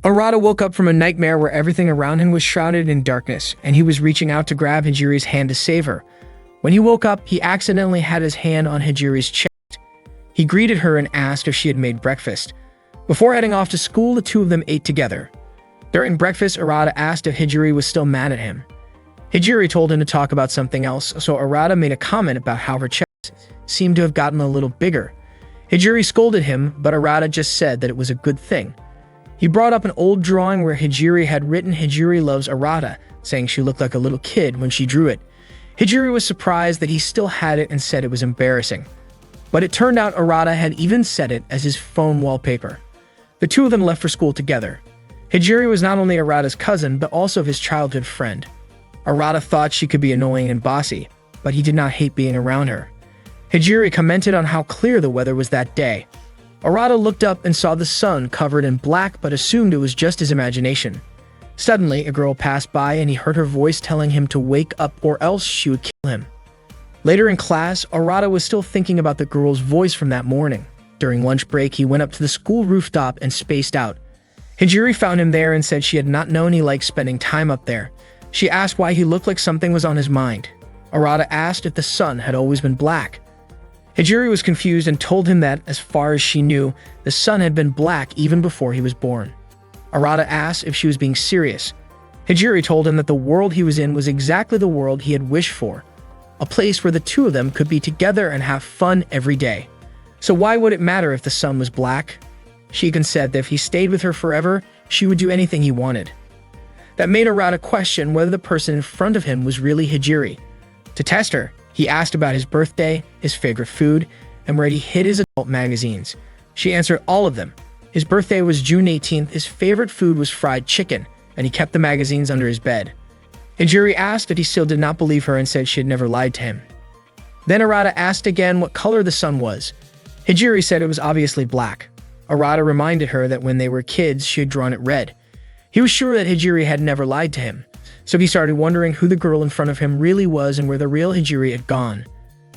Arata woke up from a nightmare where everything around him was shrouded in darkness, and he was reaching out to grab Hijiri's hand to save her. When he woke up, he accidentally had his hand on Hijiri's chest. He greeted her and asked if she had made breakfast. Before heading off to school, the two of them ate together. During breakfast, Arata asked if Hijiri was still mad at him. Hijiri told him to talk about something else, so Arata made a comment about how her chest seemed to have gotten a little bigger. Hijiri scolded him, but Arata just said that it was a good thing. He brought up an old drawing where Hijiri had written "Hijiri loves Arata," saying she looked like a little kid when she drew it. Hijiri was surprised that he still had it and said it was embarrassing. But it turned out Arata had even set it as his phone wallpaper. The two of them left for school together. Hijiri was not only Arata's cousin, but also his childhood friend. Arata thought she could be annoying and bossy, but he did not hate being around her. Hijiri commented on how clear the weather was that day. Arata looked up and saw the sun covered in black, but assumed it was just his imagination. Suddenly, a girl passed by and he heard her voice telling him to wake up or else she would kill him. Later in class, Arata was still thinking about the girl's voice from that morning. During lunch break, he went up to the school rooftop and spaced out. Hijiri found him there and said she had not known he liked spending time up there. She asked why he looked like something was on his mind. Arata asked if the sun had always been black. Hijiri was confused and told him that, as far as she knew, the sun had been black even before he was born. Arata asked if she was being serious. Hijiri told him that the world he was in was exactly the world he had wished for, a place where the two of them could be together and have fun every day. So why would it matter if the sun was black? She even said that if he stayed with her forever, she would do anything he wanted. That made Arata question whether the person in front of him was really Hijiri. To test her, he asked about his birthday, his favorite food, and where he hid his adult magazines. She answered all of them. His birthday was June 18th, his favorite food was fried chicken, and he kept the magazines under his bed. Hijiri asked if he still did not believe her and said she had never lied to him. Then Arata asked again what color the sun was. Hijiri said it was obviously black. Arata reminded her that when they were kids, she had drawn it red. He was sure that Hijiri had never lied to him, so he started wondering who the girl in front of him really was and where the real Hijiri had gone.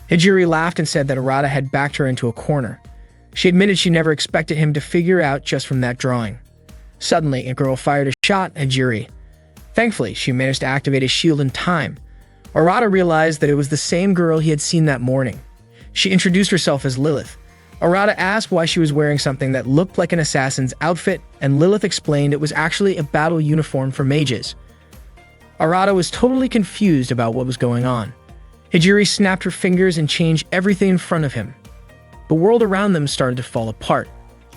Hijiri laughed and said that Arata had backed her into a corner. She admitted she never expected him to figure out just from that drawing. Suddenly, a girl fired a shot at Hijiri. Thankfully, she managed to activate his shield in time. Arata realized that it was the same girl he had seen that morning. She introduced herself as Lilith. Arata asked why she was wearing something that looked like an assassin's outfit, and Lilith explained it was actually a battle uniform for mages. Arata was totally confused about what was going on. Hijiri snapped her fingers and changed everything in front of him. The world around them started to fall apart.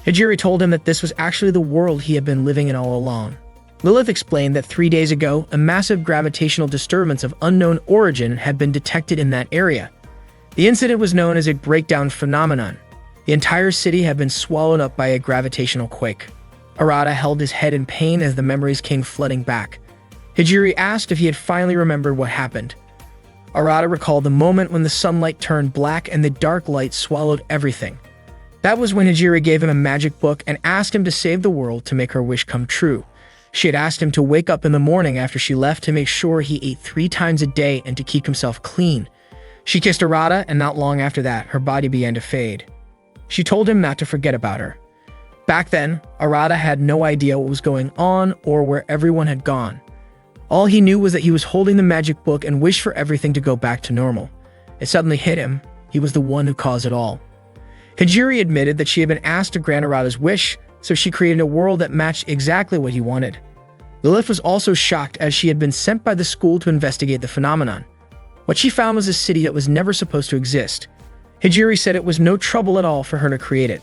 Hijiri told him that this was actually the world he had been living in all along. Lilith explained that 3 days ago, a massive gravitational disturbance of unknown origin had been detected in that area. The incident was known as a breakdown phenomenon. The entire city had been swallowed up by a gravitational quake. Arata held his head in pain as the memories came flooding back. Hijiri asked if he had finally remembered what happened. Arata recalled the moment when the sunlight turned black and the dark light swallowed everything. That was when Hijiri gave him a magic book and asked him to save the world to make her wish come true. She had asked him to wake up in the morning after she left to make sure he ate 3 times a day and to keep himself clean. She kissed Arata, and not long after that, her body began to fade. She told him not to forget about her. Back then, Arata had no idea what was going on or where everyone had gone. All he knew was that he was holding the magic book and wished for everything to go back to normal. It suddenly hit him. He was the one who caused it all. Hijiri admitted that she had been asked to grant Arata's wish, so she created a world that matched exactly what he wanted. Lilith was also shocked as she had been sent by the school to investigate the phenomenon. What she found was a city that was never supposed to exist. Hijiri said it was no trouble at all for her to create it.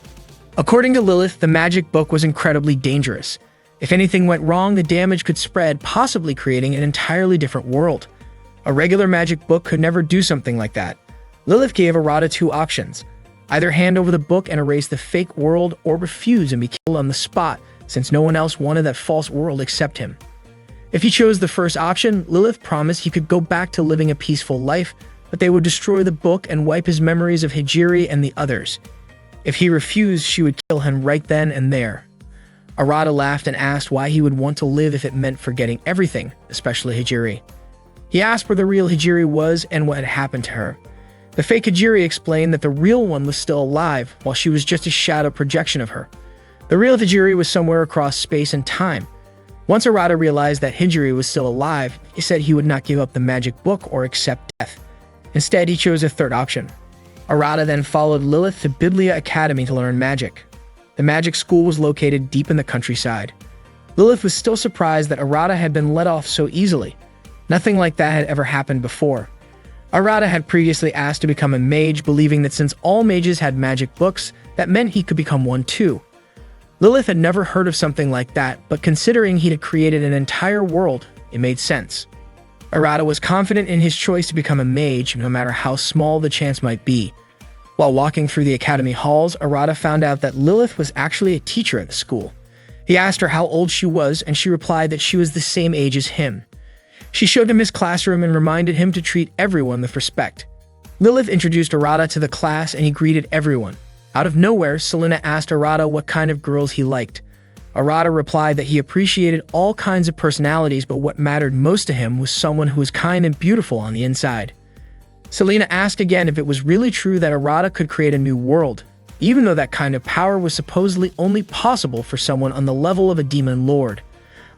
According to Lilith, the magic book was incredibly dangerous. If anything went wrong, the damage could spread, possibly creating an entirely different world. A regular magic book could never do something like that. Lilith gave Arata 2 options: either hand over the book and erase the fake world, or refuse and be killed on the spot, since no one else wanted that false world except him. If he chose the first option, Lilith promised he could go back to living a peaceful life, but they would destroy the book and wipe his memories of Hijiri and the others. If he refused, she would kill him right then and there. Arata laughed and asked why he would want to live if it meant forgetting everything, especially Hijiri. He asked where the real Hijiri was and what had happened to her. The fake Hijiri explained that the real one was still alive, while she was just a shadow projection of her. The real Hijiri was somewhere across space and time. Once Arata realized that Hijiri was still alive, he said he would not give up the magic book or accept death. Instead, he chose a third option. Arata then followed Lilith to Biblia Academy to learn magic. The magic school was located deep in the countryside. Lilith was still surprised that Arata had been let off so easily. Nothing like that had ever happened before. Arata had previously asked to become a mage, believing that since all mages had magic books, that meant he could become one too. Lilith had never heard of something like that, but considering he had created an entire world, it made sense. Arata was confident in his choice to become a mage, no matter how small the chance might be. While walking through the academy halls, Arata found out that Lilith was actually a teacher at the school. He asked her how old she was, and she replied that she was the same age as him. She showed him his classroom and reminded him to treat everyone with respect. Lilith introduced Arata to the class and he greeted everyone. Out of nowhere, Selena asked Arata what kind of girls he liked. Arata replied that he appreciated all kinds of personalities, but what mattered most to him was someone who was kind and beautiful on the inside. Selena asked again if it was really true that Arata could create a new world, even though that kind of power was supposedly only possible for someone on the level of a demon lord.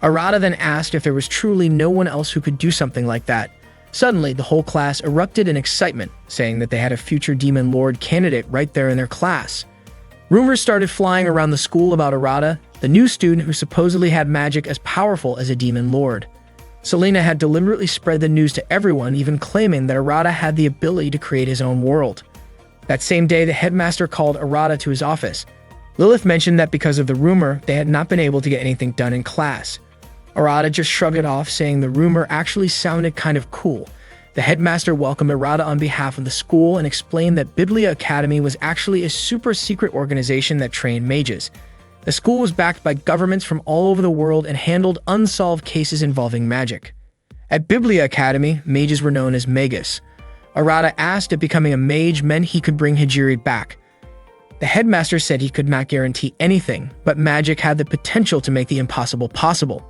Arata then asked if there was truly no one else who could do something like that. Suddenly, the whole class erupted in excitement, saying that they had a future demon lord candidate right there in their class. Rumors started flying around the school about Arata, the new student who supposedly had magic as powerful as a demon lord. Selena had deliberately spread the news to everyone, even claiming that Arata had the ability to create his own world. That same day, the headmaster called Arata to his office. Lilith mentioned that because of the rumor, they had not been able to get anything done in class. Arata just shrugged it off, saying the rumor actually sounded kind of cool. The headmaster welcomed Arata on behalf of the school and explained that Biblia Academy was actually a super-secret organization that trained mages. The school was backed by governments from all over the world and handled unsolved cases involving magic. At Biblia Academy, mages were known as magus. Arata asked if becoming a mage meant he could bring Hijiri back. The headmaster said he could not guarantee anything, but magic had the potential to make the impossible possible.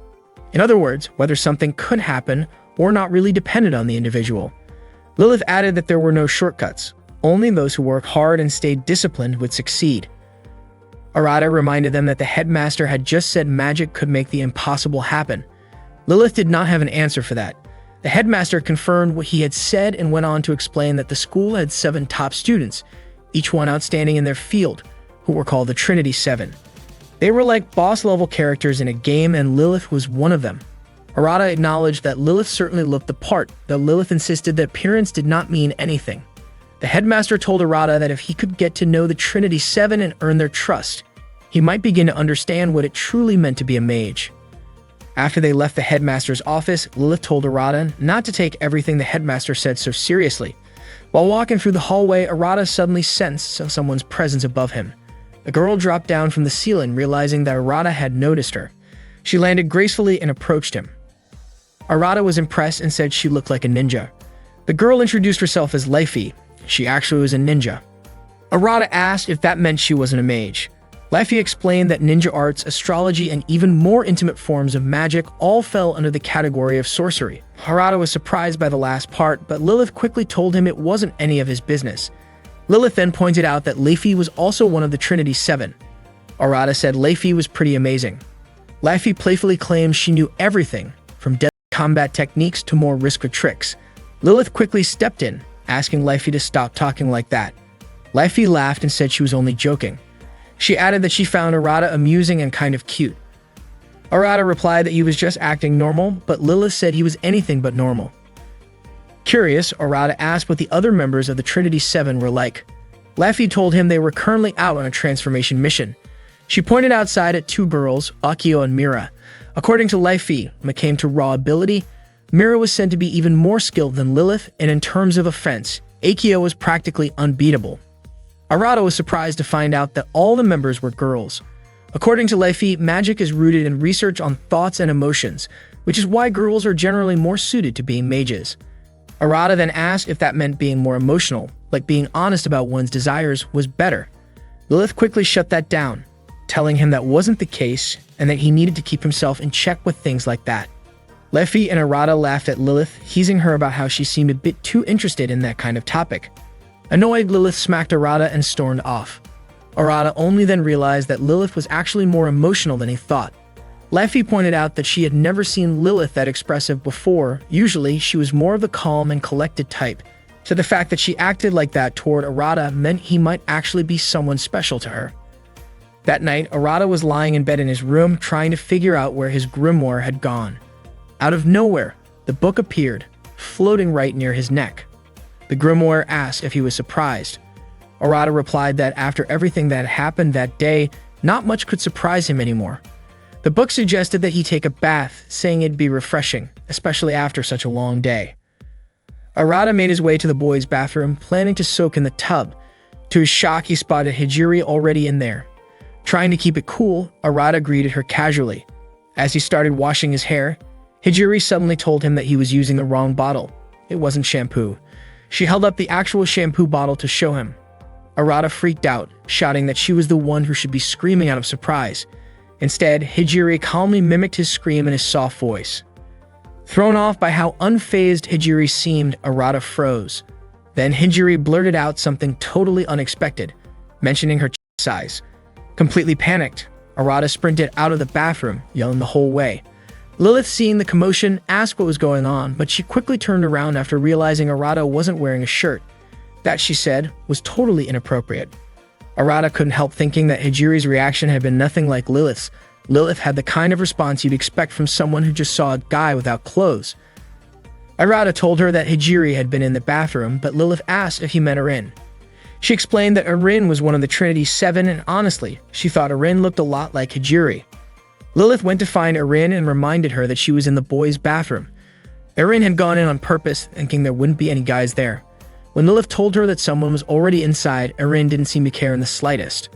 In other words, whether something could happen or not really depended on the individual. Lilith added that there were no shortcuts. Only those who work hard and stayed disciplined would succeed. Arata reminded them that the headmaster had just said magic could make the impossible happen. Lilith did not have an answer for that. The headmaster confirmed what he had said and went on to explain that the school had 7 top students, each one outstanding in their field, who were called the Trinity 7. They were like boss-level characters in a game, and Lilith was one of them. Arata acknowledged that Lilith certainly looked the part, though Lilith insisted that appearance did not mean anything. The headmaster told Arata that if he could get to know the Trinity 7 and earn their trust, he might begin to understand what it truly meant to be a mage. After they left the headmaster's office, Lilith told Arata not to take everything the headmaster said so seriously. While walking through the hallway, Arata suddenly sensed someone's presence above him. The girl dropped down from the ceiling, realizing that Arata had noticed her. She landed gracefully and approached him. Arata was impressed and said she looked like a ninja. The girl introduced herself as Leifi. She actually was a ninja. Arata asked if that meant she wasn't a mage. Leifi explained that ninja arts, astrology, and even more intimate forms of magic all fell under the category of sorcery. Arata was surprised by the last part, but Lilith quickly told him it wasn't any of his business. Lilith then pointed out that Leifi was also one of the Trinity 7. Arata said Leifi was pretty amazing. Leifi playfully claimed she knew everything, from deadly combat techniques to more risky tricks. Lilith quickly stepped in, asking Leifi to stop talking like that. Leifi laughed and said she was only joking. She added that she found Arata amusing and kind of cute. Arata replied that he was just acting normal, but Lilith said he was anything but normal. Curious, Arata asked what the other members of the Trinity 7 were like. Leifi told him they were currently out on a transformation mission. She pointed outside at 2 girls, Akio and Mira. According to Leifi, when it came to raw ability, Mira was said to be even more skilled than Lilith, and in terms of offense, Akio was practically unbeatable. Arata was surprised to find out that all the members were girls. According to Leifi, magic is rooted in research on thoughts and emotions, which is why girls are generally more suited to being mages. Arata then asked if that meant being more emotional, like being honest about one's desires, was better. Lilith quickly shut that down, telling him that wasn't the case and that he needed to keep himself in check with things like that. Leifi and Arata laughed at Lilith, teasing her about how she seemed a bit too interested in that kind of topic. Annoyed, Lilith smacked Arata and stormed off. Arata only then realized that Lilith was actually more emotional than he thought. Leffy pointed out that she had never seen Lilith that expressive before. Usually, she was more of the calm and collected type. So the fact that she acted like that toward Arata meant he might actually be someone special to her. That night, Arata was lying in bed in his room trying to figure out where his grimoire had gone. Out of nowhere, the book appeared, floating right near his neck. The grimoire asked if he was surprised. Arata replied that after everything that happened that day, not much could surprise him anymore. The book suggested that he take a bath, saying it'd be refreshing, especially after such a long day. Arata made his way to the boys' bathroom, planning to soak in the tub. To his shock, he spotted Hijiri already in there. Trying to keep it cool, Arata greeted her casually. As he started washing his hair, Hijiri suddenly told him that he was using the wrong bottle. It wasn't shampoo. She held up the actual shampoo bottle to show him. Arata freaked out, shouting that she was the one who should be screaming out of surprise. Instead, Hijiri calmly mimicked his scream in his soft voice. Thrown off by how unfazed Hijiri seemed, Arata froze. Then Hijiri blurted out something totally unexpected, mentioning her size. Completely panicked, Arata sprinted out of the bathroom, yelling the whole way. Lilith, seeing the commotion, asked what was going on, but she quickly turned around after realizing Arata wasn't wearing a shirt. That, she said, was totally inappropriate. Arata couldn't help thinking that Hijiri's reaction had been nothing like Lilith's. Lilith had the kind of response you'd expect from someone who just saw a guy without clothes. Arata told her that Hijiri had been in the bathroom, but Lilith asked if he met Erin. She explained that Erin was one of the Trinity Seven, and honestly, she thought Erin looked a lot like Hijiri. Lilith went to find Erin and reminded her that she was in the boys' bathroom. Erin had gone in on purpose, thinking there wouldn't be any guys there. When Lilith told her that someone was already inside, Erin didn't seem to care in the slightest.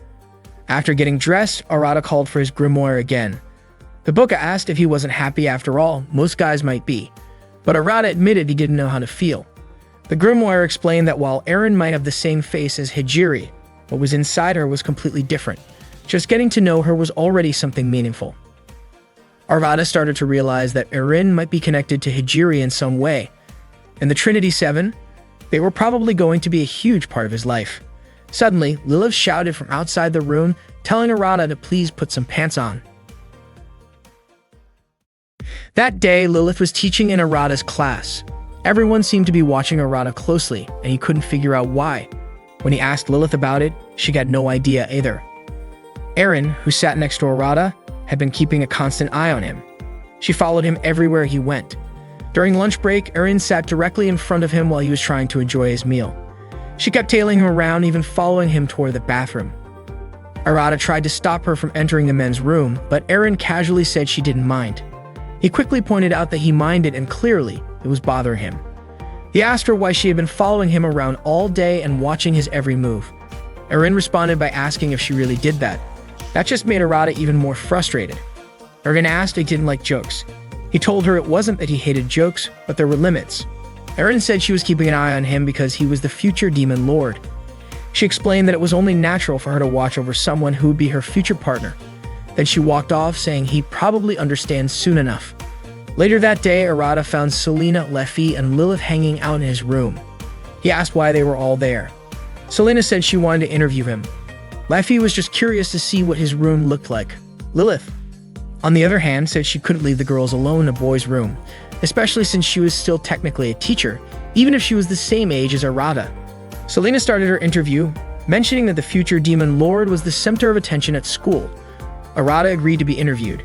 After getting dressed, Arata called for his grimoire again. The book asked if he wasn't happy after all. Most guys might be. But Arata admitted he didn't know how to feel. The grimoire explained that while Erin might have the same face as Hijiri, what was inside her was completely different. Just getting to know her was already something meaningful. Arata started to realize that Erin might be connected to Hijiri in some way. And the Trinity Seven, they were probably going to be a huge part of his life. Suddenly, Lilith shouted from outside the room, telling Arata to please put some pants on. That day, Lilith was teaching in Arata's class. Everyone seemed to be watching Arata closely, and he couldn't figure out why. When he asked Lilith about it, she got no idea either. Erin, who sat next to Arata, had been keeping a constant eye on him. She followed him everywhere he went. During lunch break, Erin sat directly in front of him while he was trying to enjoy his meal. She kept tailing him around, even following him toward the bathroom. Arata tried to stop her from entering the men's room, but Erin casually said she didn't mind. He quickly pointed out that he minded, and clearly, it was bothering him. He asked her why she had been following him around all day and watching his every move. Erin responded by asking if she really did that. That just made Arata even more frustrated. Erin asked if he didn't like jokes. He told her it wasn't that he hated jokes, but there were limits. Erin said she was keeping an eye on him because he was the future Demon Lord. She explained that it was only natural for her to watch over someone who would be her future partner. Then she walked off, saying he'd probably understand soon enough. Later that day, Arata found Selena, Leffy, and Lilith hanging out in his room. He asked why they were all there. Selena said she wanted to interview him. Leffy was just curious to see what his room looked like. Lilith, on the other hand, said she couldn't leave the girls alone in a boy's room, especially since she was still technically a teacher, even if she was the same age as Arata. Selena started her interview, mentioning that the future Demon Lord was the center of attention at school. Arata agreed to be interviewed.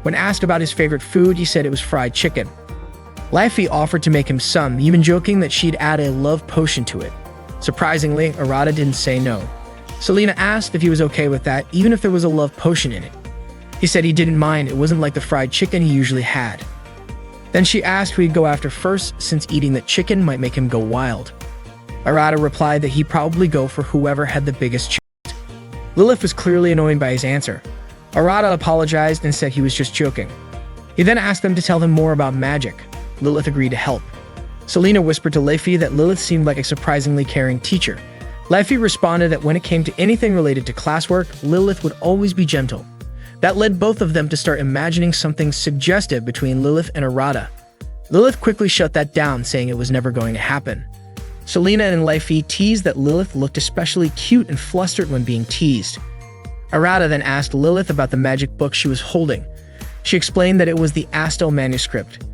When asked about his favorite food, he said it was fried chicken. Leffy offered to make him some, even joking that she'd add a love potion to it. Surprisingly, Arata didn't say no. Selena asked if he was okay with that, even if there was a love potion in it. He said he didn't mind, it wasn't like the fried chicken he usually had. Then she asked who he'd go after first, since eating the chicken might make him go wild. Arata replied that he'd probably go for whoever had the biggest chest. Lilith was clearly annoyed by his answer. Arata apologized and said he was just joking. He then asked them to tell him more about magic. Lilith agreed to help. Selena whispered to Leffy that Lilith seemed like a surprisingly caring teacher. Leffy responded that when it came to anything related to classwork, Lilith would always be gentle. That led both of them to start imagining something suggestive between Lilith and Arata. Lilith quickly shut that down, saying it was never going to happen. Selena and Leifi teased that Lilith looked especially cute and flustered when being teased. Arata then asked Lilith about the magic book she was holding. She explained that it was the Astel manuscript.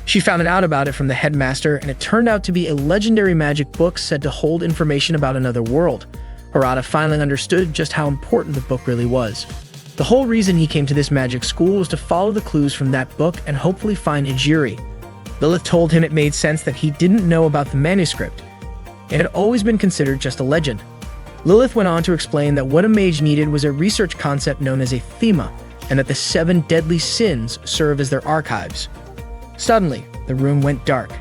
She found out about it from the headmaster, and it turned out to be a legendary magic book said to hold information about another world. Arata finally understood just how important the book really was. The whole reason he came to this magic school was to follow the clues from that book and hopefully find Hijiri. Lilith told him it made sense that he didn't know about the manuscript. It had always been considered just a legend. Lilith went on to explain that what a mage needed was a research concept known as a thema, and that the 7 deadly sins serve as their archives. Suddenly, the room went dark.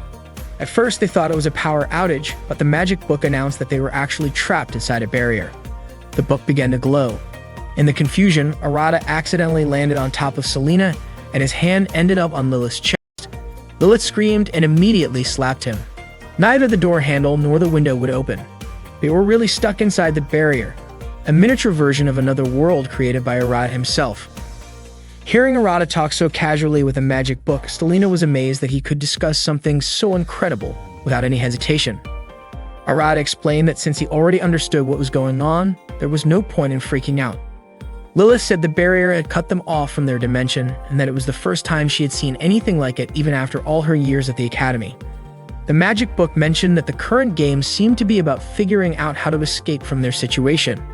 At first, they thought it was a power outage, but the magic book announced that they were actually trapped inside a barrier. The book began to glow. In the confusion, Arata accidentally landed on top of Selena, and his hand ended up on Lilith's chest. Lilith screamed and immediately slapped him. Neither the door handle nor the window would open. They were really stuck inside the barrier, a miniature version of another world created by Arata himself. Hearing Arata talk so casually with a magic book, Selena was amazed that he could discuss something so incredible without any hesitation. Arata explained that since he already understood what was going on, there was no point in freaking out. Lilith said the barrier had cut them off from their dimension, and that it was the first time she had seen anything like it even after all her years at the academy. The magic book mentioned that the current game seemed to be about figuring out how to escape from their situation.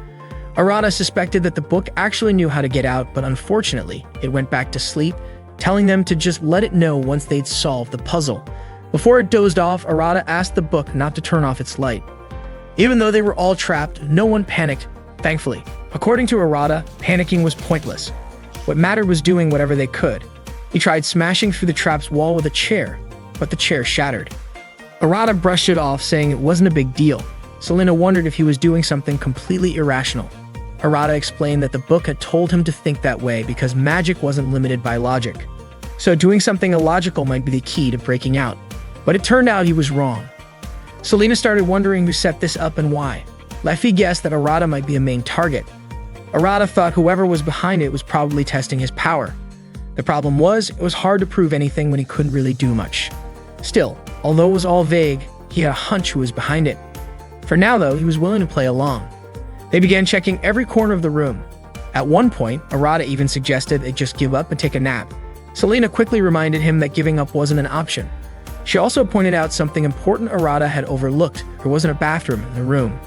Arata suspected that the book actually knew how to get out, but unfortunately, it went back to sleep, telling them to just let it know once they'd solved the puzzle. Before it dozed off, Arata asked the book not to turn off its light. Even though they were all trapped, no one panicked, thankfully. According to Arata, panicking was pointless. What mattered was doing whatever they could. He tried smashing through the trap's wall with a chair, but the chair shattered. Arata brushed it off, saying it wasn't a big deal. Selena wondered if he was doing something completely irrational. Arata explained that the book had told him to think that way because magic wasn't limited by logic. So doing something illogical might be the key to breaking out. But it turned out he was wrong. Selena started wondering who set this up and why. Leifi guessed that Arata might be a main target. Arata thought whoever was behind it was probably testing his power. The problem was, it was hard to prove anything when he couldn't really do much. Still, although it was all vague, he had a hunch who was behind it. For now, though, he was willing to play along. They began checking every corner of the room. At one point, Arata even suggested they just give up and take a nap. Selena quickly reminded him that giving up wasn't an option. She also pointed out something important Arata had overlooked. There wasn't a bathroom in the room.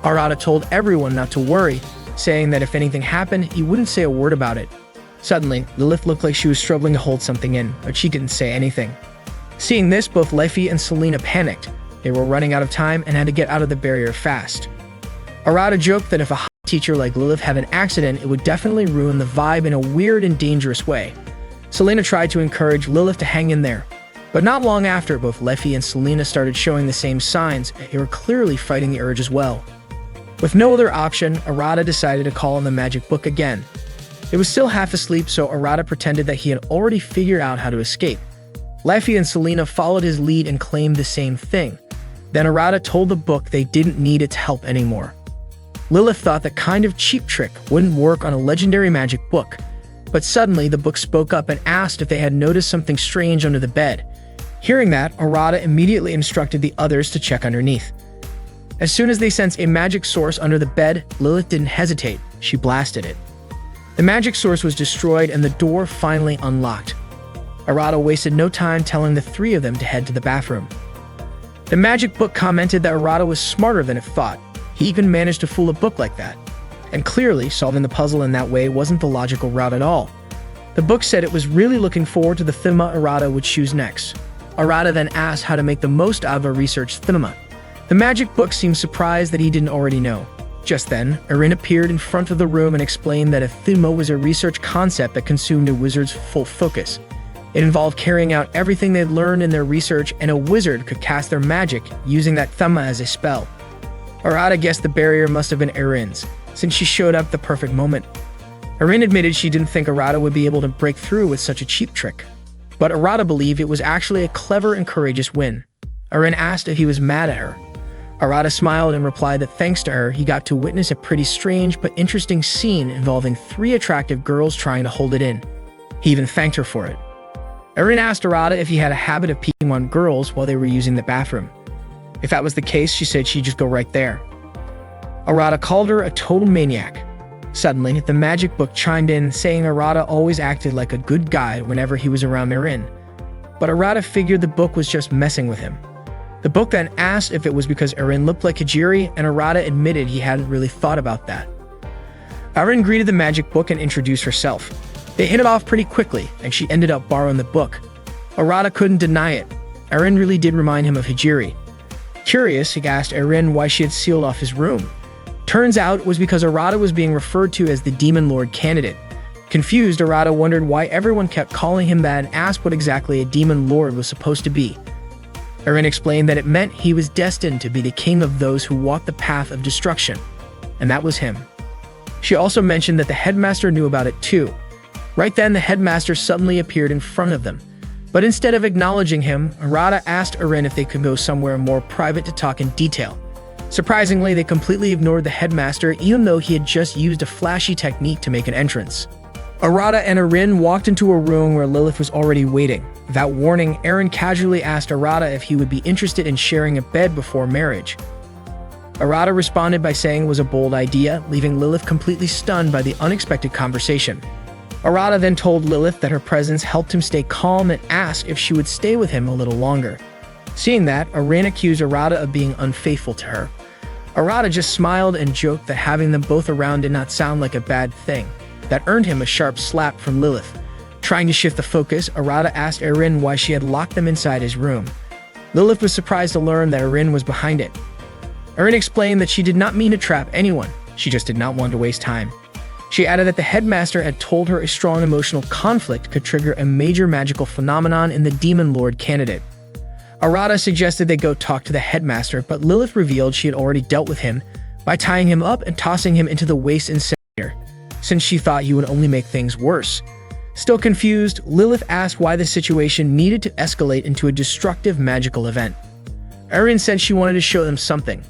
Arata told everyone not to worry, saying that if anything happened, he wouldn't say a word about it. Suddenly, Lilith looked like she was struggling to hold something in, but she didn't say anything. Seeing this, both Leifi and Selena panicked. They were running out of time and had to get out of the barrier fast. Arata joked that if a hot teacher like Lilith had an accident, it would definitely ruin the vibe in a weird and dangerous way. Selena tried to encourage Lilith to hang in there. But not long after, both Leifi and Selena started showing the same signs. They were clearly fighting the urge as well. With no other option, Arata decided to call on the magic book again. It was still half asleep, so Arata pretended that he had already figured out how to escape. Leifi and Selena followed his lead and claimed the same thing. Then Arata told the book they didn't need its help anymore. Lilith thought that kind of cheap trick wouldn't work on a legendary magic book. But suddenly, the book spoke up and asked if they had noticed something strange under the bed. Hearing that, Arata immediately instructed the others to check underneath. As soon as they sensed a magic source under the bed, Lilith didn't hesitate. She blasted it. The magic source was destroyed and the door finally unlocked. Arata wasted no time telling the 3 of them to head to the bathroom. The magic book commented that Arata was smarter than it thought. He even managed to fool a book like that. And clearly, solving the puzzle in that way wasn't the logical route at all. The book said it was really looking forward to the thema Arata would choose next. Arata then asked how to make the most out of a research thema. The magic book seemed surprised that he didn't already know. Just then, Erin appeared in front of the room and explained that a thema was a research concept that consumed a wizard's full focus. It involved carrying out everything they'd learned in their research, and a wizard could cast their magic using that thema as a spell. Arata guessed the barrier must have been Erin's, since she showed up at the perfect moment. Erin admitted she didn't think Arata would be able to break through with such a cheap trick. But Arata believed it was actually a clever and courageous win. Erin asked if he was mad at her. Arata smiled and replied that thanks to her, he got to witness a pretty strange but interesting scene involving 3 attractive girls trying to hold it in. He even thanked her for it. Erin asked Arata if he had a habit of peeking on girls while they were using the bathroom. If that was the case, she said she'd just go right there. Arata called her a total maniac. Suddenly, the magic book chimed in, saying Arata always acted like a good guy whenever he was around Erin. But Arata figured the book was just messing with him. The book then asked if it was because Erin looked like Hijiri, and Arata admitted he hadn't really thought about that. Erin greeted the magic book and introduced herself. They hit it off pretty quickly, and she ended up borrowing the book. Arata couldn't deny it. Erin really did remind him of Hijiri. Curious, he asked Erin why she had sealed off his room. Turns out it was because Arata was being referred to as the Demon Lord candidate. Confused, Arata wondered why everyone kept calling him that and asked what exactly a Demon Lord was supposed to be. Erin explained that it meant he was destined to be the king of those who walk the path of destruction, and that was him. She also mentioned that the headmaster knew about it too. Right then, the headmaster suddenly appeared in front of them. But instead of acknowledging him, Arata asked Erin if they could go somewhere more private to talk in detail. Surprisingly, they completely ignored the headmaster, even though he had just used a flashy technique to make an entrance. Arata and Erin walked into a room where Lilith was already waiting. Without warning, Erin casually asked Arata if he would be interested in sharing a bed before marriage. Arata responded by saying it was a bold idea, leaving Lilith completely stunned by the unexpected conversation. Arata then told Lilith that her presence helped him stay calm and asked if she would stay with him a little longer. Seeing that, Erin accused Arata of being unfaithful to her. Arata just smiled and joked that having them both around did not sound like a bad thing. That earned him a sharp slap from Lilith. Trying to shift the focus, Arata asked Erin why she had locked them inside his room. Lilith was surprised to learn that Erin was behind it. Erin explained that she did not mean to trap anyone, she just did not want to waste time. She added that the headmaster had told her a strong emotional conflict could trigger a major magical phenomenon in the Demon Lord candidate. Arata suggested they go talk to the headmaster, but Lilith revealed she had already dealt with him by tying him up and tossing him into the waste incinerator, since she thought he would only make things worse. Still confused, Lilith asked why the situation needed to escalate into a destructive magical event. Erin said she wanted to show them something.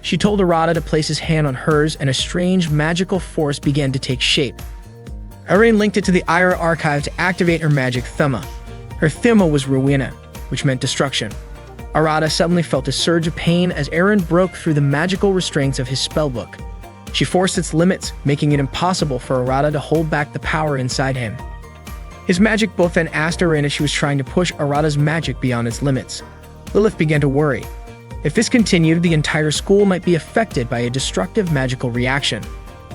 She told Arata to place his hand on hers, and a strange magical force began to take shape. Erin linked it to the Ira archive to activate her magic Thema. Her Thema was Rowena, which meant destruction. Arata suddenly felt a surge of pain as Erin broke through the magical restraints of his spellbook. She forced its limits, making it impossible for Arata to hold back the power inside him. His magic book then asked Erin if she was trying to push Arata's magic beyond its limits. Lilith began to worry. If this continued, the entire school might be affected by a destructive magical reaction.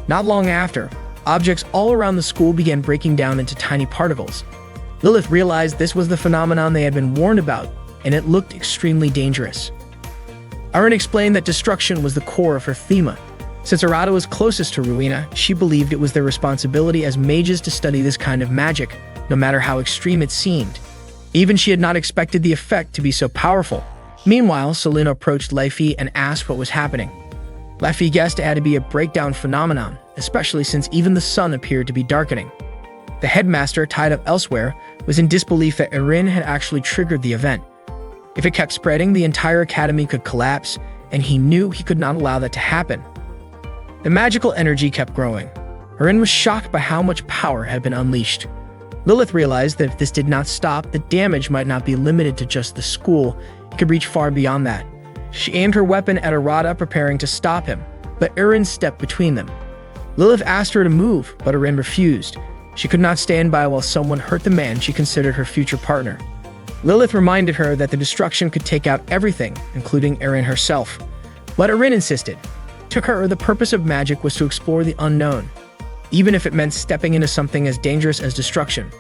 Not long after, objects all around the school began breaking down into tiny particles. Lilith realized this was the phenomenon they had been warned about, and it looked extremely dangerous. Erin explained that destruction was the core of her Thema. Since Arata was closest to Rowena, she believed it was their responsibility as mages to study this kind of magic, no matter how extreme it seemed. Even she had not expected the effect to be so powerful. Meanwhile, Selena approached Leffy and asked what was happening. Leffy guessed it had to be a breakdown phenomenon, especially since even the sun appeared to be darkening. The headmaster, tied up elsewhere, was in disbelief that Erin had actually triggered the event. If it kept spreading, the entire academy could collapse, and he knew he could not allow that to happen. The magical energy kept growing. Erin was shocked by how much power had been unleashed. Lilith realized that if this did not stop, the damage might not be limited to just the school, it could reach far beyond that. She aimed her weapon at Arata, preparing to stop him, but Erin stepped between them. Lilith asked her to move, but Erin refused. She could not stand by while someone hurt the man she considered her future partner. Lilith reminded her that the destruction could take out everything, including Erin herself. But Erin insisted. To her, the purpose of magic was to explore the unknown, even if it meant stepping into something as dangerous as destruction.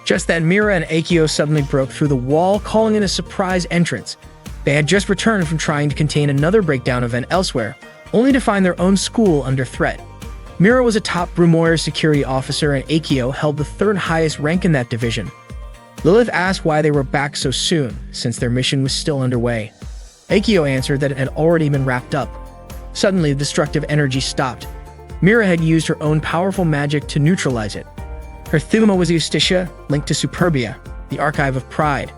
Just then, Mira and Akio suddenly broke through the wall, calling in a surprise entrance. They had just returned from trying to contain another breakdown event elsewhere, only to find their own school under threat. Mira was a top Brumoyer security officer, and Akio held the third highest rank in that division. Lilith asked why they were back so soon, since their mission was still underway. Akio answered that it had already been wrapped up. Suddenly, the destructive energy stopped. Mira had used her own powerful magic to neutralize it. Her Thema was Eustitia, linked to Superbia, the Archive of Pride.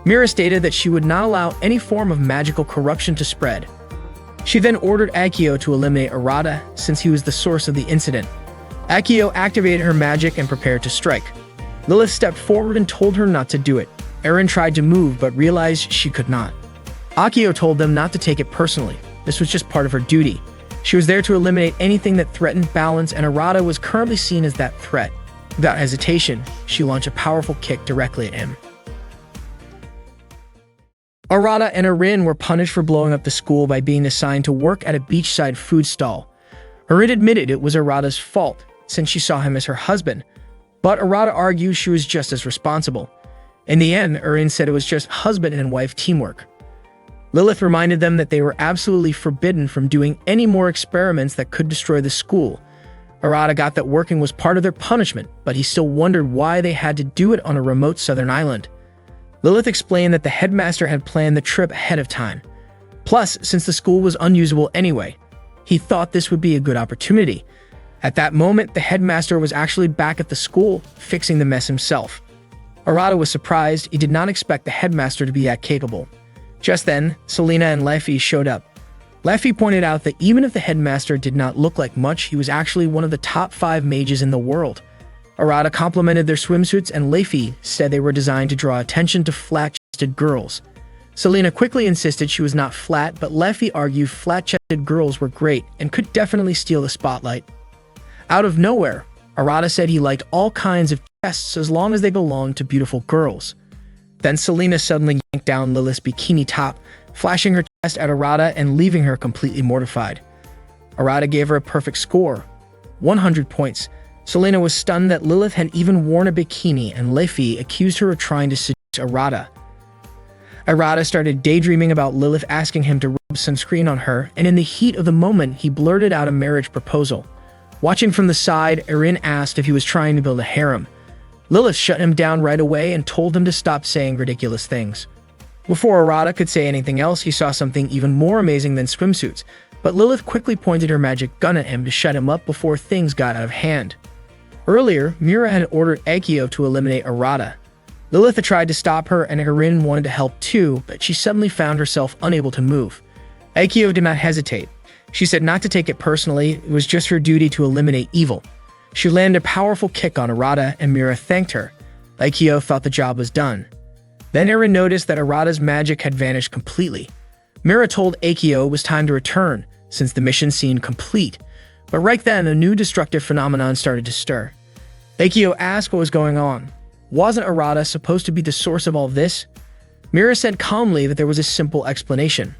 Mira stated that she would not allow any form of magical corruption to spread. She then ordered Akio to eliminate Arata, since he was the source of the incident. Akio activated her magic and prepared to strike. Lilith stepped forward and told her not to do it. Erin tried to move but realized she could not. Akio told them not to take it personally. This was just part of her duty. She was there to eliminate anything that threatened balance, and Arata was currently seen as that threat. Without hesitation, she launched a powerful kick directly at him. Arata and Arin were punished for blowing up the school by being assigned to work at a beachside food stall. Arin admitted it was Arata's fault, since she saw him as her husband, but Arata argued she was just as responsible. In the end, Arin said it was just husband and wife teamwork. Lilith reminded them that they were absolutely forbidden from doing any more experiments that could destroy the school. Arata got that working was part of their punishment, but he still wondered why they had to do it on a remote southern island. Lilith explained that the headmaster had planned the trip ahead of time. Plus, since the school was unusable anyway, he thought this would be a good opportunity. At that moment, the headmaster was actually back at the school, fixing the mess himself. Arata was surprised. He did not expect the headmaster to be that capable. Just then, Selena and Leffy showed up. Leffy pointed out that even if the headmaster did not look like much, he was actually one of the top 5 mages in the world. Arata complimented their swimsuits, and Leffy said they were designed to draw attention to flat-chested girls. Selena quickly insisted she was not flat, but Leffy argued flat-chested girls were great and could definitely steal the spotlight. Out of nowhere, Arata said he liked all kinds of chests as long as they belonged to beautiful girls. Then Selena suddenly yanked down Lilith's bikini top, flashing her chest at Arata and leaving her completely mortified. Arata gave her a perfect score, 100 points. Selena was stunned that Lilith had even worn a bikini, and Leffy accused her of trying to seduce Arata. Arata started daydreaming about Lilith asking him to rub sunscreen on her, and in the heat of the moment, he blurted out a marriage proposal. Watching from the side, Arin asked if he was trying to build a harem. Lilith shut him down right away and told him to stop saying ridiculous things. Before Arata could say anything else, he saw something even more amazing than swimsuits, but Lilith quickly pointed her magic gun at him to shut him up before things got out of hand. Earlier, Mira had ordered Akio to eliminate Arata. Lilith had tried to stop her, and Arin wanted to help too, but she suddenly found herself unable to move. Akio did not hesitate. She said not to take it personally, it was just her duty to eliminate evil. She landed a powerful kick on Arata, and Mira thanked her. Akio thought the job was done. Then Arin noticed that Arata's magic had vanished completely. Mira told Akio it was time to return, since the mission seemed complete. But right then, a new destructive phenomenon started to stir. Akio asked what was going on. Wasn't Arata supposed to be the source of all this? Mira said calmly that there was a simple explanation.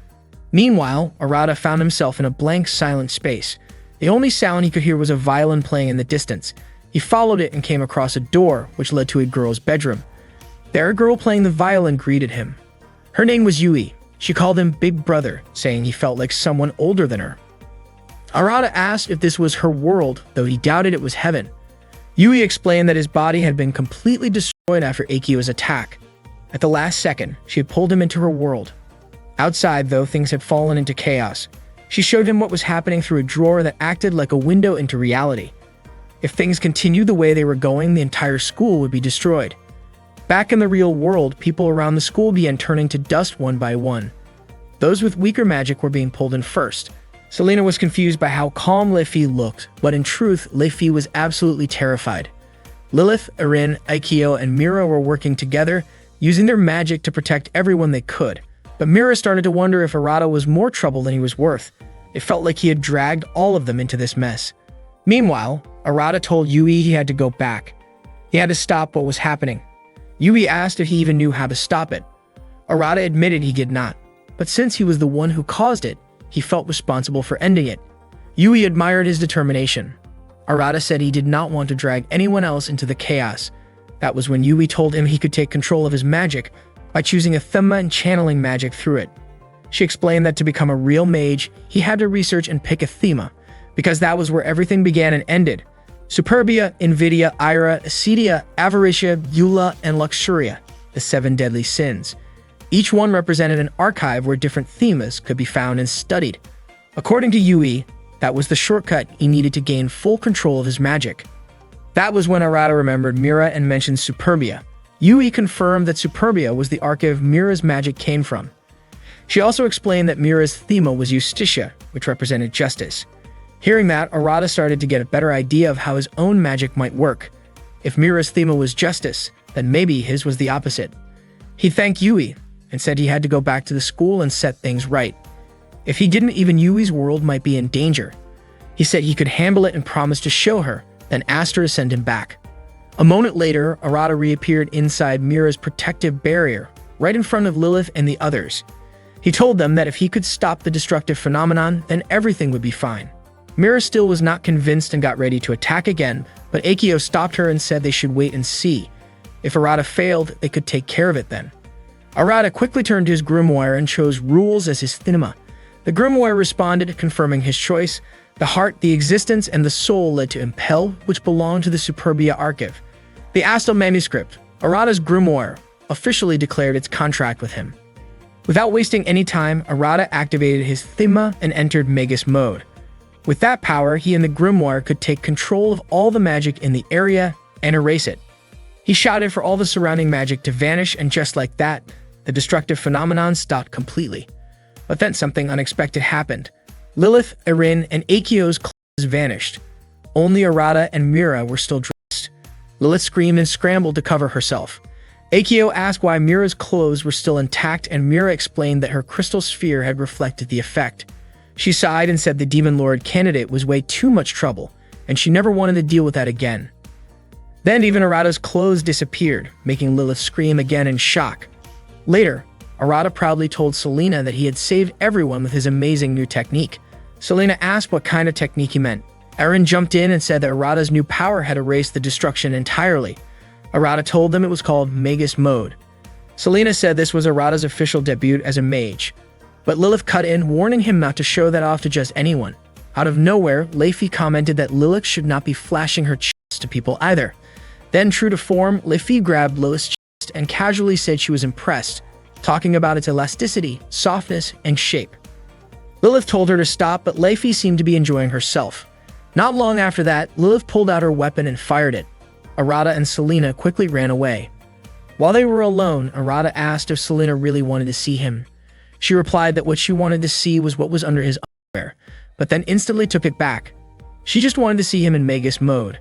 Meanwhile, Arata found himself in a blank, silent space. The only sound he could hear was a violin playing in the distance. He followed it and came across a door, which led to a girl's bedroom. There, a girl playing the violin greeted him. Her name was Yui. She called him Big Brother, saying he felt like someone older than her. Arata asked if this was her world, though he doubted it was heaven. Yui explained that his body had been completely destroyed after Akio's attack. At the last second, she had pulled him into her world. Outside, though, things had fallen into chaos. She showed him what was happening through a drawer that acted like a window into reality. If things continued the way they were going, the entire school would be destroyed. Back in the real world, people around the school began turning to dust one by one. Those with weaker magic were being pulled in first. Selena was confused by how calm Leffy looked, but in truth, Leffy was absolutely terrified. Lilith, Arin, Akio, and Mira were working together, using their magic to protect everyone they could. But Mira started to wonder if Arata was more trouble than he was worth. It felt like he had dragged all of them into this mess. Meanwhile, Arata told Yui he had to go back. He had to stop what was happening. Yui asked if he even knew how to stop it. Arata admitted he did not, but since he was the one who caused it, he felt responsible for ending it. Yui admired his determination. Arata said he did not want to drag anyone else into the chaos. That was when Yui told him he could take control of his magic by choosing a thema and channeling magic through it. She explained that to become a real mage, he had to research and pick a thema, because that was where everything began and ended. Superbia, Invidia, Ira, Acedia, Avaricia, Eula, and Luxuria, the 7 deadly sins. Each one represented an archive where different themas could be found and studied. According to Yui, that was the shortcut he needed to gain full control of his magic. That was when Arata remembered Mira and mentioned Superbia. Yui confirmed that Superbia was the archive Mira's magic came from. She also explained that Mira's thema was Justitia, which represented justice. Hearing that, Arata started to get a better idea of how his own magic might work. If Mira's thema was justice, then maybe his was the opposite. He thanked Yui. and said he had to go back to the school and set things right. If he didn't, even Yui's world might be in danger. He said he could handle it and promised to show her, then asked her to send him back. A moment later, Arata reappeared inside Mira's protective barrier, right in front of Lilith and the others. He told them that if he could stop the destructive phenomenon, then everything would be fine. Mira still was not convinced and got ready to attack again, but Akio stopped her and said they should wait and see. If Arata failed, they could take care of it then. Arata quickly turned to his grimoire and chose Rules as his thinema. The grimoire responded, confirming his choice. The heart, the existence, and the soul led to Impel, which belonged to the Superbia Archive. The Astal manuscript, Arata's grimoire, officially declared its contract with him. Without wasting any time, Arata activated his Thema and entered Magus mode. With that power, he and the grimoire could take control of all the magic in the area and erase it. He shouted for all the surrounding magic to vanish, and just like that, the destructive phenomenon stopped completely. But then something unexpected happened. Lilith, Erin, and Akio's clothes vanished. Only Arata and Mira were still dressed. Lilith screamed and scrambled to cover herself. Akio asked why Mira's clothes were still intact, and Mira explained that her crystal sphere had reflected the effect. She sighed and said the Demon Lord candidate was way too much trouble, and she never wanted to deal with that again. Then even Arata's clothes disappeared, making Lilith scream again in shock. Later, Arata proudly told Selena that he had saved everyone with his amazing new technique. Selena asked what kind of technique he meant. Erin jumped in and said that Arata's new power had erased the destruction entirely. Arata told them it was called Magus Mode. Selena said this was Arata's official debut as a mage. But Lilith cut in, warning him not to show that off to just anyone. Out of nowhere, Leify commented that Lilith should not be flashing her chest to people either. Then, true to form, Leify grabbed Lilith's chest and casually said she was impressed, talking about its elasticity, softness, and shape. Lilith told her to stop, but Leify seemed to be enjoying herself. Not long after that, Lilith pulled out her weapon and fired it. Arata and Selena quickly ran away. While they were alone, Arata asked if Selena really wanted to see him. She replied that what she wanted to see was what was under his underwear, but then instantly took it back. She just wanted to see him in Magus mode.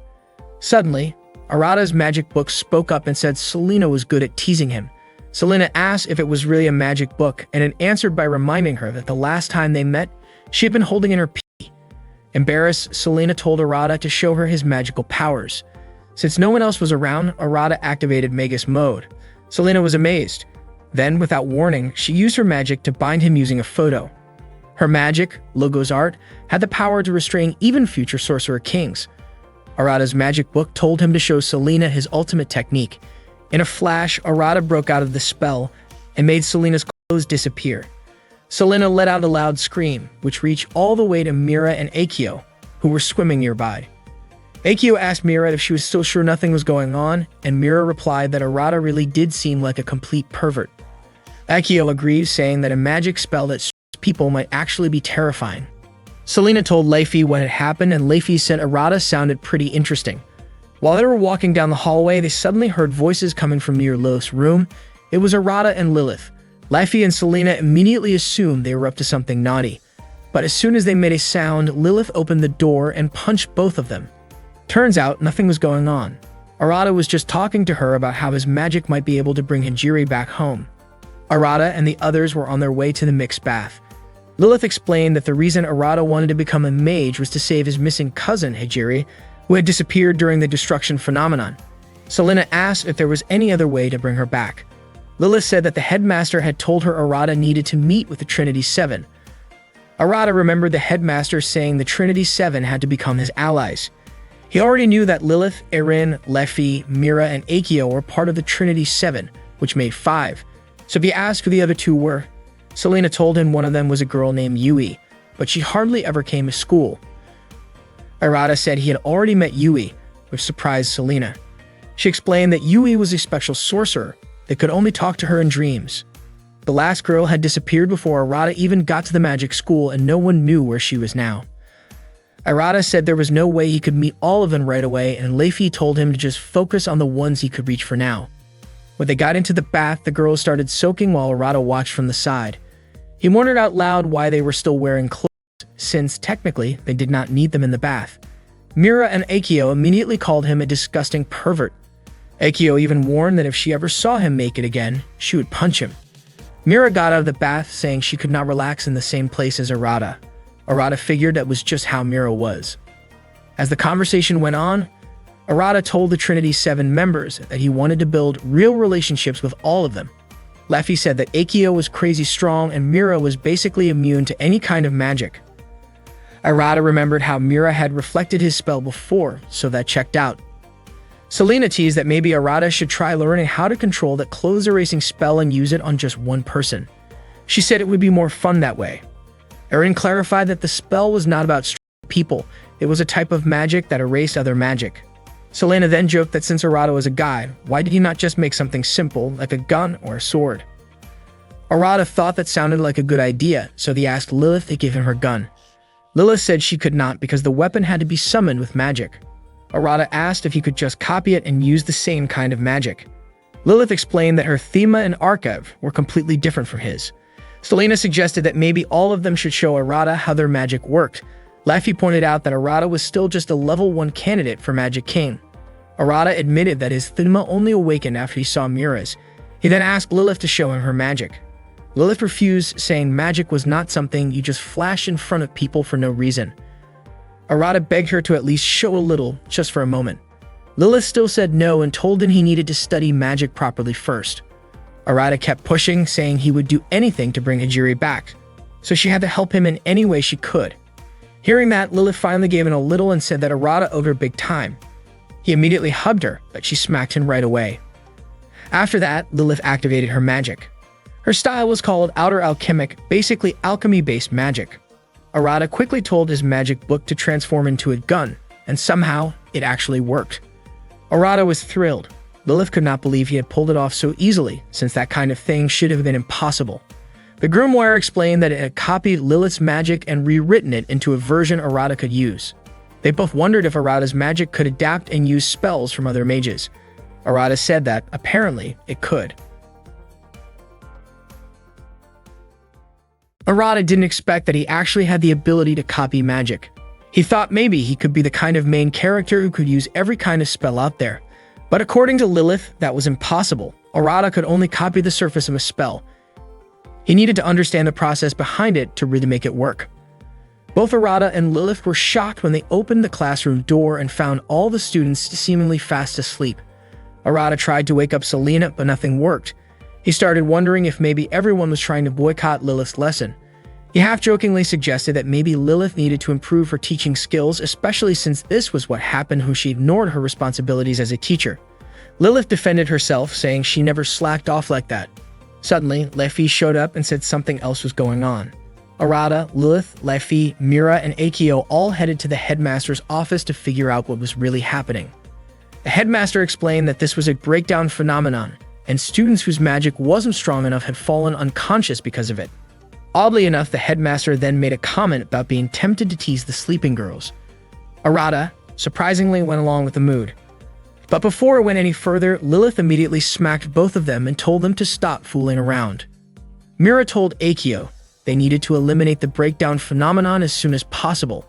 Suddenly, Arata's magic book spoke up and said Selena was good at teasing him. Selena asked if it was really a magic book, and it answered by reminding her that the last time they met, she had been holding in her pee. Embarrassed, Selena told Arata to show her his magical powers. Since no one else was around, Arata activated Magus mode. Selena was amazed. Then, without warning, she used her magic to bind him using a photo. Her magic, Logos Art, had the power to restrain even future Sorcerer Kings. Arata's magic book told him to show Selena his ultimate technique. In a flash, Arata broke out of the spell and made Selena's clothes disappear. Selena let out a loud scream, which reached all the way to Mira and Akio, who were swimming nearby. Akio asked Mira if she was still sure nothing was going on, and Mira replied that Arata really did seem like a complete pervert. Akio agreed, saying that a magic spell that people might actually be terrifying. Selena told Leify what had happened, and Leify said Arata sounded pretty interesting. While they were walking down the hallway, they suddenly heard voices coming from near Lilith's room. It was Arata and Lilith. Leify and Selena immediately assumed they were up to something naughty. But as soon as they made a sound, Lilith opened the door and punched both of them. Turns out, nothing was going on. Arata was just talking to her about how his magic might be able to bring Hijiri back home. Arata and the others were on their way to the mixed bath. Lilith explained that the reason Arata wanted to become a mage was to save his missing cousin, Hijiri, who had disappeared during the destruction phenomenon. Selena asked if there was any other way to bring her back. Lilith said that the headmaster had told her Arata needed to meet with the Trinity Seven. Arata remembered the headmaster saying the Trinity Seven had to become his allies. He already knew that Lilith, Erin, Leify, Mira, and Akio were part of the Trinity Seven, which made 5. So he asked who the other 2 were. Selena told him one of them was a girl named Yui, but she hardly ever came to school. Arata said he had already met Yui, which surprised Selena. She explained that Yui was a special sorcerer that could only talk to her in dreams. The last girl had disappeared before Arata even got to the magic school, and no one knew where she was now. Arata said there was no way he could meet all of them right away, and Leify told him to just focus on the ones he could reach for now. When they got into the bath, the girls started soaking while Arata watched from the side. He wondered out loud why they were still wearing clothes, since technically they did not need them in the bath. Mira and Akio immediately called him a disgusting pervert. Akio even warned that if she ever saw him naked again, she would punch him. Mira got out of the bath saying she could not relax in the same place as Arata. Arata figured that was just how Mira was. As the conversation went on, Arata told the Trinity's 7 members that he wanted to build real relationships with all of them. Leffy said that Akio was crazy strong and Mira was basically immune to any kind of magic. Arata remembered how Mira had reflected his spell before, so that checked out. Selena teased that maybe Arata should try learning how to control that clothes erasing spell and use it on just one person. She said it would be more fun that way. Erin clarified that the spell was not about strong people, it was a type of magic that erased other magic. Selena then joked that since Arata was a guy, why did he not just make something simple like a gun or a sword? Arata thought that sounded like a good idea, so he asked Lilith to give him her gun. Lilith said she could not because the weapon had to be summoned with magic. Arata asked if he could just copy it and use the same kind of magic. Lilith explained that her Thema and Archive were completely different from his. Selena suggested that maybe all of them should show Arata how their magic worked. Laffy pointed out that Arata was still just a level 1 candidate for Magic King. Arata admitted that his Thema only awakened after he saw Mira's. He then asked Lilith to show him her magic. Lilith refused, saying magic was not something you just flash in front of people for no reason. Arata begged her to at least show a little, just for a moment. Lilith still said no and told him he needed to study magic properly first. Arata kept pushing, saying he would do anything to bring Hijiri back, so she had to help him in any way she could. Hearing that, Lilith finally gave in a little and said that Arata owed her big time. He immediately hugged her, but she smacked him right away. After that, Lilith activated her magic. Her style was called Outer Alchemic, basically alchemy-based magic. Arata quickly told his magic book to transform into a gun, and somehow, it actually worked. Arata was thrilled. Lilith could not believe he had pulled it off so easily, since that kind of thing should have been impossible. The grimoire explained that it had copied Lilith's magic and rewritten it into a version Arata could use. They both wondered if Arata's magic could adapt and use spells from other mages. Arata said that, apparently, it could. Arata didn't expect that he actually had the ability to copy magic. He thought maybe he could be the kind of main character who could use every kind of spell out there. But according to Lilith, that was impossible. Arata could only copy the surface of a spell. He needed to understand the process behind it to really make it work. Both Arata and Lilith were shocked when they opened the classroom door and found all the students seemingly fast asleep. Arata tried to wake up Selena, but nothing worked. He started wondering if maybe everyone was trying to boycott Lilith's lesson. He half-jokingly suggested that maybe Lilith needed to improve her teaching skills, especially since this was what happened when she ignored her responsibilities as a teacher. Lilith defended herself, saying she never slacked off like that. Suddenly, Leffy showed up and said something else was going on. Arata, Lilith, Leffy, Mira, and Akio all headed to the headmaster's office to figure out what was really happening. The headmaster explained that this was a breakdown phenomenon, and students whose magic wasn't strong enough had fallen unconscious because of it. Oddly enough, the headmaster then made a comment about being tempted to tease the sleeping girls. Arata, surprisingly, went along with the mood. But before it went any further, Lilith immediately smacked both of them and told them to stop fooling around. Mira told Akio they needed to eliminate the breakdown phenomenon as soon as possible.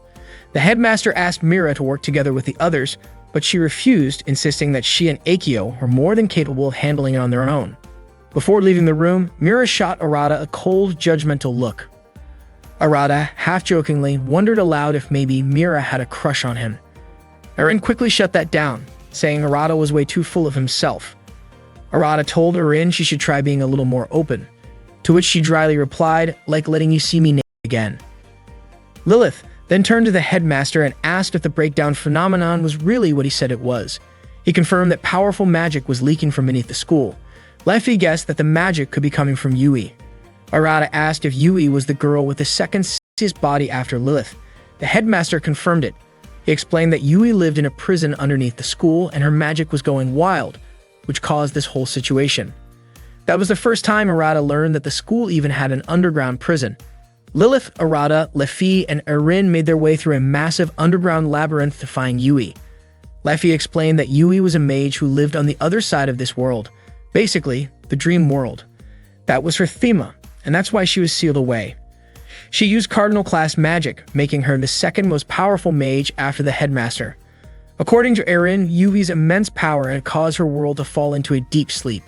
The headmaster asked Mira to work together with the others, but she refused, insisting that she and Akio were more than capable of handling it on their own. Before leaving the room, Mira shot Arata a cold, judgmental look. Arata, half-jokingly, wondered aloud if maybe Mira had a crush on him. Erin quickly shut that down, saying Arata was way too full of himself. Arata told Erin she should try being a little more open, to which she dryly replied, "Like letting you see me naked again." Lilith then turned to the headmaster and asked if the breakdown phenomenon was really what he said it was. He confirmed that powerful magic was leaking from beneath the school. Leffy guessed that the magic could be coming from Yui. Arata asked if Yui was the girl with the second sexiest body after Lilith. The headmaster confirmed it. He explained that Yui lived in a prison underneath the school and her magic was going wild, which caused this whole situation. That was the first time Arata learned that the school even had an underground prison. Lilith, Arata, Leffy, and Erin made their way through a massive underground labyrinth to find Yui. Leffy explained that Yui was a mage who lived on the other side of this world, basically, the dream world. That was her Thema, and that's why she was sealed away. She used Cardinal class magic, making her the second most powerful mage after the headmaster. According to Erin, Yui's immense power had caused her world to fall into a deep sleep.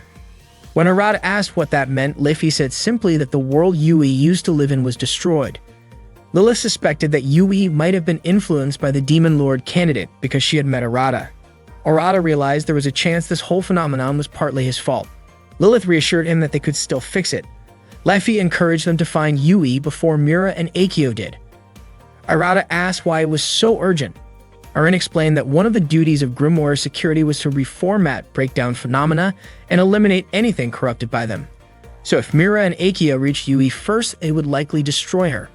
When Arata asked what that meant, Leafy said simply that the world Yui used to live in was destroyed. Lilith suspected that Yui might have been influenced by the Demon Lord candidate because she had met Arata. Arata realized there was a chance this whole phenomenon was partly his fault. Lilith reassured him that they could still fix it. Leafy encouraged them to find Yui before Mira and Akio did. Arata asked why it was so urgent. Arin explained that one of the duties of Grimoire security was to reformat breakdown phenomena and eliminate anything corrupted by them. So if Mira and Akio reached Yui first, they would likely destroy her.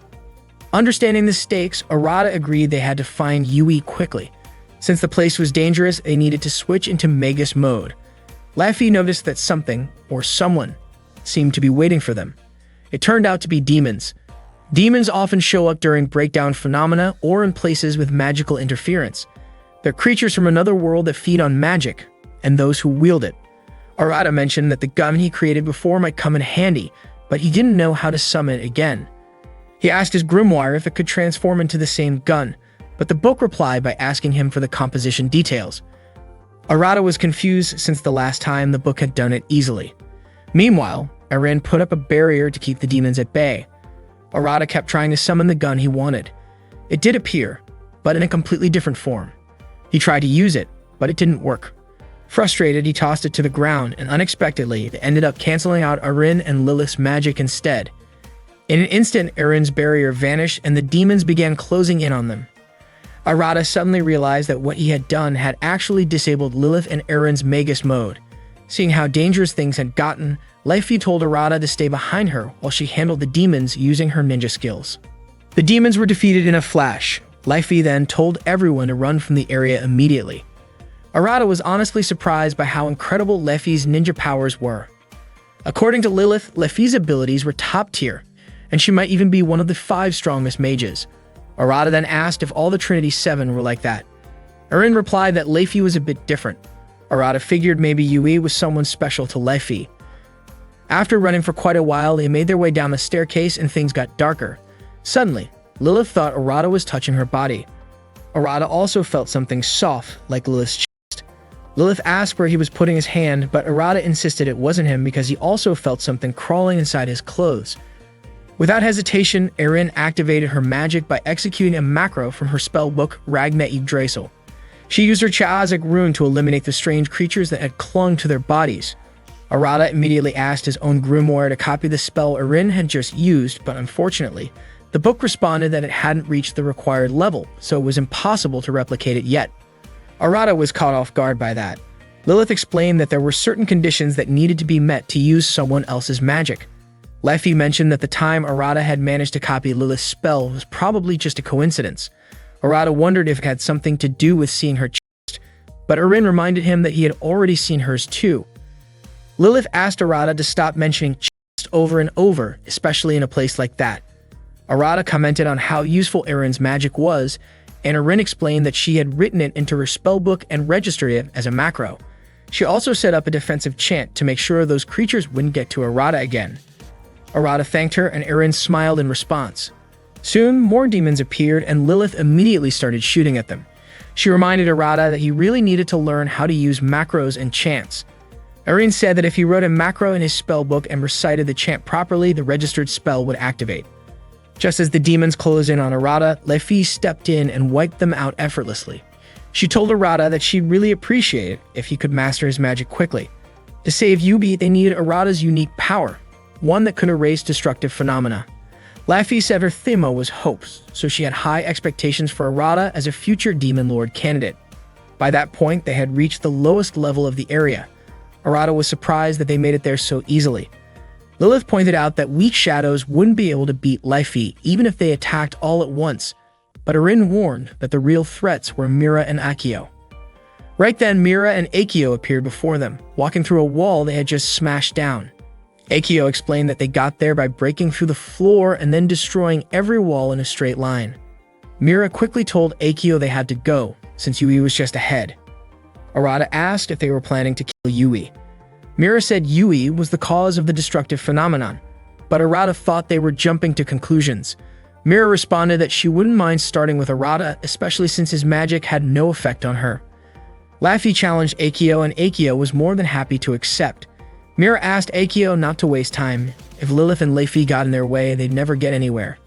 Understanding the stakes, Arata agreed they had to find Yui quickly. Since the place was dangerous, they needed to switch into Magus mode. Leafy noticed that something, or someone, seemed to be waiting for them. It turned out to be demons. Demons often show up during breakdown phenomena or in places with magical interference. They're creatures from another world that feed on magic, and those who wield it. Arata mentioned that the gun he created before might come in handy, but he didn't know how to summon it again. He asked his grimoire if it could transform into the same gun, but the book replied by asking him for the composition details. Arata was confused since the last time the book had done it easily. Meanwhile, Arin put up a barrier to keep the demons at bay. Arata kept trying to summon the gun he wanted. It did appear, but in a completely different form. He tried to use it, but it didn't work. Frustrated, he tossed it to the ground, and unexpectedly, it ended up canceling out Arin and Lilith's magic instead. In an instant, Arin's barrier vanished and the demons began closing in on them. Arata suddenly realized that what he had done had actually disabled Lilith and Arin's Magus mode. Seeing how dangerous things had gotten, Leafy told Arata to stay behind her while she handled the demons using her ninja skills. The demons were defeated in a flash. Leafy then told everyone to run from the area immediately. Arata was honestly surprised by how incredible Leafy's ninja powers were. According to Lilith, Leafy's abilities were top tier, and she might even be one of the 5 strongest mages. Arata then asked if all the Trinity 7 were like that. Arin replied that Leafy was a bit different. Arata figured maybe Yui was someone special to Leafy. After running for quite a while, they made their way down the staircase and things got darker. Suddenly, Lilith thought Arata was touching her body. Arata also felt something soft, like Lilith's chest. Lilith asked where he was putting his hand, but Arata insisted it wasn't him because he also felt something crawling inside his clothes. Without hesitation, Arin activated her magic by executing a macro from her spellbook, Ragna Yggdrasil. She used her Chaazic rune to eliminate the strange creatures that had clung to their bodies. Arata immediately asked his own grimoire to copy the spell Arin had just used, but unfortunately, the book responded that it hadn't reached the required level, so it was impossible to replicate it yet. Arata was caught off guard by that. Lilith explained that there were certain conditions that needed to be met to use someone else's magic. Leafy mentioned that the time Arata had managed to copy Lilith's spell was probably just a coincidence. Arata wondered if it had something to do with seeing her chest, but Arin reminded him that he had already seen hers too. Lilith asked Arata to stop mentioning chest over and over, especially in a place like that. Arata commented on how useful Arin's magic was, and Arin explained that she had written it into her spellbook and registered it as a macro. She also set up a defensive chant to make sure those creatures wouldn't get to Arata again. Arata thanked her and Arin smiled in response. Soon, more demons appeared and Lilith immediately started shooting at them. She reminded Arata that he really needed to learn how to use macros and chants. Arin said that if he wrote a macro in his spellbook and recited the chant properly, the registered spell would activate. Just as the demons closed in on Arata, Leafy stepped in and wiped them out effortlessly. She told Arata that she'd really appreciate it if he could master his magic quickly. To save Yubi, they needed Arata's unique power, one that could erase destructive phenomena. Leafy said her Thimo was hopes, so she had high expectations for Arata as a future Demon Lord candidate. By that point, they had reached the lowest level of the area. Arata was surprised that they made it there so easily. Lilith pointed out that weak shadows wouldn't be able to beat Leafy even if they attacked all at once, but Arin warned that the real threats were Mira and Akio. Right then, Mira and Akio appeared before them, walking through a wall they had just smashed down. Akio explained that they got there by breaking through the floor and then destroying every wall in a straight line. Mira quickly told Akio they had to go, since Yui was just ahead. Arata asked if they were planning to kill Yui. Mira said Yui was the cause of the destructive phenomenon, but Arata thought they were jumping to conclusions. Mira responded that she wouldn't mind starting with Arata, especially since his magic had no effect on her. Leafy challenged Akio and Akio was more than happy to accept. Mira asked Akio not to waste time. If Lilith and Leifi got in their way, they'd never get anywhere.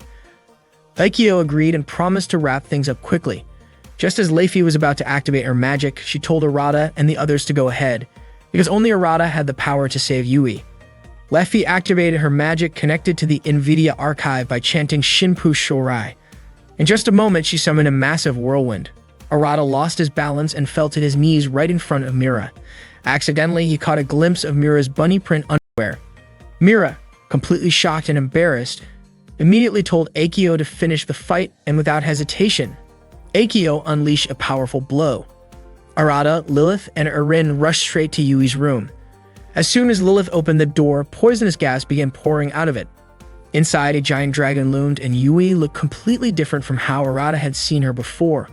Akio agreed and promised to wrap things up quickly. Just as Leifi was about to activate her magic, she told Arata and the others to go ahead, because only Arata had the power to save Yui. Leifi activated her magic connected to the NVIDIA archive by chanting Shinpu Shorai. In just a moment, she summoned a massive whirlwind. Arata lost his balance and fell to his knees right in front of Mira. Accidentally, he caught a glimpse of Mira's bunny print underwear. Mira, completely shocked and embarrassed, immediately told Akio to finish the fight, and without hesitation, Akio unleashed a powerful blow. Arata, Lilith, and Erin rushed straight to Yui's room. As soon as Lilith opened the door, poisonous gas began pouring out of it. Inside, a giant dragon loomed, and Yui looked completely different from how Arata had seen her before.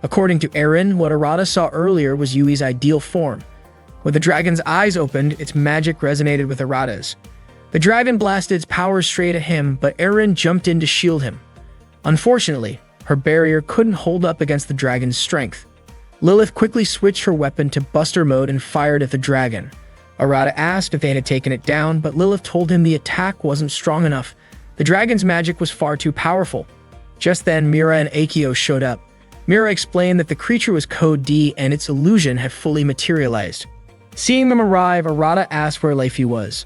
According to Erin, what Arata saw earlier was Yui's ideal form. When the dragon's eyes opened, its magic resonated with Arata's. The dragon blasted its power straight at him, but Erin jumped in to shield him. Unfortunately, her barrier couldn't hold up against the dragon's strength. Lilith quickly switched her weapon to Buster mode and fired at the dragon. Arata asked if they had taken it down, but Lilith told him the attack wasn't strong enough. The dragon's magic was far too powerful. Just then, Mira and Akio showed up. Mira explained that the creature was Code D and its illusion had fully materialized. Seeing them arrive, Arata asked where Leifi was.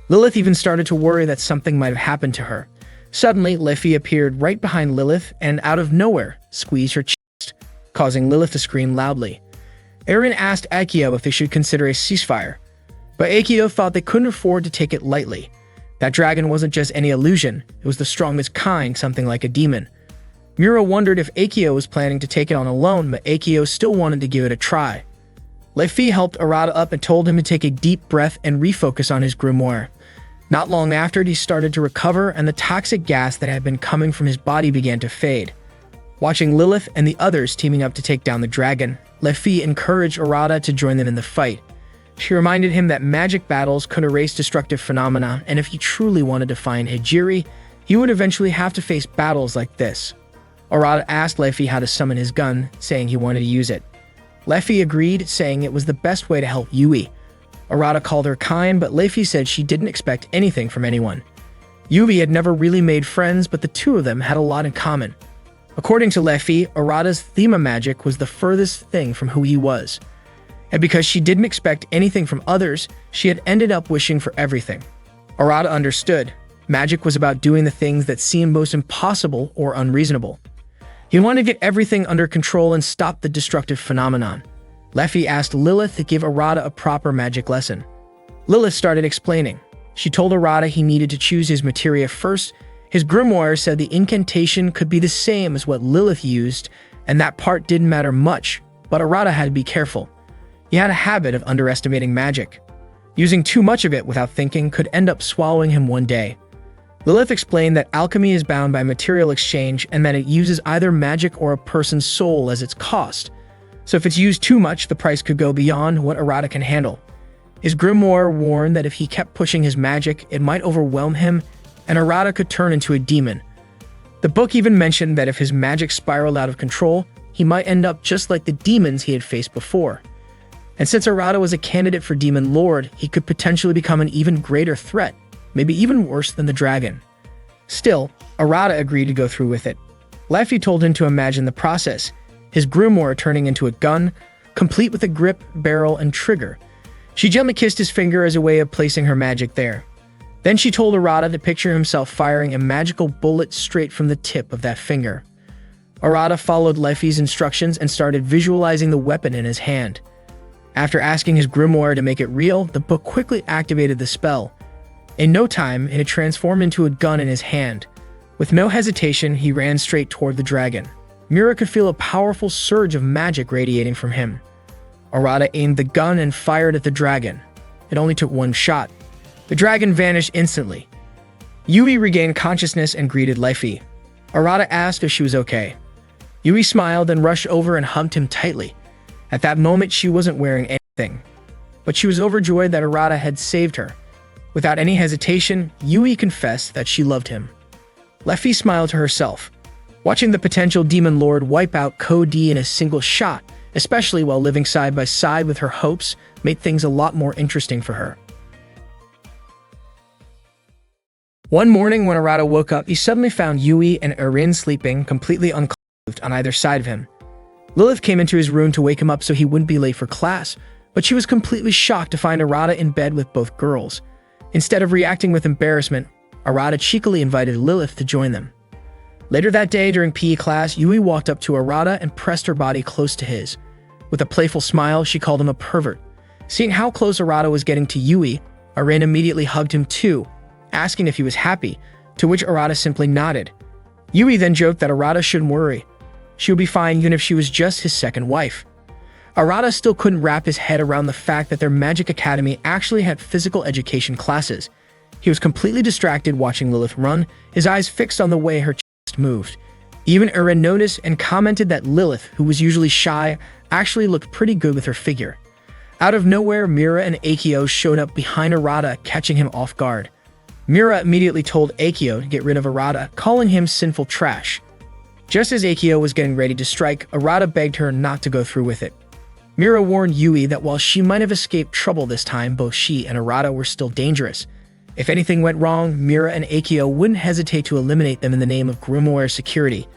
Lilith even started to worry that something might have happened to her. Suddenly, Leifi appeared right behind Lilith and, out of nowhere, squeezed her chest, causing Lilith to scream loudly. Erin asked Akio if they should consider a ceasefire, but Akio thought they couldn't afford to take it lightly. That dragon wasn't just any illusion, it was the strongest kind, something like a demon. Mira wondered if Akio was planning to take it on alone, but Akio still wanted to give it a try. Leifi helped Arata up and told him to take a deep breath and refocus on his grimoire. Not long after, he started to recover, and the toxic gas that had been coming from his body began to fade. Watching Lilith and the others teaming up to take down the dragon, Leifi encouraged Arata to join them in the fight. She reminded him that magic battles could erase destructive phenomena, and if he truly wanted to find Hijiri, he would eventually have to face battles like this. Arata asked Leifi how to summon his gun, saying he wanted to use it. Leifi agreed, saying it was the best way to help Yui. Arata called her kind, but Leifi said she didn't expect anything from anyone. Yui had never really made friends, but the two of them had a lot in common. According to Leifi, Arata's Thema magic was the furthest thing from who he was. And because she didn't expect anything from others, she had ended up wishing for everything. Arata understood. Magic was about doing the things that seemed most impossible or unreasonable. He wanted to get everything under control and stop the destructive phenomenon. Leifi asked Lilith to give Arata a proper magic lesson. Lilith started explaining. She told Arata he needed to choose his materia first. His grimoire said the incantation could be the same as what Lilith used, and that part didn't matter much, but Arata had to be careful. He had a habit of underestimating magic. Using too much of it without thinking could end up swallowing him one day. Lilith explained that alchemy is bound by material exchange and that it uses either magic or a person's soul as its cost. So if it's used too much, the price could go beyond what Arata can handle. His grimoire warned that if he kept pushing his magic, it might overwhelm him, and Arata could turn into a demon. The book even mentioned that if his magic spiraled out of control, he might end up just like the demons he had faced before. And since Arata was a candidate for Demon Lord, he could potentially become an even greater threat, maybe even worse than the dragon. Still, Arata agreed to go through with it. Leifi told him to imagine the process, his grimoire turning into a gun, complete with a grip, barrel, and trigger. She gently kissed his finger as a way of placing her magic there. Then she told Arata to picture himself firing a magical bullet straight from the tip of that finger. Arata followed Leifi's instructions and started visualizing the weapon in his hand. After asking his grimoire to make it real, the book quickly activated the spell. In no time, it had transformed into a gun in his hand. With no hesitation, he ran straight toward the dragon. Mira could feel a powerful surge of magic radiating from him. Arata aimed the gun and fired at the dragon. It only took one shot. The dragon vanished instantly. Yui regained consciousness and greeted Leifi. Arata asked if she was okay. Yui smiled and rushed over and hugged him tightly. At that moment, she wasn't wearing anything, but she was overjoyed that Arata had saved her. Without any hesitation, Yui confessed that she loved him. Leifi smiled to herself. Watching the potential Demon Lord wipe out Code D in a single shot, especially while living side by side with her hopes, made things a lot more interesting for her. One morning when Arata woke up, he suddenly found Yui and Erin sleeping completely unclothed on either side of him. Lilith came into his room to wake him up so he wouldn't be late for class, but she was completely shocked to find Arata in bed with both girls. Instead of reacting with embarrassment, Arata cheekily invited Lilith to join them. Later that day during PE class, Yui walked up to Arata and pressed her body close to his. With a playful smile, she called him a pervert. Seeing how close Arata was getting to Yui, Erin immediately hugged him too, asking if he was happy, to which Arata simply nodded. Yui then joked that Arata shouldn't worry. She would be fine even if she was just his second wife. Arata still couldn't wrap his head around the fact that their magic academy actually had physical education classes. He was completely distracted watching Lilith run, his eyes fixed on the way her chest moved. Even Erin noticed and commented that Lilith, who was usually shy, actually looked pretty good with her figure. Out of nowhere, Mira and Akio showed up behind Arata, catching him off guard. Mira immediately told Akio to get rid of Arata, calling him sinful trash. Just as Akio was getting ready to strike, Arata begged her not to go through with it. Mira warned Yui that while she might have escaped trouble this time, both she and Arata were still dangerous. If anything went wrong, Mira and Akio wouldn't hesitate to eliminate them in the name of Grimoire security.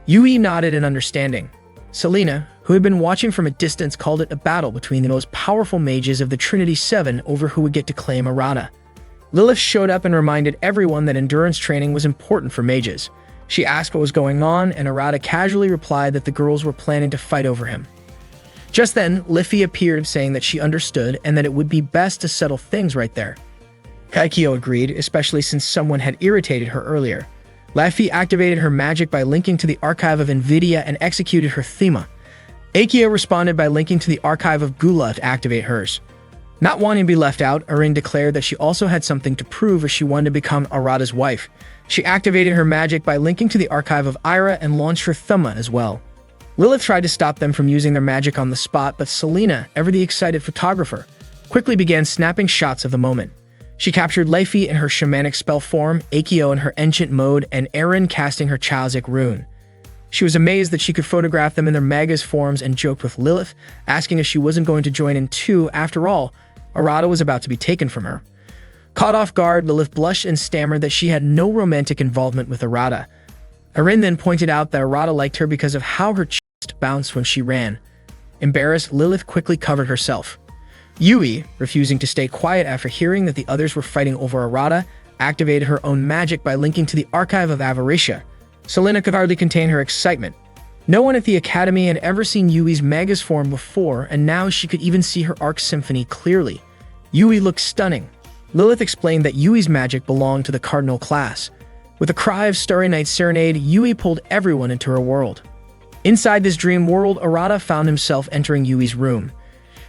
Yui nodded in understanding. Selena, who had been watching from a distance, called it a battle between the most powerful mages of the Trinity Seven over who would get to claim Arata. Lilith showed up and reminded everyone that endurance training was important for mages. She asked what was going on, and Arata casually replied that the girls were planning to fight over him. Just then, Liffy appeared, saying that she understood and that it would be best to settle things right there. Kaikio agreed, especially since someone had irritated her earlier. Laffy activated her magic by linking to the archive of Nvidia and executed her Thema. Akio responded by linking to the archive of Gula to activate hers. Not wanting to be left out, Erin declared that she also had something to prove as she wanted to become Arata's wife. She activated her magic by linking to the archive of Ira and launched her Thema as well. Lilith tried to stop them from using their magic on the spot, but Selena, ever the excited photographer, quickly began snapping shots of the moment. She captured Laffy in her shamanic spell form, Akio in her ancient mode, and Erin casting her Childic rune. She was amazed that she could photograph them in their Magus forms and joked with Lilith, asking if she wasn't going to join in too. After all, Arata was about to be taken from her. Caught off guard, Lilith blushed and stammered that she had no romantic involvement with Arata. Erin then pointed out that Arata liked her because of how her chest bounced when she ran. Embarrassed, Lilith quickly covered herself. Yui, refusing to stay quiet after hearing that the others were fighting over Arata, activated her own magic by linking to the archive of Avaricia. Selena could hardly contain her excitement. No one at the academy had ever seen Yui's Magus form before, and now she could even see her Arc Symphony clearly. Yui looked stunning. Lilith explained that Yui's magic belonged to the Cardinal class. With a cry of Starry Night Serenade, Yui pulled everyone into her world. Inside this dream world, Arata found himself entering Yui's room.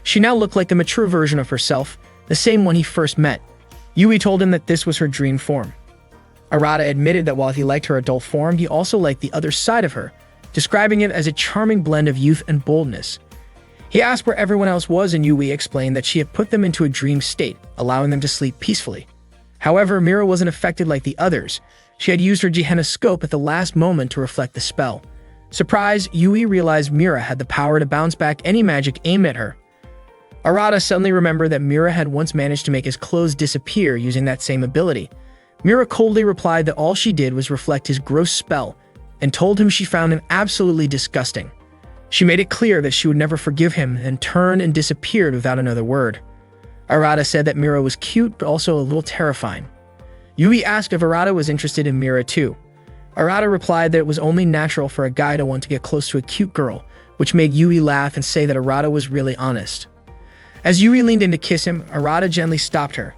She now looked like the mature version of herself, the same one he first met. Yui told him that this was her dream form. Arata admitted that while he liked her adult form, he also liked the other side of her, describing it as a charming blend of youth and boldness. He asked where everyone else was, and Yui explained that she had put them into a dream state, allowing them to sleep peacefully. However, Mira wasn't affected like the others. She had used her Gehenna scope at the last moment to reflect the spell. Surprised, Yui realized Mira had the power to bounce back any magic aimed at her. Arata suddenly remembered that Mira had once managed to make his clothes disappear using that same ability. Mira coldly replied that all she did was reflect his gross spell, and told him she found him absolutely disgusting. She made it clear that she would never forgive him, and turned and disappeared without another word. Arata said that Mira was cute, but also a little terrifying. Yui asked if Arata was interested in Mira too. Arata replied that it was only natural for a guy to want to get close to a cute girl, which made Yui laugh and say that Arata was really honest. As Yui leaned in to kiss him, Arata gently stopped her.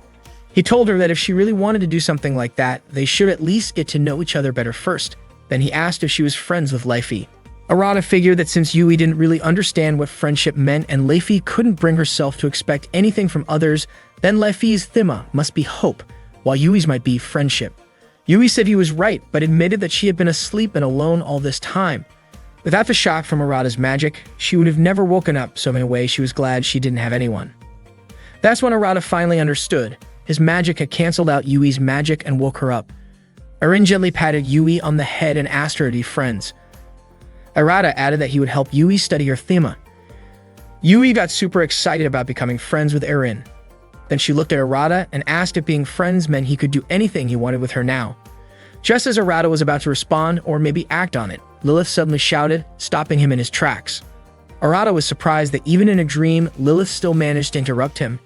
He told her that if she really wanted to do something like that, they should at least get to know each other better first. Then he asked if she was friends with Laffy. Arata figured that since Yui didn't really understand what friendship meant and Laffy couldn't bring herself to expect anything from others, then Laffy's Thema must be hope, while Yui's might be friendship. Yui said he was right, but admitted that she had been asleep and alone all this time. Without the shock from Arata's magic, she would have never woken up, so in a way she was glad she didn't have anyone. That's when Arata finally understood. His magic had cancelled out Yui's magic and woke her up. Erin gently patted Yui on the head and asked her to be friends. Arata added that he would help Yui study her Thema. Yui got super excited about becoming friends with Erin. Then she looked at Arata and asked if being friends meant he could do anything he wanted with her now. Just as Arata was about to respond or maybe act on it, Lilith suddenly shouted, stopping him in his tracks. Arata was surprised that even in a dream, Lilith still managed to interrupt him.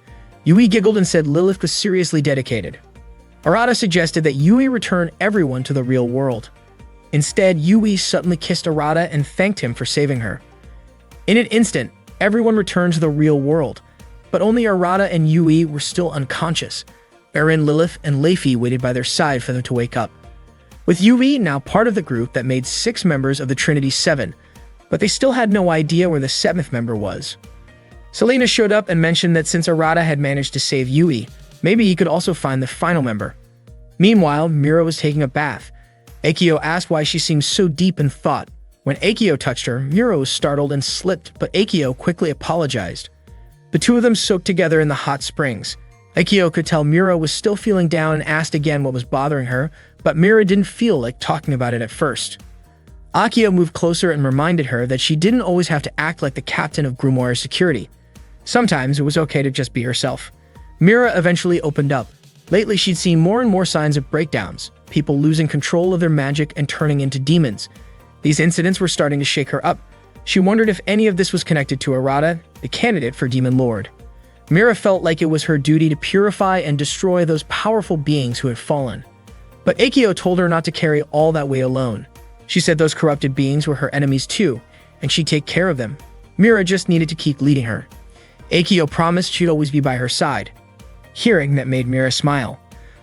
Yui giggled and said Lilith was seriously dedicated. Arata suggested that Yui return everyone to the real world. Instead, Yui suddenly kissed Arata and thanked him for saving her. In an instant, everyone returned to the real world, but only Arata and Yui were still unconscious. Eren, Lilith, and Leify waited by their side for them to wake up. With Yui now part of the group that made 6 members of the Trinity 7, but they still had no idea where the 7th member was. Selena showed up and mentioned that since Arata had managed to save Yui, maybe he could also find the final member. Meanwhile, Mira was taking a bath. Akio asked why she seemed so deep in thought. When Akio touched her, Mira was startled and slipped, but Akio quickly apologized. The two of them soaked together in the hot springs. Akio could tell Mira was still feeling down and asked again what was bothering her, but Mira didn't feel like talking about it at first. Akio moved closer and reminded her that she didn't always have to act like the captain of Grimoire security. Sometimes it was okay to just be herself. Mira eventually opened up. Lately, she'd seen more and more signs of breakdowns, people losing control of their magic and turning into demons. These incidents were starting to shake her up. She wondered if any of this was connected to Arata, the candidate for Demon Lord. Mira felt like it was her duty to purify and destroy those powerful beings who had fallen. But Akio told her not to carry all that weight alone. She said those corrupted beings were her enemies too, and she'd take care of them. Mira just needed to keep leading her. Akio promised she'd always be by her side. Hearing that made Mira smile.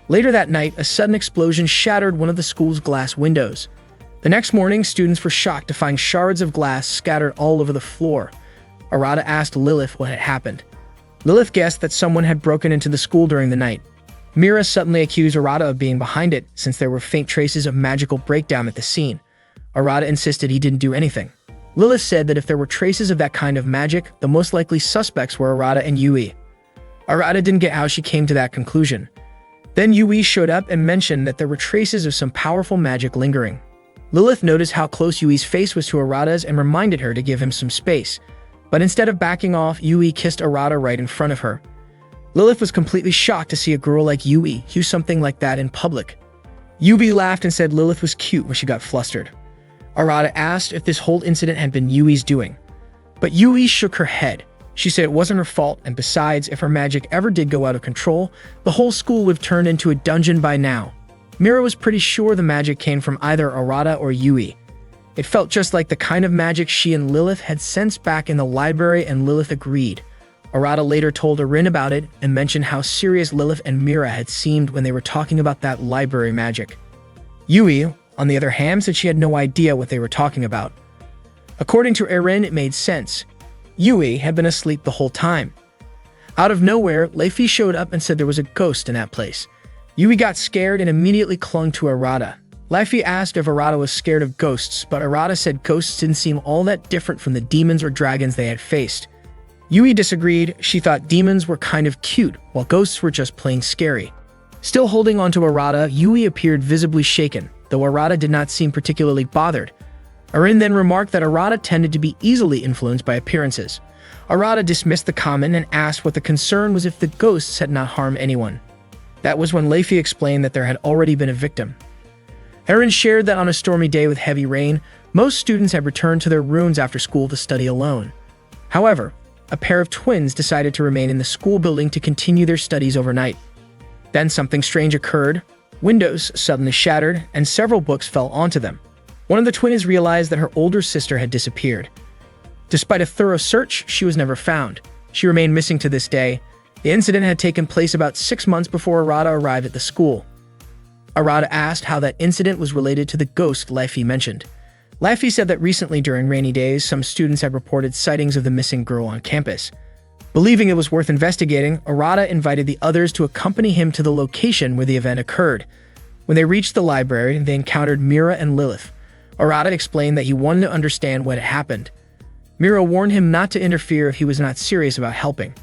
Later that night, a sudden explosion shattered one of the school's glass windows. The next morning, students were shocked to find shards of glass scattered all over the floor. Arata asked Lilith what had happened. Lilith guessed that someone had broken into the school during the night. Mira suddenly accused Arata of being behind it, since there were faint traces of magical breakdown at the scene. Arata insisted he didn't do anything. Lilith said that if there were traces of that kind of magic, the most likely suspects were Arata and Yui. Arata didn't get how she came to that conclusion. Then Yui showed up and mentioned that there were traces of some powerful magic lingering. Lilith noticed how close Yui's face was to Arata's and reminded her to give him some space. But instead of backing off, Yui kissed Arata right in front of her. Lilith was completely shocked to see a girl like Yui do something like that in public. Yui laughed and said Lilith was cute when she got flustered. Arata asked if this whole incident had been Yui's doing. But Yui shook her head. She said it wasn't her fault, and besides, if her magic ever did go out of control, the whole school would have turned into a dungeon by now. Mira was pretty sure the magic came from either Arata or Yui. It felt just like the kind of magic she and Lilith had sensed back in the library, and Lilith agreed. Arata later told Eren about it and mentioned how serious Lilith and Mira had seemed when they were talking about that library magic. Yui, on the other hand, said she had no idea what they were talking about. According to Eren, it made sense. Yui had been asleep the whole time. Out of nowhere, Leify showed up and said there was a ghost in that place. Yui got scared and immediately clung to Arata. Leify asked if Arata was scared of ghosts, but Arata said ghosts didn't seem all that different from the demons or dragons they had faced. Yui disagreed. She thought demons were kind of cute, while ghosts were just plain scary. Still holding onto Arata, Yui appeared visibly shaken, though Arata did not seem particularly bothered. Eren then remarked that Arata tended to be easily influenced by appearances. Arata dismissed the comment and asked what the concern was if the ghosts had not harmed anyone. That was when Leify explained that there had already been a victim. Eren shared that on a stormy day with heavy rain, most students had returned to their rooms after school to study alone. However, a pair of twins decided to remain in the school building to continue their studies overnight. Then something strange occurred. Windows suddenly shattered, and several books fell onto them. One of the twins realized that her older sister had disappeared. Despite a thorough search, she was never found. She remained missing to this day. The incident had taken place about 6 months before Arata arrived at the school. Arata asked how that incident was related to the ghost Leify mentioned. Leify said that recently during rainy days, some students had reported sightings of the missing girl on campus. Believing it was worth investigating, Arata invited the others to accompany him to the location where the event occurred. When they reached the library, they encountered Mira and Lilith. Arata explained that he wanted to understand what had happened. Mira warned him not to interfere if he was not serious about helping.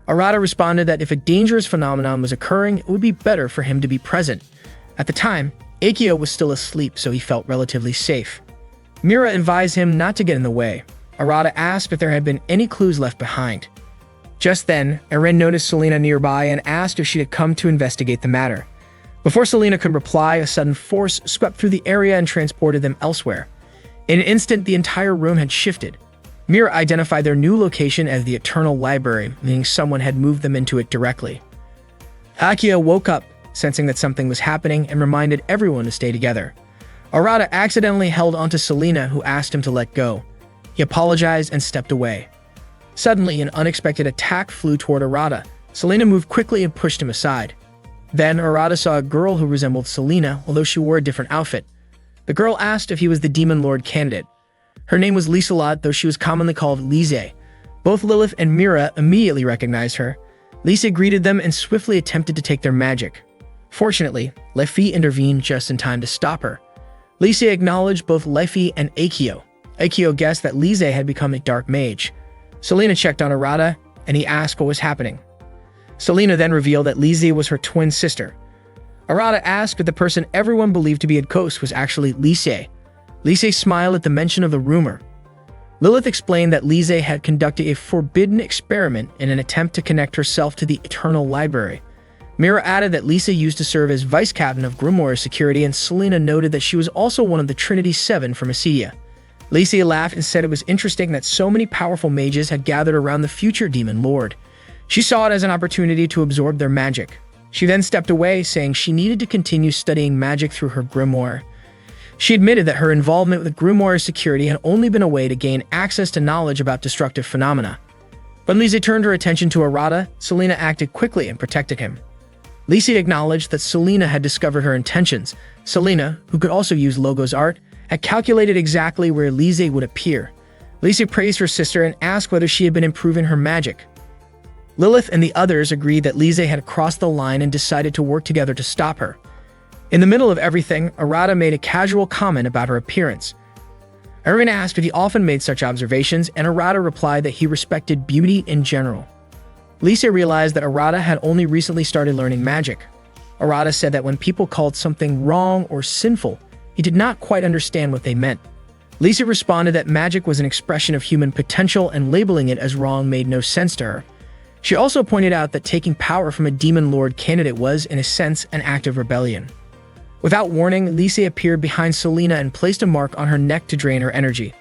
Arata responded that if a dangerous phenomenon was occurring, it would be better for him to be present. At the time, Akio was still asleep, so he felt relatively safe. Mira advised him not to get in the way. Arata asked if there had been any clues left behind. Just then, Erin noticed Selena nearby and asked if she had come to investigate the matter. Before Selena could reply, a sudden force swept through the area and transported them elsewhere. In an instant, the entire room had shifted. Mira identified their new location as the Eternal Library, meaning someone had moved them into it directly. Akio woke up, sensing that something was happening, and reminded everyone to stay together. Arata accidentally held onto Selena, who asked him to let go. He apologized and stepped away. Suddenly, an unexpected attack flew toward Arata. Selena moved quickly and pushed him aside. Then, Arata saw a girl who resembled Selena, although she wore a different outfit. The girl asked if he was the Demon Lord candidate. Her name was Liselot, though she was commonly called Lise. Both Lilith and Mira immediately recognized her. Lise greeted them and swiftly attempted to take their magic. Fortunately, Lefi intervened just in time to stop her. Lise acknowledged both Lefi and Akio. Akio guessed that Lise had become a dark mage. Selena checked on Arata, and he asked what was happening. Selena then revealed that Lise was her twin sister. Arata asked if the person everyone believed to be a ghost was actually Lise. Lise smiled at the mention of the rumor. Lilith explained that Lise had conducted a forbidden experiment in an attempt to connect herself to the Eternal Library. Mira added that Lisa used to serve as vice captain of Grimoire Security, and Selena noted that she was also one of the Trinity Seven from Acedia. Lisa laughed and said it was interesting that so many powerful mages had gathered around the future Demon Lord. She saw it as an opportunity to absorb their magic. She then stepped away, saying she needed to continue studying magic through her grimoire. She admitted that her involvement with Grimoire Security had only been a way to gain access to knowledge about destructive phenomena. When Lisa turned her attention to Arata, Selena acted quickly and protected him. Lisa acknowledged that Selena had discovered her intentions. Selena, who could also use Logo's art, had calculated exactly where Lise would appear. Lisa praised her sister and asked whether she had been improving her magic. Lilith and the others agreed that Lise had crossed the line and decided to work together to stop her. In the middle of everything, Arata made a casual comment about her appearance. Erin asked if he often made such observations, and Arata replied that he respected beauty in general. Lisa realized that Arata had only recently started learning magic. Arata said that when people called something wrong or sinful, he did not quite understand what they meant. Lisa responded that magic was an expression of human potential, and labeling it as wrong made no sense to her. She also pointed out that taking power from a Demon Lord candidate was, in a sense, an act of rebellion. Without warning, Lisa appeared behind Selena and placed a mark on her neck to drain her energy.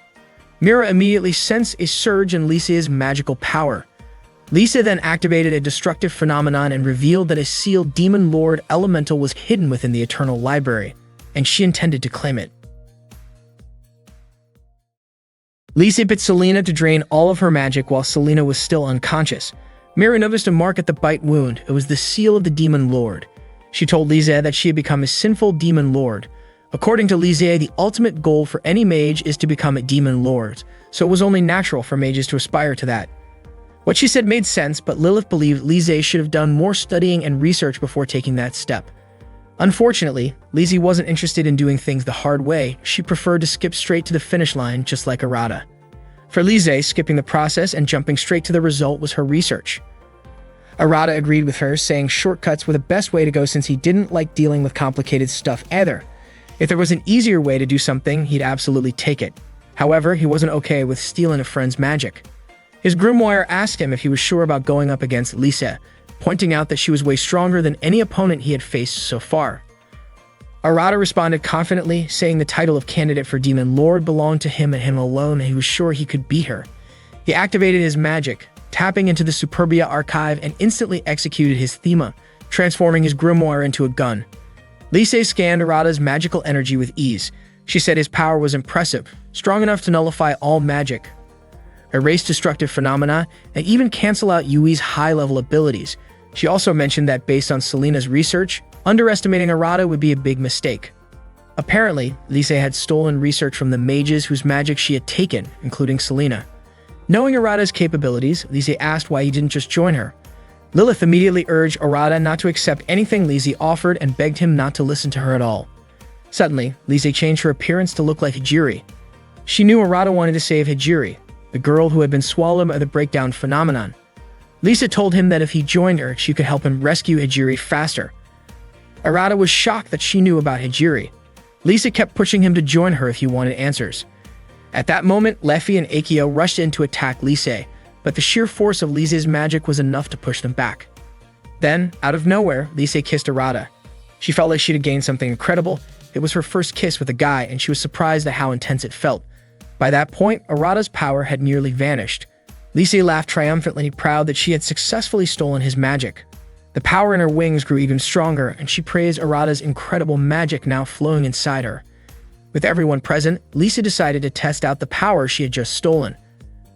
Mira immediately sensed a surge in Lisa's magical power. Lisa then activated a destructive phenomenon and revealed that a sealed Demon Lord elemental was hidden within the Eternal Library, and she intended to claim it. Lisa bit Selena to drain all of her magic while Selena was still unconscious. Mira noticed a mark at the bite wound. It was the seal of the Demon Lord. She told Lisa that she had become a sinful Demon Lord. According to Lisa, the ultimate goal for any mage is to become a Demon Lord, so it was only natural for mages to aspire to that. What she said made sense, but Lilith believed Lisa should have done more studying and research before taking that step. Unfortunately, Lisa wasn't interested in doing things the hard way. She preferred to skip straight to the finish line, just like Arata. For Lisa, skipping the process and jumping straight to the result was her research. Arata agreed with her, saying shortcuts were the best way to go since he didn't like dealing with complicated stuff either. If there was an easier way to do something, he'd absolutely take it. However, he wasn't okay with stealing a friend's magic. His grimoire asked him if he was sure about going up against Lisa, pointing out that she was way stronger than any opponent he had faced so far. Arata responded confidently, saying the title of candidate for Demon Lord belonged to him and him alone, and he was sure he could beat her. He activated his magic, tapping into the Superbia archive, and instantly executed his thema, transforming his grimoire into a gun. Lisa scanned Arata's magical energy with ease. She said his power was impressive, strong enough to nullify all magic, erase destructive phenomena, and even cancel out Yui's high-level abilities. She also mentioned that based on Selena's research, underestimating Arata would be a big mistake. Apparently, Lisa had stolen research from the mages whose magic she had taken, including Selena. Knowing Arata's capabilities, Lisa asked why he didn't just join her. Lilith immediately urged Arata not to accept anything Lisa offered and begged him not to listen to her at all. Suddenly, Lisa changed her appearance to look like Hijiri. She knew Arata wanted to save Hijiri, the girl who had been swallowed by the breakdown phenomenon. Lisa told him that if he joined her, she could help him rescue Hijiri faster. Arata was shocked that she knew about Hijiri. Lisa kept pushing him to join her if he wanted answers. At that moment, Lefi and Akio rushed in to attack Lisa. but the sheer force of Lise's magic was enough to push them back. Then, out of nowhere, Lise kissed Arata. She felt like she'd have gained something incredible. It was her first kiss with a guy, and she was surprised at how intense it felt. By that point, Arata's power had nearly vanished. Lise laughed triumphantly, proud that she had successfully stolen his magic. The power in her wings grew even stronger, and she praised Arata's incredible magic now flowing inside her. With everyone present, Lise decided to test out the power she had just stolen.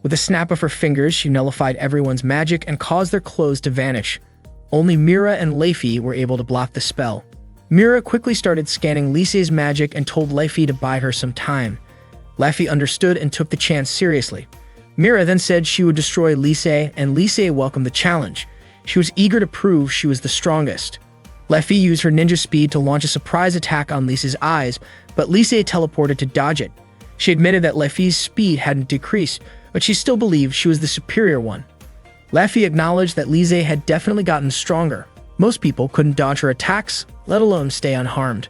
With a snap of her fingers, she nullified everyone's magic and caused their clothes to vanish. Only Mira and Leifi were able to block the spell. Mira quickly started scanning Lise's magic and told Leifi to buy her some time. Leifi understood and took the chance seriously. Mira then said she would destroy Lise, and Lise welcomed the challenge. She was eager to prove she was the strongest. Leifi used her ninja speed to launch a surprise attack on Lise's eyes, but Lise teleported to dodge it. She admitted that Leifi's speed hadn't decreased, but she still believed she was the superior one. Leifi acknowledged that Lise had definitely gotten stronger. Most people couldn't dodge her attacks, let alone stay unharmed.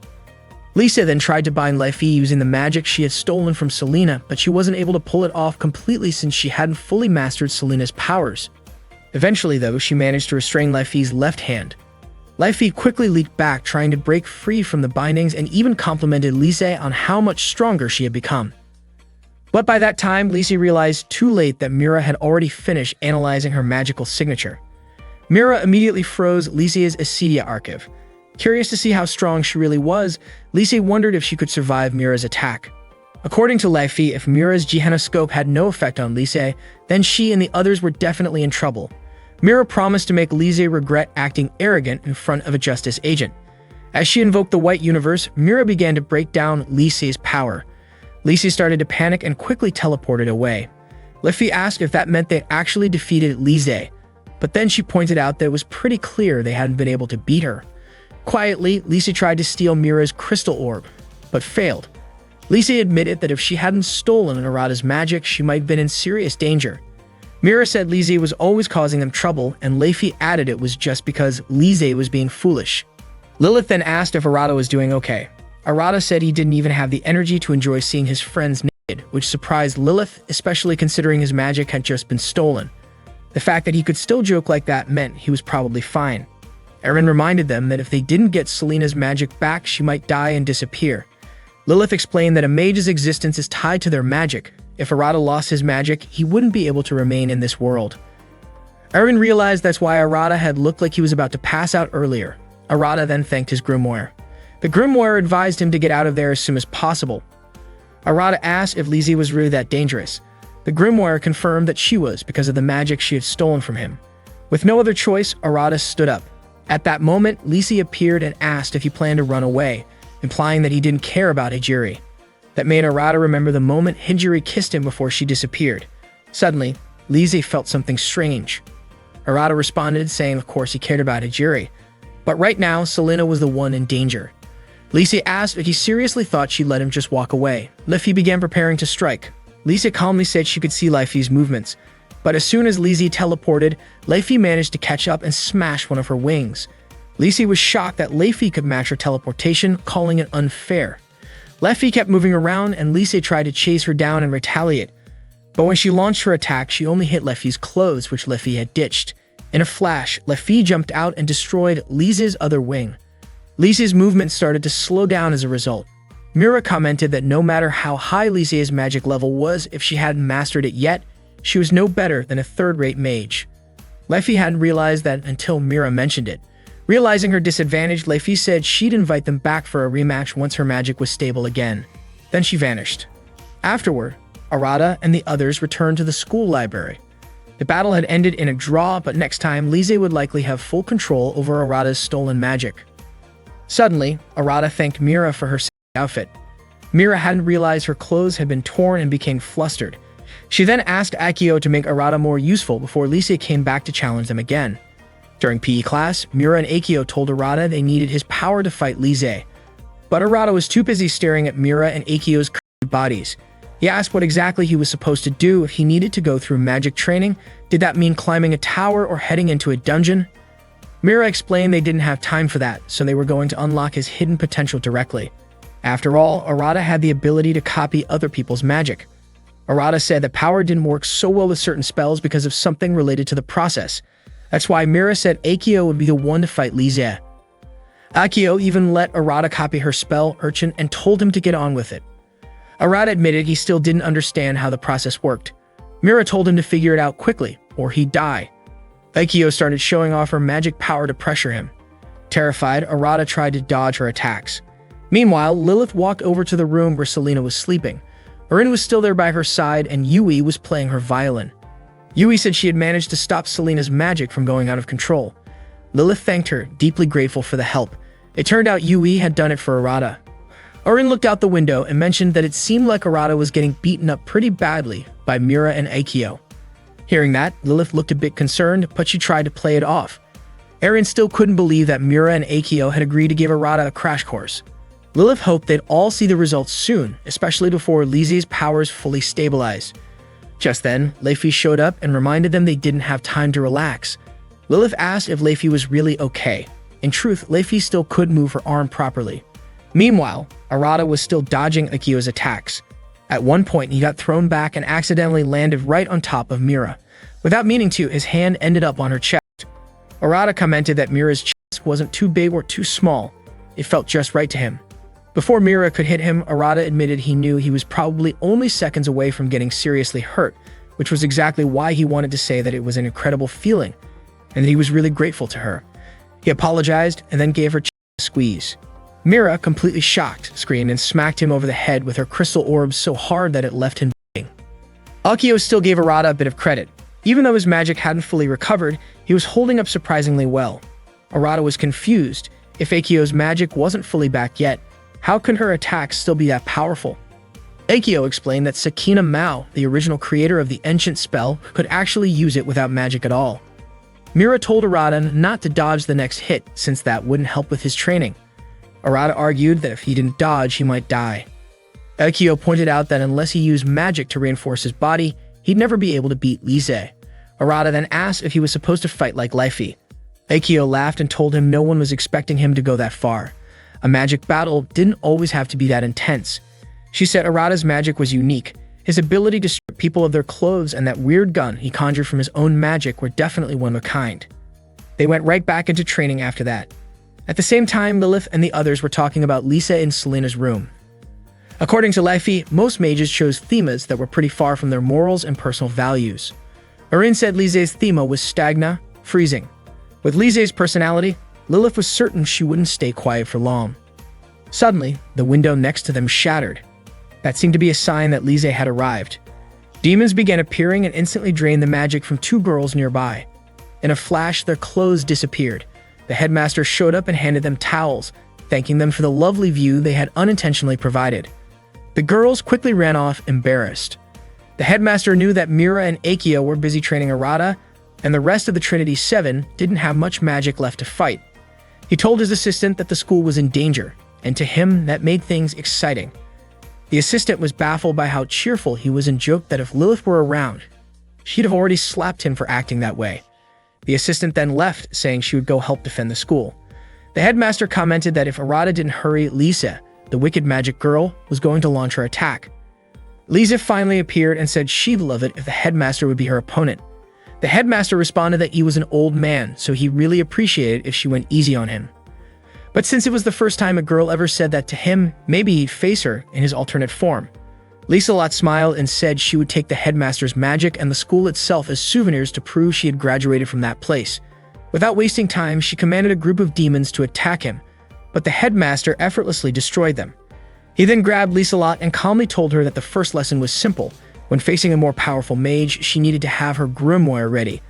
Lise then tried to bind Leifi using the magic she had stolen from Selena, but she wasn't able to pull it off completely since she hadn't fully mastered Selena's powers. Eventually, though, she managed to restrain Leifi's left hand. Leifi quickly leaped back, trying to break free from the bindings, and even complimented Lise on how much stronger she had become. But by that time, Lise realized too late that Mira had already finished analyzing her magical signature. Mira immediately froze Lise's Acedia archive. Curious to see how strong she really was, Lise wondered if she could survive Mira's attack. According to Leifi, if Mira's Gehenoscope had no effect on Lise, then she and the others were definitely in trouble. Mira promised to make Lise regret acting arrogant in front of a justice agent. As she invoked the White Universe, Mira began to break down Lise's power. Lise started to panic and quickly teleported away. Leifi asked if that meant they actually defeated Lise, but then she pointed out that it was pretty clear they hadn't been able to beat her. Quietly, Lise tried to steal Mira's crystal orb, but failed. Lise admitted that if she hadn't stolen Arata's magic, she might have been in serious danger. Mira said Lise was always causing them trouble, and Leifi added it was just because Lise was being foolish. Lilith then asked if Arata was doing okay. Arata said he didn't even have the energy to enjoy seeing his friends naked, which surprised Lilith, especially considering his magic had just been stolen. The fact that he could still joke like that meant he was probably fine. Eren reminded them that if they didn't get Selena's magic back, she might die and disappear. Lilith explained that a mage's existence is tied to their magic. If Arata lost his magic, he wouldn't be able to remain in this world. Eren realized that's why Arata had looked like he was about to pass out earlier. Arata then thanked his grimoire. The grimoire advised him to get out of there as soon as possible. Arata asked if Lise was really that dangerous. The grimoire confirmed that she was because of the magic she had stolen from him. With no other choice, Arata stood up. At that moment, Lise appeared and asked if he planned to run away, implying that he didn't care about Hijiri. That made Arata remember the moment Hijiri kissed him before she disappeared. Suddenly, Lise felt something strange. Arata responded, saying of course he cared about Hijiri. But right now, Selena was the one in danger. Lise asked if he seriously thought she'd let him just walk away. Leifi began preparing to strike. Lise calmly said she could see Leifi's movements. But as soon as Lise teleported, Leifi managed to catch up and smash one of her wings. Lise was shocked that Leifi could match her teleportation, calling it unfair. Leifi kept moving around and Lise tried to chase her down and retaliate. But when she launched her attack, she only hit Leifi's clothes, which Leifi had ditched. In a flash, Leifi jumped out and destroyed Lise's other wing. Lise's movement started to slow down as a result. Mira commented that no matter how high Lise's magic level was, if she hadn't mastered it yet, she was no better than a third-rate mage. Leifi hadn't realized that until Mira mentioned it. Realizing her disadvantage, Leifi said she'd invite them back for a rematch once her magic was stable again. Then she vanished. Afterward, Arata and the others returned to the school library. The battle had ended in a draw, but next time, Lise would likely have full control over Arata's stolen magic. Suddenly, Arata thanked Mira for her outfit. Mira hadn't realized her clothes had been torn and became flustered. She then asked Akio to make Arata more useful before Lise came back to challenge them again. During PE class, Mira and Akio told Arata they needed his power to fight Lise. But Arata was too busy staring at Mira and Akio's bodies. He asked what exactly he was supposed to do if he needed to go through magic training. Did that mean climbing a tower or heading into a dungeon? Mira explained they didn't have time for that, so they were going to unlock his hidden potential directly. After all, Arata had the ability to copy other people's magic. Arata said that power didn't work so well with certain spells because of something related to the process. That's why Mira said Akio would be the one to fight Lise. Akio even let Arata copy her spell, Urchin, and told him to get on with it. Arata admitted he still didn't understand how the process worked. Mira told him to figure it out quickly, or he'd die. Akio started showing off her magic power to pressure him. Terrified, Arata tried to dodge her attacks. Meanwhile, Lilith walked over to the room where Selena was sleeping. Erin was still there by her side, and Yui was playing her violin. Yui said she had managed to stop Selena's magic from going out of control. Lilith thanked her, deeply grateful for the help. It turned out Yui had done it for Arata. Erin looked out the window and mentioned that it seemed like Arata was getting beaten up pretty badly by Mira and Akio. Hearing that, Lilith looked a bit concerned, but she tried to play it off. Erin still couldn't believe that Mira and Akio had agreed to give Arata a crash course. Lilith hoped they'd all see the results soon, especially before Lise's powers fully stabilized. Just then, Leifi showed up and reminded them they didn't have time to relax. Lilith asked if Leifi was really okay. In truth, Leifi still couldn't move her arm properly. Meanwhile, Arata was still dodging Akio's attacks. At one point, he got thrown back and accidentally landed right on top of Mira. Without meaning to, his hand ended up on her chest. Arata commented that Mira's chest wasn't too big or too small. It felt just right to him. Before Mira could hit him, Arata admitted he knew he was probably only seconds away from getting seriously hurt, which was exactly why he wanted to say that it was an incredible feeling, and that he was really grateful to her. He apologized and then gave her a squeeze. Mira, completely shocked, screamed and smacked him over the head with her crystal orbs so hard that it left him bleeding. Akio still gave Arata a bit of credit. Even though his magic hadn't fully recovered, he was holding up surprisingly well. Arata was confused. If Akio's magic wasn't fully back yet, how could her attacks still be that powerful? Akio explained that Sakina Mao, the original creator of the ancient spell, could actually use it without magic at all. Mira told Arata not to dodge the next hit, since that wouldn't help with his training. Arata argued that if he didn't dodge, he might die. Akio pointed out that unless he used magic to reinforce his body, he'd never be able to beat Lise. Arata then asked if he was supposed to fight like Leifi. Akio laughed and told him no one was expecting him to go that far. A magic battle didn't always have to be that intense. She said Arata's magic was unique. His ability to strip people of their clothes and that weird gun he conjured from his own magic were definitely one of a kind. They went right back into training after that. At the same time, Lilith and the others were talking about Lisa in Selena's room. According to Leifi, most mages chose themas that were pretty far from their morals and personal values. Erin said Lise's thema was stagna, freezing. With Lise's personality, Lilith was certain she wouldn't stay quiet for long. Suddenly, the window next to them shattered. That seemed to be a sign that Lise had arrived. Demons began appearing and instantly drained the magic from two girls nearby. In a flash, their clothes disappeared. The headmaster showed up and handed them towels, thanking them for the lovely view they had unintentionally provided. The girls quickly ran off, embarrassed. The headmaster knew that Mira and Akio were busy training Arata, and the rest of the Trinity Seven didn't have much magic left to fight. He told his assistant that the school was in danger, and to him that made things exciting. The assistant was baffled by how cheerful he was and joked that if Lilith were around, she'd have already slapped him for acting that way. The assistant then left, saying she would go help defend the school. The headmaster commented that if Arata didn't hurry, Lisa, the wicked magic girl, was going to launch her attack. Lisa finally appeared and said she'd love it if the headmaster would be her opponent. The headmaster responded that he was an old man, so he really appreciated if she went easy on him. But since it was the first time a girl ever said that to him, maybe he'd face her in his alternate form. Lieselot smiled and said she would take the headmaster's magic and the school itself as souvenirs to prove she had graduated from that place. Without wasting time, she commanded a group of demons to attack him, but the headmaster effortlessly destroyed them. He then grabbed Lieselot and calmly told her that the first lesson was simple. When facing a more powerful mage, she needed to have her grimoire ready.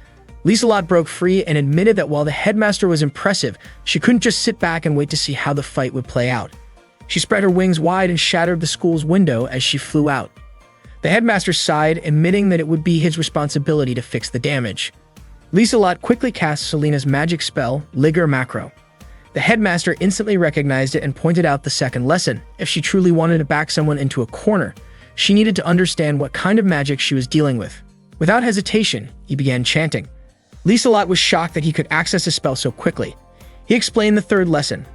Lieselot broke free and admitted that while the headmaster was impressive, she couldn't just sit back and wait to see how the fight would play out. She spread her wings wide and shattered the school's window as she flew out. The headmaster sighed, admitting that it would be his responsibility to fix the damage. Lieselot quickly cast Selena's magic spell, Liger Macro. The headmaster instantly recognized it and pointed out the second lesson. If she truly wanted to back someone into a corner, she needed to understand what kind of magic she was dealing with. Without hesitation, he began chanting. Lieselot was shocked that he could access a spell so quickly. He explained the third lesson.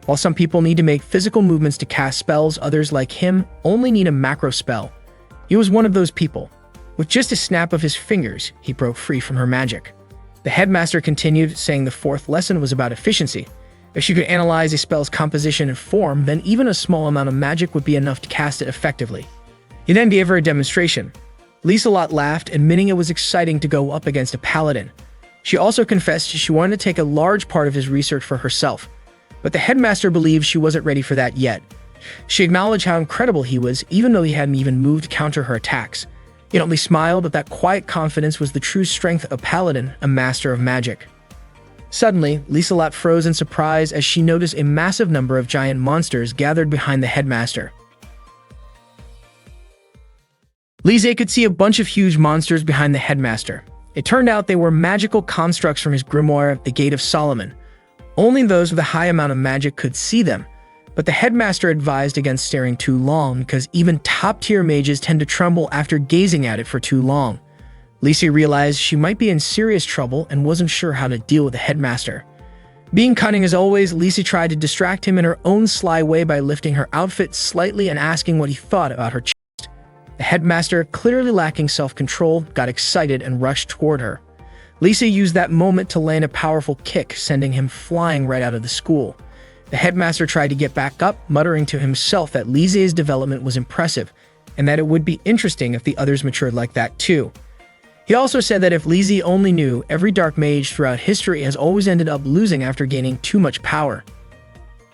While some people need to make physical movements to cast spells, others, like him, only need a macro spell. He was one of those people. With just a snap of his fingers, he broke free from her magic. The headmaster continued, saying the fourth lesson was about efficiency. If she could analyze a spell's composition and form, then even a small amount of magic would be enough to cast it effectively. He then gave her a demonstration. Lieselot laughed, admitting it was exciting to go up against a paladin. She also confessed she wanted to take a large part of his research for herself, but the headmaster believed she wasn't ready for that yet. She acknowledged how incredible he was, even though he hadn't even moved to counter her attacks. He only smiled, but that quiet confidence was the true strength of a paladin, a master of magic. Suddenly, Lieselot froze in surprise as she noticed a massive number of giant monsters gathered behind the headmaster. Lise could see a bunch of huge monsters behind the headmaster. It turned out they were magical constructs from his grimoire, the Gate of Solomon. Only those with a high amount of magic could see them, but the headmaster advised against staring too long because even top-tier mages tend to tremble after gazing at it for too long. Lise realized she might be in serious trouble and wasn't sure how to deal with the headmaster. Being cunning as always, Lise tried to distract him in her own sly way by lifting her outfit slightly and asking what he thought about her chest. The headmaster, clearly lacking self-control, got excited and rushed toward her. Lise used that moment to land a powerful kick, sending him flying right out of the school. The headmaster tried to get back up, muttering to himself that Lise's development was impressive, and that it would be interesting if the others matured like that too. He also said that if Lise only knew, every dark mage throughout history has always ended up losing after gaining too much power.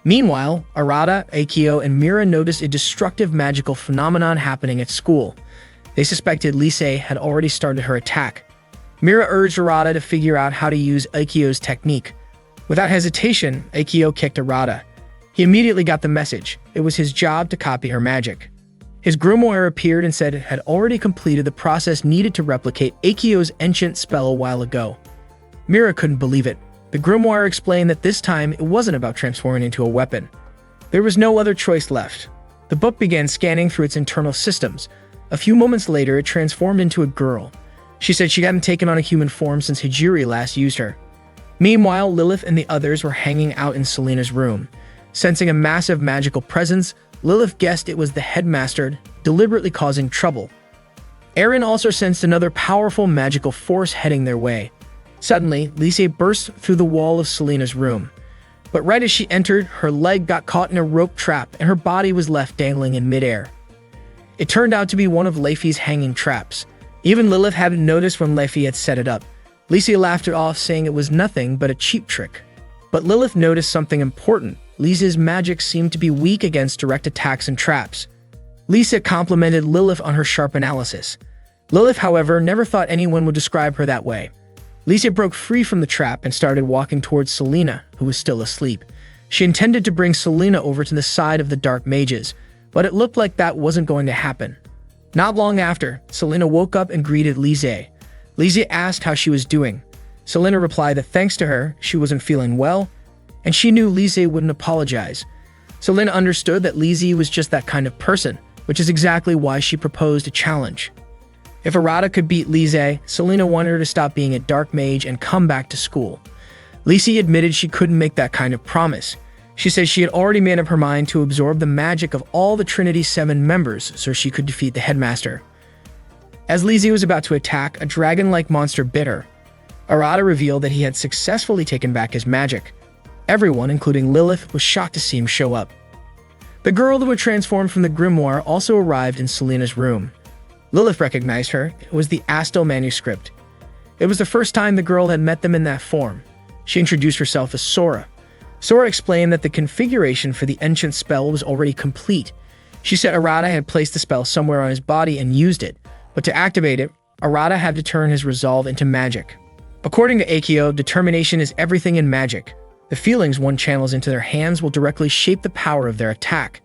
Meanwhile, Arata, Akio, and Mira noticed a destructive magical phenomenon happening at school. They suspected Lise had already started her attack. Mira urged Arata to figure out how to use Akio's technique. Without hesitation, Akio kicked Arata. He immediately got the message. It was his job to copy her magic. His grimoire appeared and said it had already completed the process needed to replicate Akio's ancient spell a while ago. Mira couldn't believe it. The grimoire explained that this time it wasn't about transforming into a weapon. There was no other choice left. The book began scanning through its internal systems. A few moments later, it transformed into a girl. She said she hadn't taken on a human form since Hijiri last used her. Meanwhile, Lilith and the others were hanging out in Selena's room. Sensing a massive magical presence, Lilith guessed it was the headmaster, deliberately causing trouble. Aaron also sensed another powerful magical force heading their way. Suddenly, Lise burst through the wall of Selena's room. But right as she entered, her leg got caught in a rope trap and her body was left dangling in midair. It turned out to be one of Leify's hanging traps. Even Lilith hadn't noticed when Leify had set it up. Lise laughed it off, saying it was nothing but a cheap trick. But Lilith noticed something important. Lise's magic seemed to be weak against direct attacks and traps. Lise complimented Lilith on her sharp analysis. Lilith, however, never thought anyone would describe her that way. Lise broke free from the trap and started walking towards Selena, who was still asleep. She intended to bring Selena over to the side of the dark mages, but it looked like that wasn't going to happen. Not long after, Selena woke up and greeted Lise. Lise asked how she was doing. Selena replied that thanks to her, she wasn't feeling well, and she knew Lise wouldn't apologize. Selena understood that Lise was just that kind of person, which is exactly why she proposed a challenge. If Arata could beat Lise, Selena wanted her to stop being a dark mage and come back to school. Lise admitted she couldn't make that kind of promise. She said she had already made up her mind to absorb the magic of all the Trinity's 7 members so she could defeat the headmaster. As Lise was about to attack, a dragon-like monster bit her. Arata revealed that he had successfully taken back his magic. Everyone, including Lilith, was shocked to see him show up. The girl that would transform from the grimoire also arrived in Selena's room. Lilith recognized her. It was the Astel manuscript. It was the first time the girl had met them in that form. She introduced herself as Sora. Sora explained that the configuration for the ancient spell was already complete. She said Arata had placed the spell somewhere on his body and used it, but to activate it, Arata had to turn his resolve into magic. According to Akio, determination is everything in magic. The feelings one channels into their hands will directly shape the power of their attack.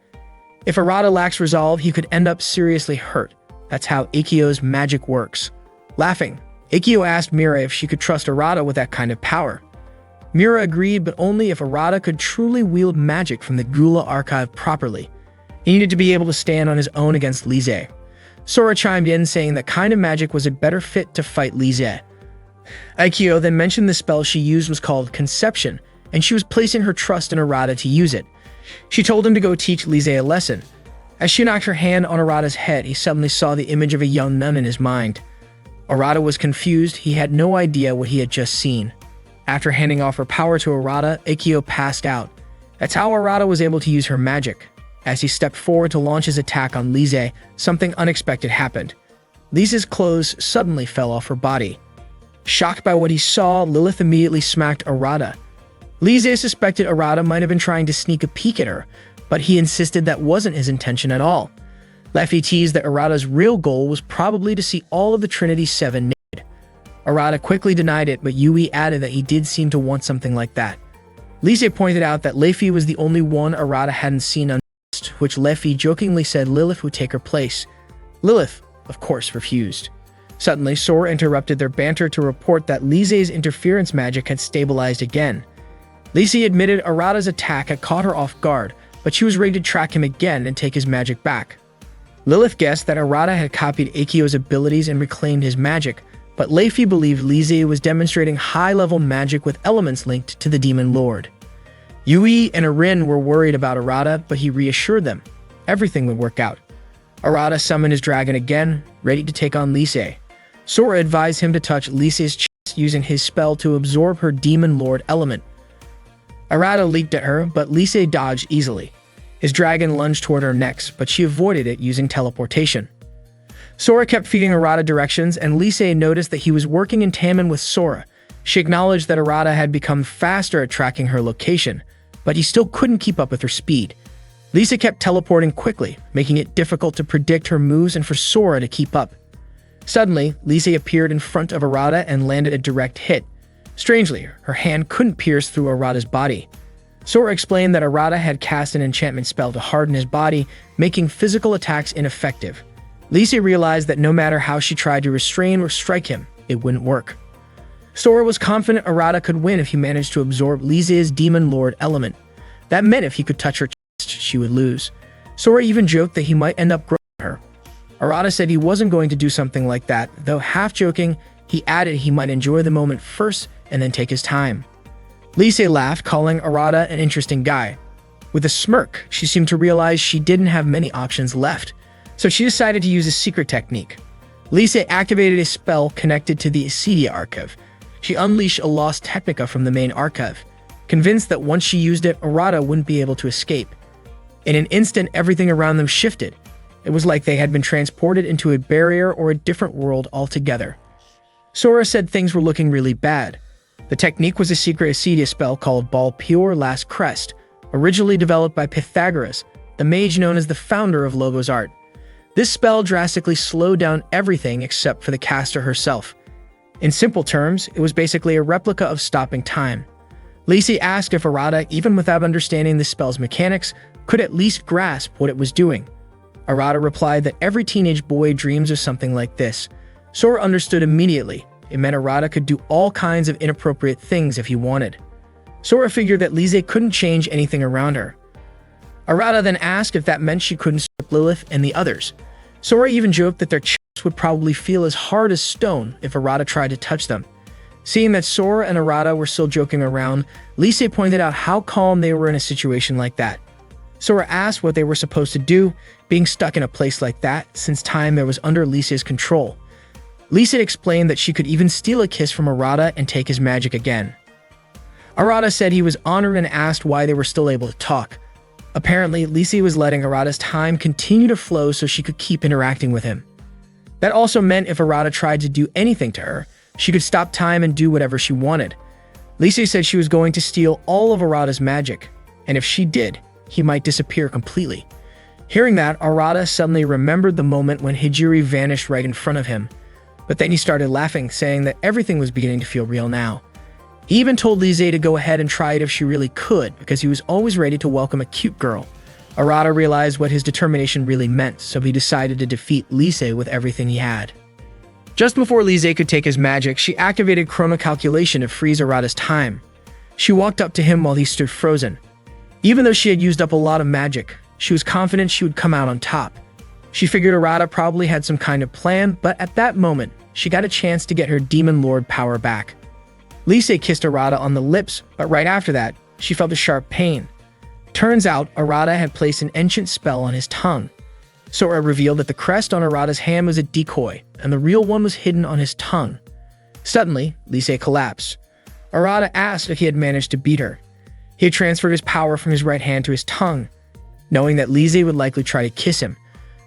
If Arata lacks resolve, he could end up seriously hurt. That's how Akio's magic works. Laughing, Akio asked Mira if she could trust Arata with that kind of power. Mira agreed, but only if Arata could truly wield magic from the Gula archive properly. He needed to be able to stand on his own against Lise. Sora chimed in, saying that kind of magic was a better fit to fight Lise. Akio then mentioned the spell she used was called Conception, and she was placing her trust in Arata to use it. She told him to go teach Lise a lesson. As she knocked her hand on Arata's head, he suddenly saw the image of a young nun in his mind. Arata was confused. He had no idea what he had just seen. After handing off her power to Arata, Ikkyo passed out. That's how Arata was able to use her magic. As he stepped forward to launch his attack on Lise, something unexpected happened. Lise's clothes suddenly fell off her body. Shocked by what he saw, Lilith immediately smacked Arata. Lise suspected Arata might have been trying to sneak a peek at her, but he insisted that wasn't his intention at all. Leffy teased that Arata's real goal was probably to see all of the Trinity 7 naked. Arata quickly denied it, but Yui added that he did seem to want something like that. Lise pointed out that Leffy was the only one Arata hadn't seen undressed, which Leffy jokingly said Lilith would take her place. Lilith, of course, refused. Suddenly, Sora interrupted their banter to report that Lise's interference magic had stabilized again. Lise admitted Arata's attack had caught her off guard, but she was ready to track him again and take his magic back. Lilith guessed that Arata had copied Ikkyo's abilities and reclaimed his magic, but Leffy believed Lise was demonstrating high-level magic with elements linked to the Demon Lord. Yui and Arin were worried about Arata, but he reassured them. Everything would work out. Arata summoned his dragon again, ready to take on Lise. Sora advised him to touch Lise's chest using his spell to absorb her Demon Lord element. Arata leaped at her, but Lise dodged easily. His dragon lunged toward her next, but she avoided it using teleportation. Sora kept feeding Arata directions, and Lise noticed that he was working in tandem with Sora. She acknowledged that Arata had become faster at tracking her location, but he still couldn't keep up with her speed. Lise kept teleporting quickly, making it difficult to predict her moves and for Sora to keep up. Suddenly, Lise appeared in front of Arata and landed a direct hit. Strangely, her hand couldn't pierce through Arata's body. Sora explained that Arata had cast an enchantment spell to harden his body, making physical attacks ineffective. Lise realized that no matter how she tried to restrain or strike him, it wouldn't work. Sora was confident Arata could win if he managed to absorb Lise's Demon Lord element. That meant if he could touch her chest, she would lose. Sora even joked that he might end up growing her. Arata said he wasn't going to do something like that, though half-joking, he added he might enjoy the moment first and then take his time. Lise laughed, calling Arata an interesting guy. With a smirk, she seemed to realize she didn't have many options left, so she decided to use a secret technique. Lise activated a spell connected to the Acedia archive. She unleashed a lost Technica from the main archive, convinced that once she used it, Arata wouldn't be able to escape. In an instant, everything around them shifted. It was like they had been transported into a barrier or a different world altogether. Sora said things were looking really bad. The technique was a secret Acedia spell called Ball Pure Last Crest, originally developed by Pythagoras, the mage known as the founder of Logos Art. This spell drastically slowed down everything except for the caster herself. In simple terms, it was basically a replica of stopping time. Lise asked if Arata, even without understanding the spell's mechanics, could at least grasp what it was doing. Arata replied that every teenage boy dreams of something like this. Sora understood immediately. It meant Arata could do all kinds of inappropriate things if he wanted. Sora figured that Lise couldn't change anything around her. Arata then asked if that meant she couldn't strip Lilith and the others. Sora even joked that their chests would probably feel as hard as stone if Arata tried to touch them. Seeing that Sora and Arata were still joking around, Lise pointed out how calm they were in a situation like that. Sora asked what they were supposed to do, being stuck in a place like that, since time was under Lise's control. Lise explained that she could even steal a kiss from Arata and take his magic again. Arata said he was honored and asked why they were still able to talk. Apparently, Lise was letting Arata's time continue to flow so she could keep interacting with him. That also meant if Arata tried to do anything to her, she could stop time and do whatever she wanted. Lise said she was going to steal all of Arata's magic, and if she did, he might disappear completely. Hearing that, Arata suddenly remembered the moment when Hijiri vanished right in front of him. But then he started laughing, saying that everything was beginning to feel real now. He even told Lise to go ahead and try it if she really could, because he was always ready to welcome a cute girl. Arata realized what his determination really meant, so he decided to defeat Lise with everything he had. Just before Lise could take his magic, she activated Chrono Calculation to freeze Arata's time. She walked up to him while he stood frozen. Even though she had used up a lot of magic, she was confident she would come out on top. She figured Arata probably had some kind of plan, but at that moment, she got a chance to get her Demon Lord power back. Lise kissed Arata on the lips, but right after that, she felt a sharp pain. Turns out, Arata had placed an ancient spell on his tongue. Sora revealed that the crest on Arata's hand was a decoy, and the real one was hidden on his tongue. Suddenly, Lise collapsed. Arata asked if he had managed to beat her. He had transferred his power from his right hand to his tongue, knowing that Lise would likely try to kiss him.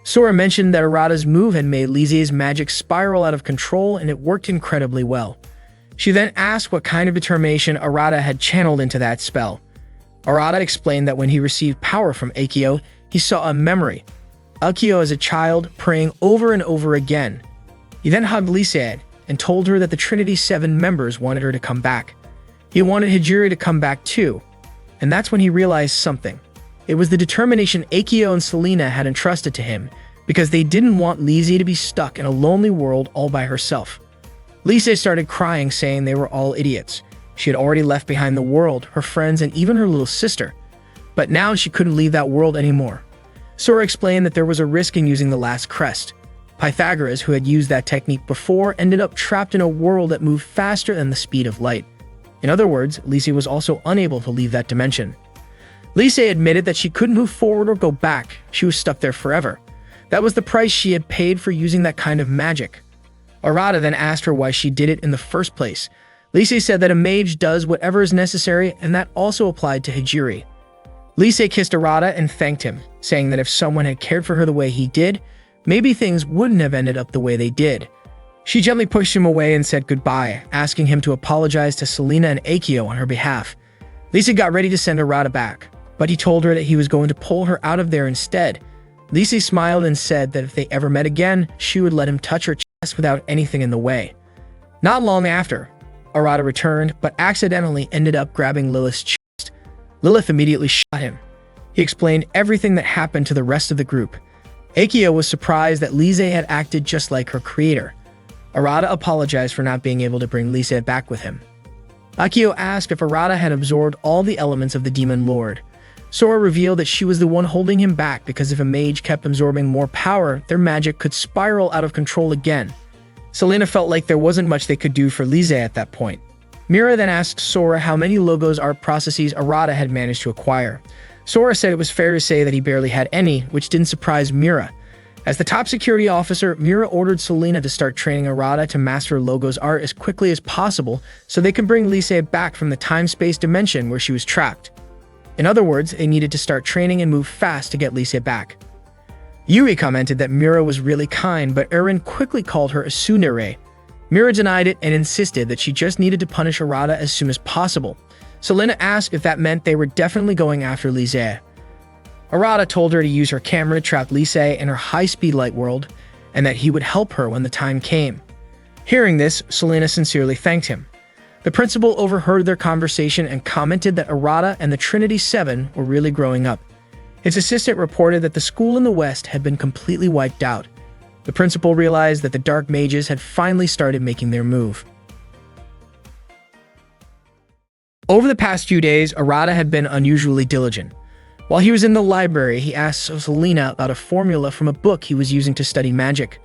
Sora mentioned that Arata's move had made Lise's magic spiral out of control, and it worked incredibly well. She then asked what kind of determination Arata had channeled into that spell. Arata explained that when he received power from Akio, he saw a memory. Akio as a child praying over and over again. He then hugged Lise and told her that the Trinity's 7 members wanted her to come back. He wanted Hijiri to come back too, and that's when he realized something. It was the determination Akio and Selena had entrusted to him, because they didn't want Lise to be stuck in a lonely world all by herself. Lise started crying, saying they were all idiots. She had already left behind the world, her friends, and even her little sister. But now she couldn't leave that world anymore. Sora explained that there was a risk in using the last crest. Pythagoras, who had used that technique before, ended up trapped in a world that moved faster than the speed of light. In other words, Lise was also unable to leave that dimension. Lise admitted that she couldn't move forward or go back. She was stuck there forever. That was the price she had paid for using that kind of magic. Arata then asked her why she did it in the first place. Lise said that a mage does whatever is necessary, and that also applied to Hijiri. Lise kissed Arata and thanked him, saying that if someone had cared for her the way he did, maybe things wouldn't have ended up the way they did. She gently pushed him away and said goodbye, asking him to apologize to Selena and Akio on her behalf. Lise got ready to send Arata back, but he told her that he was going to pull her out of there instead. Lise smiled and said that if they ever met again, she would let him touch her chest without anything in the way. Not long after, Arata returned, but accidentally ended up grabbing Lilith's chest. Lilith immediately shot him. He explained everything that happened to the rest of the group. Akio was surprised that Lise had acted just like her creator. Arata apologized for not being able to bring Lise back with him. Akio asked if Arata had absorbed all the elements of the Demon Lord. Sora revealed that she was the one holding him back because if a mage kept absorbing more power, their magic could spiral out of control again. Selena felt like there wasn't much they could do for Lise at that point. Mira then asked Sora how many Logos art processes Arata had managed to acquire. Sora said it was fair to say that he barely had any, which didn't surprise Mira. As the top security officer, Mira ordered Selena to start training Arata to master Logos art as quickly as possible so they can bring Lise back from the time-space dimension where she was trapped. In other words, they needed to start training and move fast to get Lise back. Yui commented that Mira was really kind, but Eren quickly called her a tsundere. Mira denied it and insisted that she just needed to punish Arata as soon as possible. Selena asked if that meant they were definitely going after Lise. Arata told her to use her camera to trap Lise in her high-speed light world, and that he would help her when the time came. Hearing this, Selena sincerely thanked him. The principal overheard their conversation and commented that Arata and the Trinity 7 were really growing up. His assistant reported that the school in the West had been completely wiped out. The principal realized that the Dark Mages had finally started making their move. Over the past few days, Arata had been unusually diligent. While he was in the library, he asked Selena about a formula from a book he was using to study magic.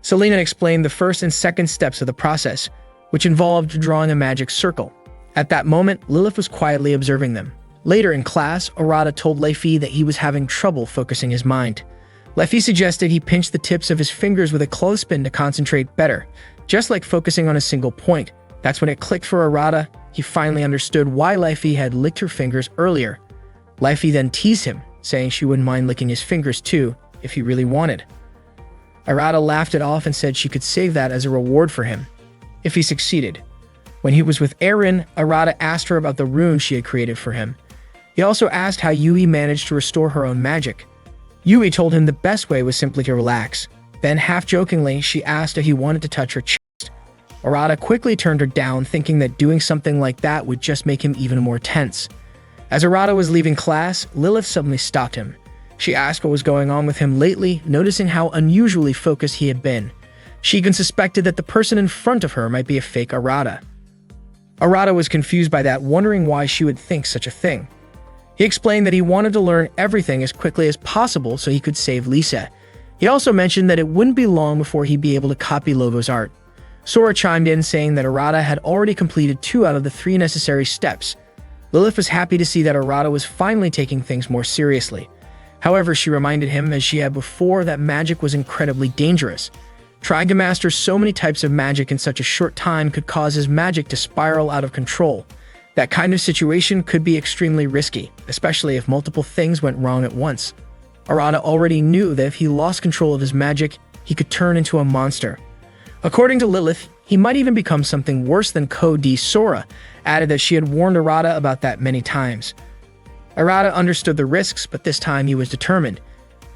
Selena explained the first and second steps of the process, which involved drawing a magic circle. At that moment, Lilith was quietly observing them. Later in class, Arata told Leifi that he was having trouble focusing his mind. Leifi suggested he pinch the tips of his fingers with a clothespin to concentrate better, just like focusing on a single point. That's when it clicked for Arata. He finally understood why Leifi had licked her fingers earlier. Leifi then teased him, saying she wouldn't mind licking his fingers too, if he really wanted. Arata laughed it off and said she could save that as a reward for him, if he succeeded. When he was with Eren, Arata asked her about the rune she had created for him. He also asked how Yui managed to restore her own magic. Yui told him the best way was simply to relax. Then, half-jokingly, she asked if he wanted to touch her chest. Arata quickly turned her down, thinking that doing something like that would just make him even more tense. As Arata was leaving class, Lilith suddenly stopped him. She asked what was going on with him lately, noticing how unusually focused he had been. She even suspected that the person in front of her might be a fake Arata. Arata was confused by that, wondering why she would think such a thing. He explained that he wanted to learn everything as quickly as possible so he could save Lise. He also mentioned that it wouldn't be long before he'd be able to copy Logos art. Sora chimed in, saying that Arata had already completed 2 out of the 3 necessary steps. Lilith was happy to see that Arata was finally taking things more seriously. However, she reminded him, as she had before, that magic was incredibly dangerous. Trying to master so many types of magic in such a short time could cause his magic to spiral out of control. That kind of situation could be extremely risky, especially if multiple things went wrong at once. Arata already knew that if he lost control of his magic, he could turn into a monster. According to Lilith, he might even become something worse than Ko-D Sora, added that she had warned Arata about that many times. Arata understood the risks, but this time he was determined.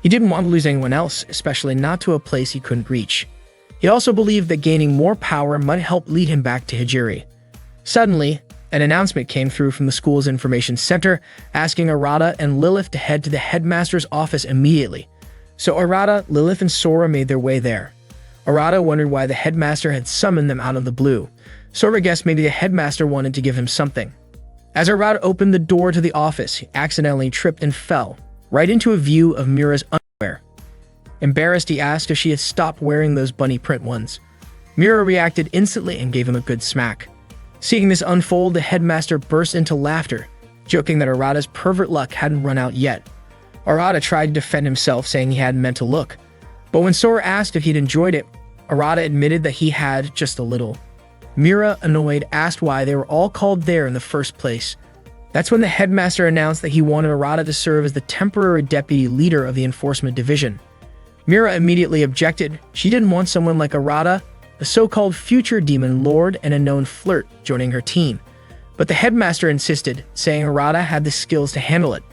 He didn't want to lose anyone else, especially not to a place he couldn't reach. He also believed that gaining more power might help lead him back to Hijiri. Suddenly, an announcement came through from the school's information center, asking Arata and Lilith to head to the headmaster's office immediately. So Arata, Lilith, and Sora made their way there. Arata wondered why the headmaster had summoned them out of the blue. Sora guessed maybe the headmaster wanted to give him something. As Arata opened the door to the office, he accidentally tripped and fell, right into a view of Mira's underwear. Embarrassed, he asked if she had stopped wearing those bunny print ones. Mira reacted instantly and gave him a good smack. Seeing this unfold, the headmaster burst into laughter, joking that Arata's pervert luck hadn't run out yet. Arata tried to defend himself, saying he hadn't meant to look. But when Sora asked if he'd enjoyed it, Arata admitted that he had just a little. Mira, annoyed, asked why they were all called there in the first place. That's when the headmaster announced that he wanted Arata to serve as the temporary deputy leader of the enforcement division. Mira immediately objected. She didn't want someone like Arata, a so-called future demon lord and a known flirt, joining her team. But the headmaster insisted, saying Arata had the skills to handle it.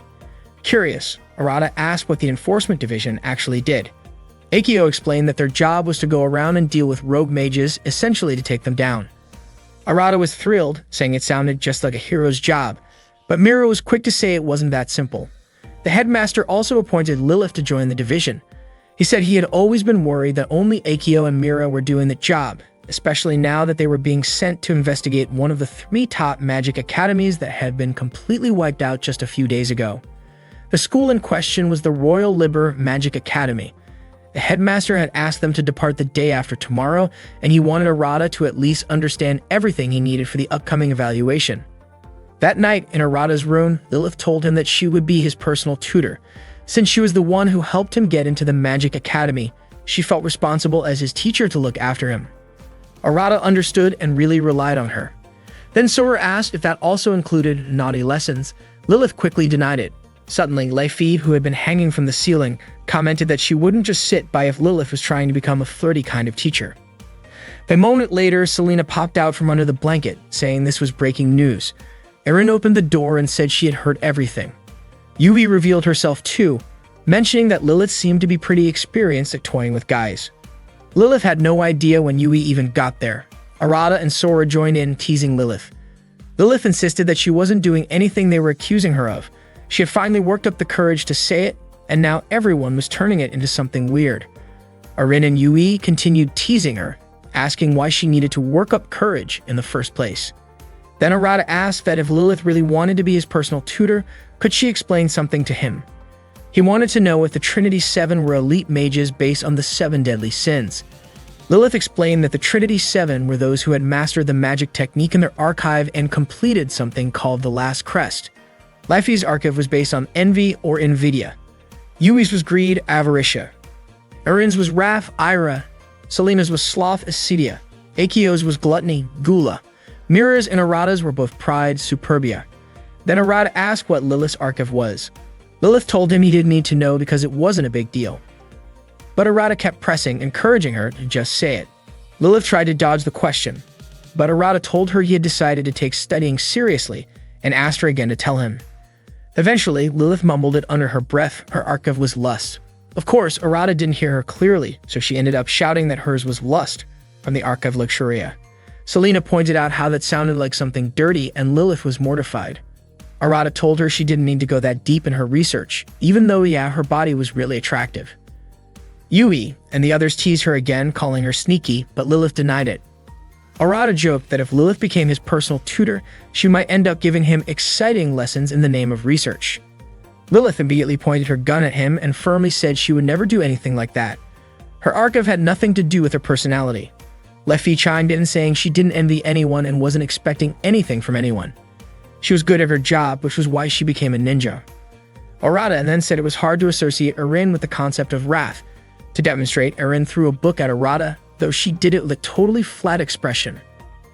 Curious, Arata asked what the enforcement division actually did. Akio explained that their job was to go around and deal with rogue mages, essentially to take them down. Arata was thrilled, saying it sounded just like a hero's job, but Mira was quick to say it wasn't that simple. The headmaster also appointed Lilith to join the division. He said he had always been worried that only Akio and Mira were doing the job, especially now that they were being sent to investigate one of the 3 top magic academies that had been completely wiped out just a few days ago. The school in question was the Royal Liber Magic Academy. The headmaster had asked them to depart the day after tomorrow, and he wanted Arata to at least understand everything he needed for the upcoming evaluation. That night, in Arata's room, Lilith told him that she would be his personal tutor. Since she was the one who helped him get into the Magic Academy, she felt responsible as his teacher to look after him. Arata understood and really relied on her. Then Sora asked if that also included naughty lessons. Lilith quickly denied it. Suddenly, Leifi, who had been hanging from the ceiling, commented that she wouldn't just sit by if Lilith was trying to become a flirty kind of teacher. A moment later, Selena popped out from under the blanket, saying this was breaking news. Erin opened the door and said she had heard everything. Yui revealed herself too, mentioning that Lilith seemed to be pretty experienced at toying with guys. Lilith had no idea when Yui even got there. Arata and Sora joined in, teasing Lilith. Lilith insisted that she wasn't doing anything they were accusing her of. She had finally worked up the courage to say it, and now everyone was turning it into something weird. Erin and Yui continued teasing her, asking why she needed to work up courage in the first place. Then Arata asked that if Lilith really wanted to be his personal tutor, could she explain something to him? He wanted to know if the Trinity 7 were elite mages based on the 7 deadly sins. Lilith explained that the Trinity 7 were those who had mastered the magic technique in their archive and completed something called the Last Crest. Leifi's archive was based on envy or invidia. Yui's was greed, avaricia. Erin's was wrath, ira. Selena's was sloth, acedia. Akio's was gluttony, gula. Mira's and Arata's were both pride, superbia. Then Arata asked what Lilith's archive was. Lilith told him he didn't need to know because it wasn't a big deal. But Arata kept pressing, encouraging her to just say it. Lilith tried to dodge the question, but Arata told her he had decided to take studying seriously and asked her again to tell him. Eventually, Lilith mumbled it under her breath. Her archive was lust. Of course, Arata didn't hear her clearly, so she ended up shouting that hers was lust from the archive Luxuria. Selena pointed out how that sounded like something dirty, and Lilith was mortified. Arata told her she didn't need to go that deep in her research, even though, her body was really attractive. Yui and the others teased her again, calling her sneaky, but Lilith denied it. Arata joked that if Lilith became his personal tutor, she might end up giving him exciting lessons in the name of research. Lilith immediately pointed her gun at him and firmly said she would never do anything like that. Her archive had nothing to do with her personality. Leifi chimed in, saying she didn't envy anyone and wasn't expecting anything from anyone. She was good at her job, which was why she became a ninja. Arata then said it was hard to associate Erin with the concept of wrath. To demonstrate, Erin threw a book at Arata, though she did it with a totally flat expression.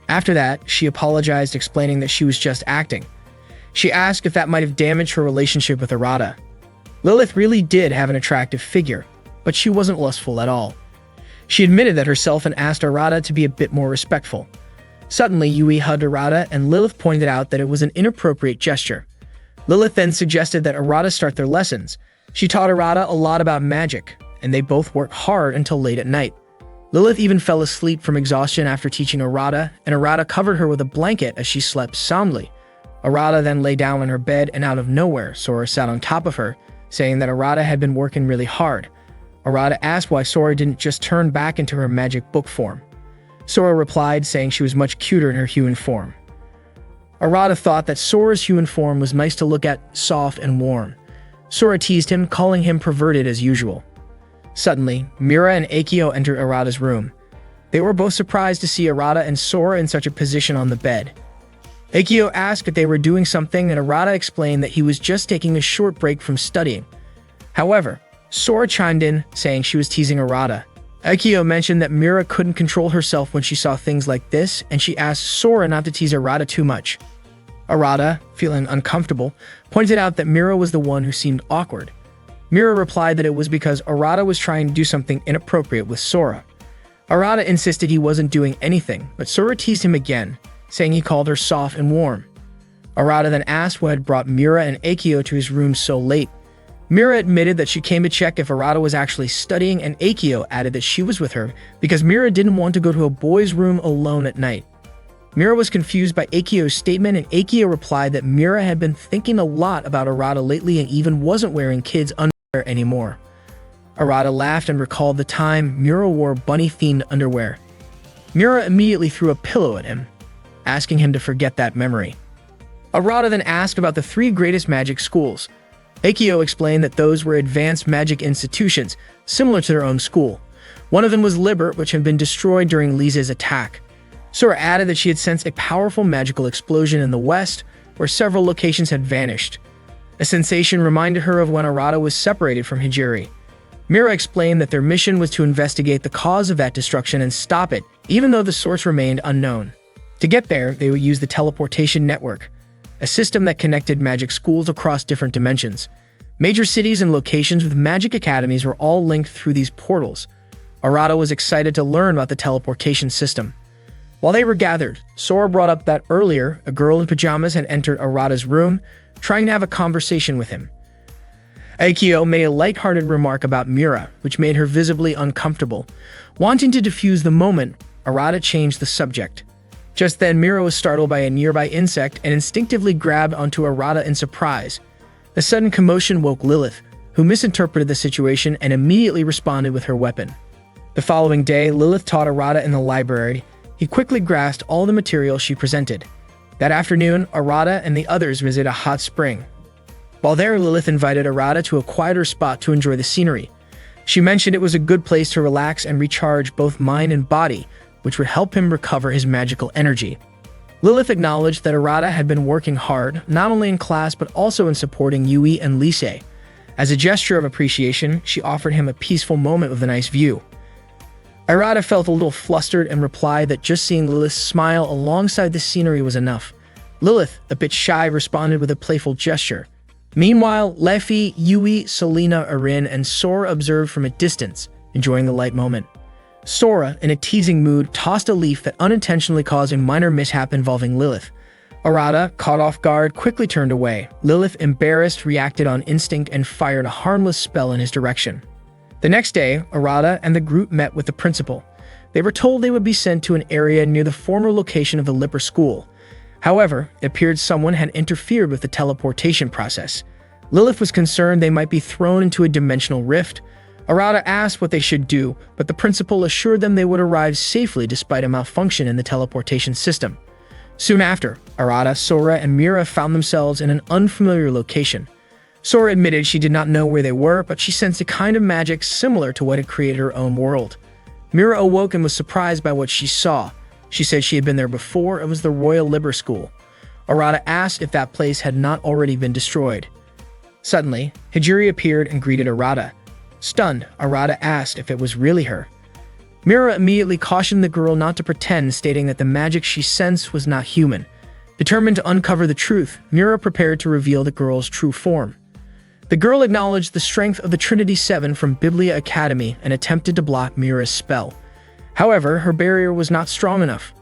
After that, she apologized, explaining that she was just acting. She asked if that might have damaged her relationship with Arata. Lilith really did have an attractive figure, but she wasn't lustful at all. She admitted that herself and asked Arata to be a bit more respectful. Suddenly, Yui hugged Arata, and Lilith pointed out that it was an inappropriate gesture. Lilith then suggested that Arata start their lessons. She taught Arata a lot about magic, and they both worked hard until late at night. Lilith even fell asleep from exhaustion after teaching Arata, and Arata covered her with a blanket as she slept soundly. Arata then lay down on her bed, and out of nowhere, Sora sat on top of her, saying that Arata had been working really hard. Arata asked why Sora didn't just turn back into her magic book form. Sora replied, saying she was much cuter in her human form. Arata thought that Sora's human form was nice to look at, soft and warm. Sora teased him, calling him perverted as usual. Suddenly, Mira and Akio entered Arata's room. They were both surprised to see Arata and Sora in such a position on the bed. Akio asked if they were doing something, and Arata explained that he was just taking a short break from studying. However, Sora chimed in, saying she was teasing Arata. Akio mentioned that Mira couldn't control herself when she saw things like this, and she asked Sora not to tease Arata too much. Arata, feeling uncomfortable, pointed out that Mira was the one who seemed awkward. Mira replied that it was because Arata was trying to do something inappropriate with Sora. Arata insisted he wasn't doing anything, but Sora teased him again, saying he called her soft and warm. Arata then asked what had brought Mira and Akio to his room so late. Mira admitted that she came to check if Arata was actually studying, and Akio added that she was with her because Mira didn't want to go to a boy's room alone at night. Mira was confused by Akio's statement, and Akio replied that Mira had been thinking a lot about Arata lately and even wasn't wearing kids' underwear anymore. Arata laughed and recalled the time Mira wore bunny-themed underwear. Mira immediately threw a pillow at him, asking him to forget that memory. Arata then asked about the 3 greatest magic schools. Akio explained that those were advanced magic institutions, similar to their own school. One of them was Libert, which had been destroyed during Lisa's attack. Sora added that she had sensed a powerful magical explosion in the west, where several locations had vanished. A sensation reminded her of when Arata was separated from Hijiri. Mira explained that their mission was to investigate the cause of that destruction and stop it, even though the source remained unknown. To get there, they would use the teleportation network, a system that connected magic schools across different dimensions. Major cities and locations with magic academies were all linked through these portals. Arata was excited to learn about the teleportation system. While they were gathered, Sora brought up that earlier, a girl in pajamas had entered Arata's room, trying to have a conversation with him. Akio made a light-hearted remark about Mira, which made her visibly uncomfortable. Wanting to defuse the moment, Arata changed the subject. Just then, Mira was startled by a nearby insect and instinctively grabbed onto Arata in surprise. The sudden commotion woke Lilith, who misinterpreted the situation and immediately responded with her weapon. The following day, Lilith taught Arata in the library. He quickly grasped all the material she presented. That afternoon, Arata and the others visited a hot spring. While there, Lilith invited Arata to a quieter spot to enjoy the scenery. She mentioned it was a good place to relax and recharge both mind and body, which would help him recover his magical energy. Lilith acknowledged that Arata had been working hard, not only in class but also in supporting Yui and Lise. As a gesture of appreciation, she offered him a peaceful moment with a nice view. Arata felt a little flustered and replied that just seeing Lilith smile alongside the scenery was enough. Lilith, a bit shy, responded with a playful gesture. Meanwhile, Lefi, Yui, Selena, Erin, and Sora observed from a distance, enjoying the light moment. Sora, in a teasing mood, tossed a leaf that unintentionally caused a minor mishap involving Lilith. Arata, caught off guard, quickly turned away. Lilith, embarrassed, reacted on instinct and fired a harmless spell in his direction. The next day, Arata and the group met with the principal. They were told they would be sent to an area near the former location of the Lipper School. However, it appeared someone had interfered with the teleportation process. Lilith was concerned they might be thrown into a dimensional rift. Arata asked what they should do, but the principal assured them they would arrive safely despite a malfunction in the teleportation system. Soon after, Arata, Sora, and Mira found themselves in an unfamiliar location. Sora admitted she did not know where they were, but she sensed a kind of magic similar to what had created her own world. Mira awoke and was surprised by what she saw. She said she had been there before. It was the Royal Liber School. Arata asked if that place had not already been destroyed. Suddenly, Hijiri appeared and greeted Arata. Stunned, Arata asked if it was really her. Mira immediately cautioned the girl not to pretend, stating that the magic she sensed was not human. Determined to uncover the truth, Mira prepared to reveal the girl's true form. The girl acknowledged the strength of the Trinity Seven from Biblia Academy and attempted to block Mira's spell. However, her barrier was not strong enough.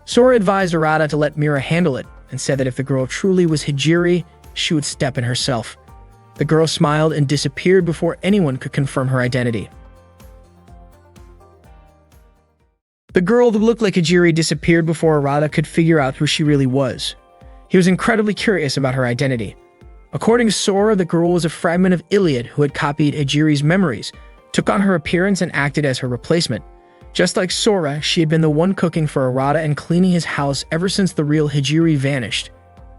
Sora advised Arata to let Mira handle it and said that if the girl truly was Hijiri, she would step in herself. The girl smiled and disappeared before anyone could confirm her identity. The girl who looked like Hijiri disappeared before Arata could figure out who she really was. He was incredibly curious about her identity. According to Sora, the girl was a fragment of Iliad who had copied Hijiri's memories, took on her appearance and acted as her replacement. Just like Sora, she had been the one cooking for Arata and cleaning his house ever since the real Hijiri vanished.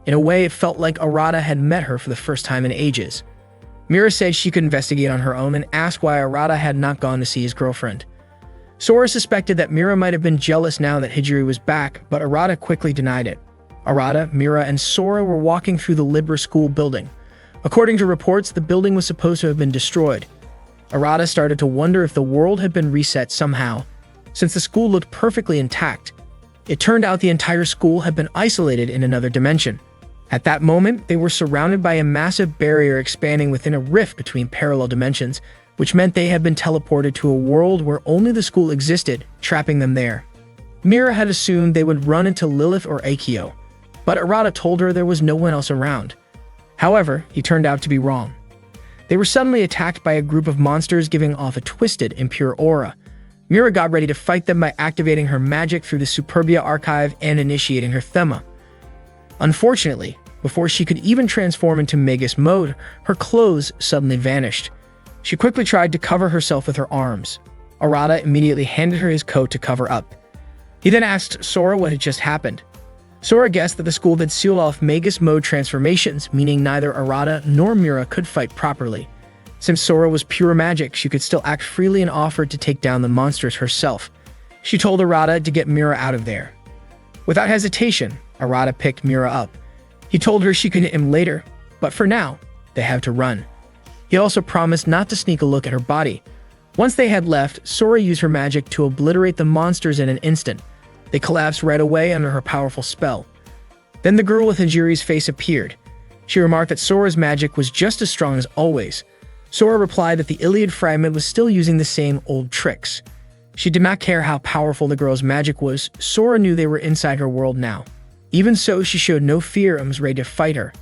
In a way, it felt like Arata had met her for the first time in ages. Mira said she could investigate on her own and asked why Arata had not gone to see his girlfriend. Sora suspected that Mira might have been jealous now that Hijiri was back, but Arata quickly denied it. Arata, Mira, and Sora were walking through the Libra School building. According to reports, the building was supposed to have been destroyed. Arata started to wonder if the world had been reset somehow, since the school looked perfectly intact. It turned out the entire school had been isolated in another dimension. At that moment, they were surrounded by a massive barrier expanding within a rift between parallel dimensions, which meant they had been teleported to a world where only the school existed, trapping them there. Mira had assumed they would run into Lilith or Akio, but Arata told her there was no one else around. However, he turned out to be wrong. They were suddenly attacked by a group of monsters giving off a twisted, impure aura. Mira got ready to fight them by activating her magic through the Superbia archive and initiating her Thema. Unfortunately, before she could even transform into Magus mode, her clothes suddenly vanished. She quickly tried to cover herself with her arms. Arata immediately handed her his coat to cover up. He then asked Sora what had just happened. Sora guessed that the school had sealed off Magus mode transformations, meaning neither Arata nor Mira could fight properly. Since Sora was pure magic, she could still act freely and offered to take down the monsters herself. She told Arata to get Mira out of there. Without hesitation, Arata picked Mira up. He told her she could hit him later, but for now, they have to run. He also promised not to sneak a look at her body. Once they had left, Sora used her magic to obliterate the monsters in an instant. They collapsed right away under her powerful spell. Then the girl with Hijiri's face appeared. She remarked that Sora's magic was just as strong as always. Sora replied that the Iliad fragment was still using the same old tricks. She did not care how powerful the girl's magic was. Sora knew they were inside her world now. Even so, she showed no fear and was ready to fight her.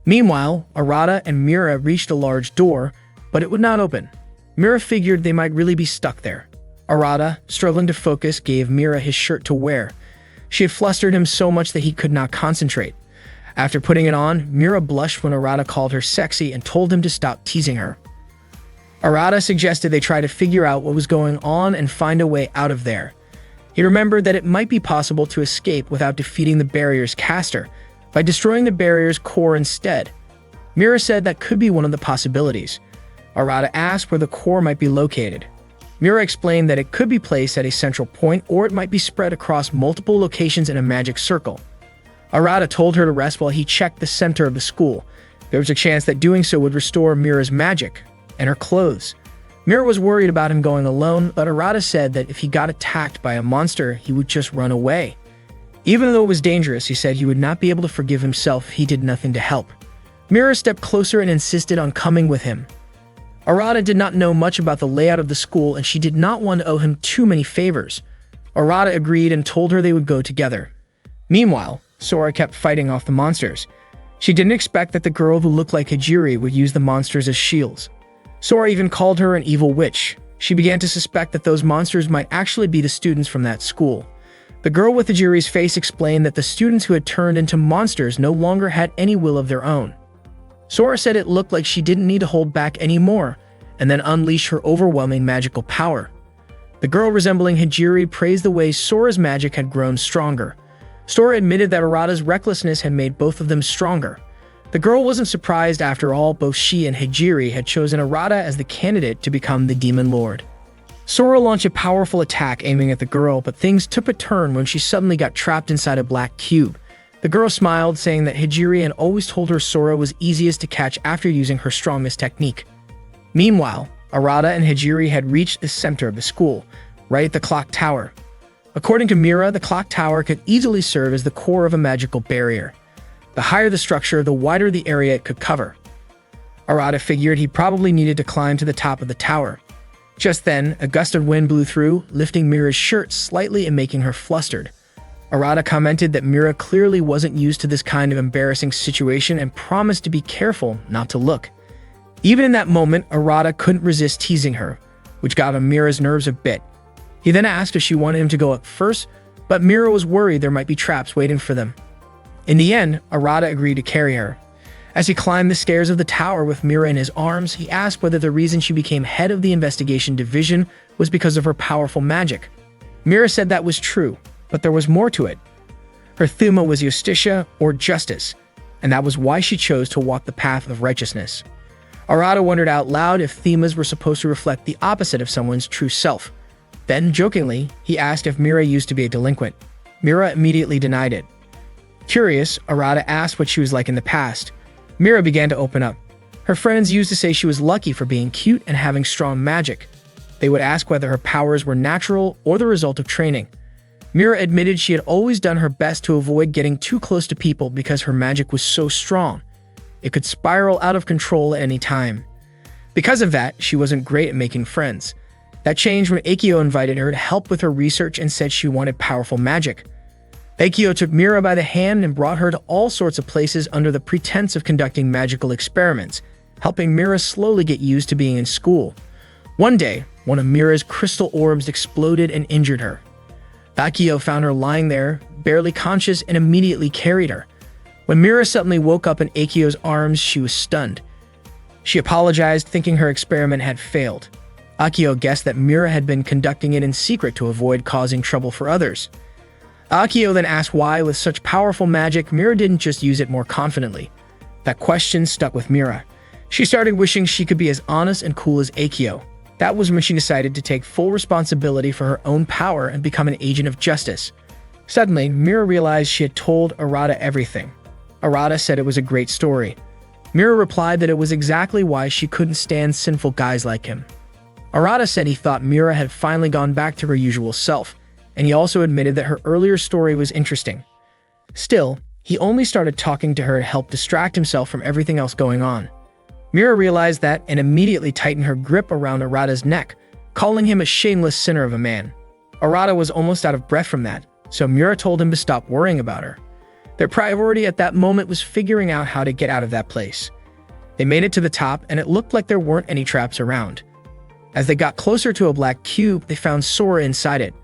Meanwhile, Arata and Mira reached a large door, but it would not open. Mira figured they might really be stuck there. Arata, struggling to focus, gave Mira his shirt to wear. She had flustered him so much that he could not concentrate. After putting it on, Mira blushed when Arata called her sexy and told him to stop teasing her. Arata suggested they try to figure out what was going on and find a way out of there. He remembered that it might be possible to escape without defeating the barrier's caster, by destroying the barrier's core instead. Mira said that could be one of the possibilities. Arata asked where the core might be located. Mira explained that it could be placed at a central point or it might be spread across multiple locations in a magic circle. Arata told her to rest while he checked the center of the school. There was a chance that doing so would restore Mira's magic and her clothes. Mira was worried about him going alone, but Arata said that if he got attacked by a monster, he would just run away. Even though it was dangerous, he said he would not be able to forgive himself if he did nothing to help. Mira stepped closer and insisted on coming with him. Arata did not know much about the layout of the school and she did not want to owe him too many favors. Arata agreed and told her they would go together. Meanwhile, Sora kept fighting off the monsters. She didn't expect that the girl who looked like Hijiri would use the monsters as shields. Sora even called her an evil witch. She began to suspect that those monsters might actually be the students from that school. The girl with Hijiri's face explained that the students who had turned into monsters no longer had any will of their own. Sora said it looked like she didn't need to hold back anymore, and then unleash her overwhelming magical power. The girl resembling Hijiri praised the way Sora's magic had grown stronger. Sora admitted that Arata's recklessness had made both of them stronger. The girl wasn't surprised after all. Both she and Hijiri had chosen Arata as the candidate to become the Demon Lord. Sora launched a powerful attack aiming at the girl, but things took a turn when she suddenly got trapped inside a black cube. The girl smiled, saying that Hijiri had always told her Sora was easiest to catch after using her strongest technique. Meanwhile, Arata and Hijiri had reached the center of the school, right at the clock tower. According to Mira, the clock tower could easily serve as the core of a magical barrier. The higher the structure, the wider the area it could cover. Arata figured he probably needed to climb to the top of the tower. Just then, a gust of wind blew through, lifting Mira's shirt slightly and making her flustered. Arata commented that Mira clearly wasn't used to this kind of embarrassing situation and promised to be careful not to look. Even in that moment, Arata couldn't resist teasing her, which got on Mira's nerves a bit. He then asked if she wanted him to go up first, but Mira was worried there might be traps waiting for them. In the end, Arata agreed to carry her. As he climbed the stairs of the tower with Mira in his arms, he asked whether the reason she became head of the investigation division was because of her powerful magic. Mira said that was true, but there was more to it. Her thuma was Justitia, or justice, and that was why she chose to walk the path of righteousness. Arata wondered out loud if thumas were supposed to reflect the opposite of someone's true self. Then, jokingly, he asked if Mira used to be a delinquent. Mira immediately denied it. Curious, Arata asked what she was like in the past. Mira began to open up. Her friends used to say she was lucky for being cute and having strong magic. They would ask whether her powers were natural or the result of training. Mira admitted she had always done her best to avoid getting too close to people because her magic was so strong. It could spiral out of control at any time. Because of that, she wasn't great at making friends. That changed when Akio invited her to help with her research and said she wanted powerful magic. Akio took Mira by the hand and brought her to all sorts of places under the pretense of conducting magical experiments, helping Mira slowly get used to being in school. One day, one of Mira's crystal orbs exploded and injured her. Akio found her lying there, barely conscious, and immediately carried her. When Mira suddenly woke up in Akio's arms, she was stunned. She apologized, thinking her experiment had failed. Akio guessed that Mira had been conducting it in secret to avoid causing trouble for others. Akio then asked why, with such powerful magic, Mira didn't just use it more confidently. That question stuck with Mira. She started wishing she could be as honest and cool as Akio. That was when she decided to take full responsibility for her own power and become an agent of justice. Suddenly, Mira realized she had told Arata everything. Arata said it was a great story. Mira replied that it was exactly why she couldn't stand sinful guys like him. Arata said he thought Mira had finally gone back to her usual self, and he also admitted that her earlier story was interesting. Still, he only started talking to her to help distract himself from everything else going on. Mira realized that and immediately tightened her grip around Arata's neck, calling him a shameless sinner of a man. Arata was almost out of breath from that, so Mira told him to stop worrying about her. Their priority at that moment was figuring out how to get out of that place. They made it to the top, and it looked like there weren't any traps around. As they got closer to a black cube, they found Sora inside it.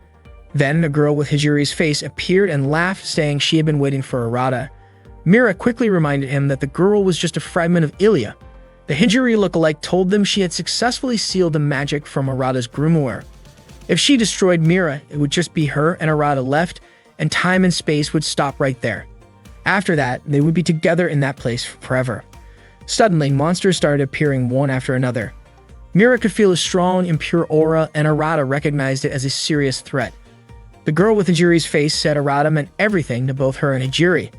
Then, a girl with Hijiri's face appeared and laughed, saying she had been waiting for Arata. Mira quickly reminded him that the girl was just a fragment of Ilia. The Hijiri lookalike told them she had successfully sealed the magic from Arata's grimoire. If she destroyed Mira, it would just be her and Arata left, and time and space would stop right there. After that, they would be together in that place forever. Suddenly, monsters started appearing one after another. Mira could feel a strong, impure aura, and Arata recognized it as a serious threat. The girl with Hijiri's face said Arata meant everything to both her and Hijiri,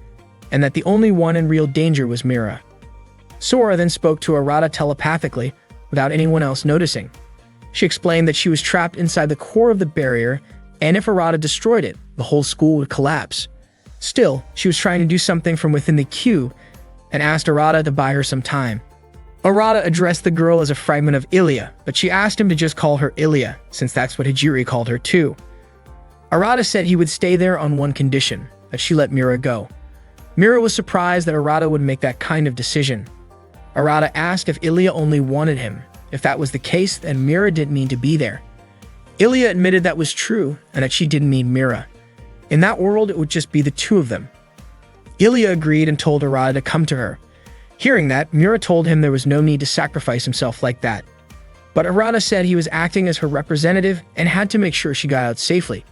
and that the only one in real danger was Mira. Sora then spoke to Arata telepathically, without anyone else noticing. She explained that she was trapped inside the core of the barrier, and if Arata destroyed it, the whole school would collapse. Still, she was trying to do something from within the cube, and asked Arata to buy her some time. Arata addressed the girl as a fragment of Ilia, but she asked him to just call her Ilia, since that's what Hijiri called her too. Arata said he would stay there on one condition, that she let Mira go. Mira was surprised that Arata would make that kind of decision. Arata asked if Ilia only wanted him. If that was the case, then Mira didn't mean to be there. Ilia admitted that was true, and that she didn't mean Mira. In that world, it would just be the two of them. Ilia agreed and told Arata to come to her. Hearing that, Mira told him there was no need to sacrifice himself like that. But Arata said he was acting as her representative and had to make sure she got out safely.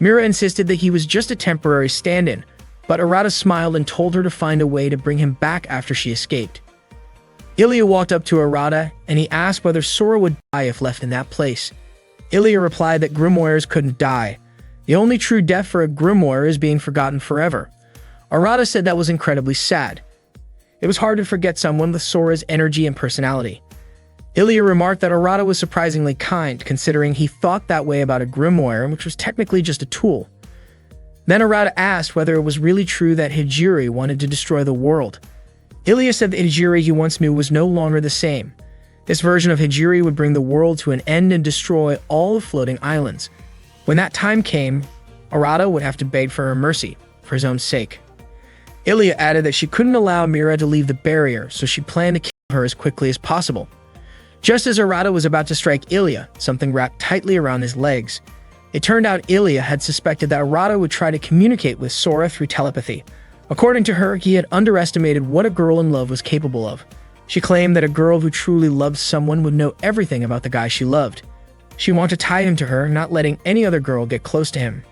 Mira insisted that he was just a temporary stand-in, but Arata smiled and told her to find a way to bring him back after she escaped. Ilia walked up to Arata, and he asked whether Sora would die if left in that place. Ilia replied that grimoires couldn't die. The only true death for a grimoire is being forgotten forever. Arata said that was incredibly sad. It was hard to forget someone with Sora's energy and personality. Ilya remarked that Arata was surprisingly kind, considering he thought that way about a grimoire, which was technically just a tool. Then Arata asked whether it was really true that Hijiri wanted to destroy the world. Ilya said the Hijiri he once knew was no longer the same. This version of Hijiri would bring the world to an end and destroy all the floating islands. When that time came, Arata would have to beg for her mercy, for his own sake. Ilya added that she couldn't allow Mira to leave the barrier, so she planned to kill her as quickly as possible. Just as Arata was about to strike Ilya, something wrapped tightly around his legs. It turned out Ilya had suspected that Arata would try to communicate with Sora through telepathy. According to her, he had underestimated what a girl in love was capable of. She claimed that a girl who truly loved someone would know everything about the guy she loved. She wanted to tie him to her, not letting any other girl get close to him.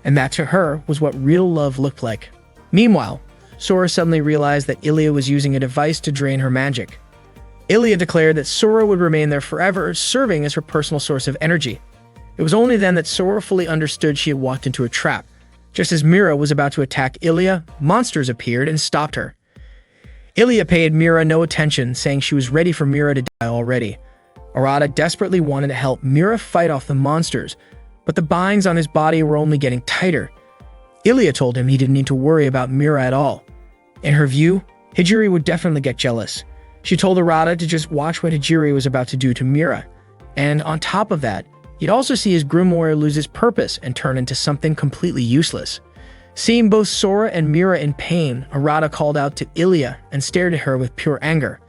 And that, to her, was what real love looked like. Meanwhile, Sora suddenly realized that Ilya was using a device to drain her magic. Ilya declared that Sora would remain there forever, serving as her personal source of energy. It was only then that Sora fully understood she had walked into a trap. Just as Mira was about to attack Ilya, monsters appeared and stopped her. Ilya paid Mira no attention, saying she was ready for Mira to die already. Arata desperately wanted to help Mira fight off the monsters, but the binds on his body were only getting tighter. Ilya told him he didn't need to worry about Mira at all. In her view, Hijiri would definitely get jealous. She told Arata to just watch what Hijiri was about to do to Mira. And on top of that, he'd also see his grimoire lose its purpose and turn into something completely useless. Seeing both Sora and Mira in pain, Arata called out to Ilya and stared at her with pure anger.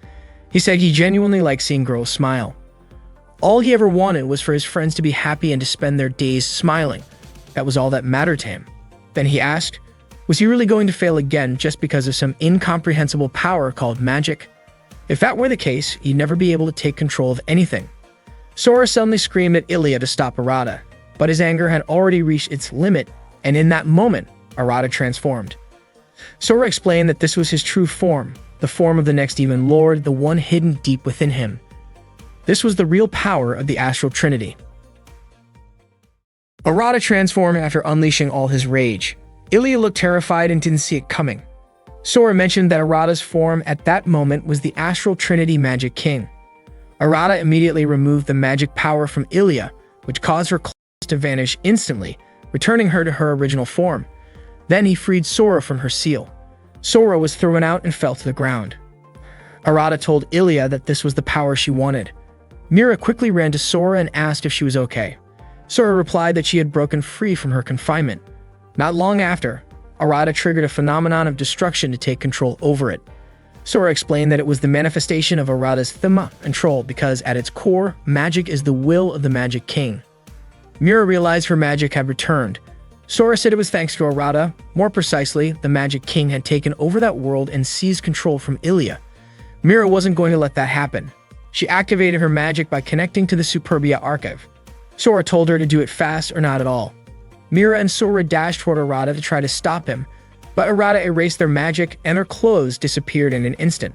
He said he genuinely liked seeing girls smile. All he ever wanted was for his friends to be happy and to spend their days smiling. That was all that mattered to him. Then he asked, was he really going to fail again just because of some incomprehensible power called magic? If that were the case, he'd never be able to take control of anything. Sora suddenly screamed at Ilya to stop Arata, but his anger had already reached its limit, and in that moment, Arata transformed. Sora explained that this was his true form, the form of the next Demon Lord, the one hidden deep within him. This was the real power of the Astral Trinity. Arata transformed after unleashing all his rage. Ilya looked terrified and didn't see it coming. Sora mentioned that Arata's form at that moment was the Astral Trinity Magic King. Arata immediately removed the magic power from Ilya, which caused her claws to vanish instantly, returning her to her original form. Then he freed Sora from her seal. Sora was thrown out and fell to the ground. Arata told Ilya that this was the power she wanted. Mira quickly ran to Sora and asked if she was okay. Sora replied that she had broken free from her confinement. Not long after, Arata triggered a phenomenon of destruction to take control over it. Sora explained that it was the manifestation of Arata's Thema control because, at its core, magic is the will of the Magic King. Mira realized her magic had returned. Sora said it was thanks to Arata. More precisely, the Magic King had taken over that world and seized control from Ilya. Mira wasn't going to let that happen. She activated her magic by connecting to the Superbia archive. Sora told her to do it fast or not at all. Mira and Sora dashed toward Arata to try to stop him, but Arata erased their magic and their clothes disappeared in an instant.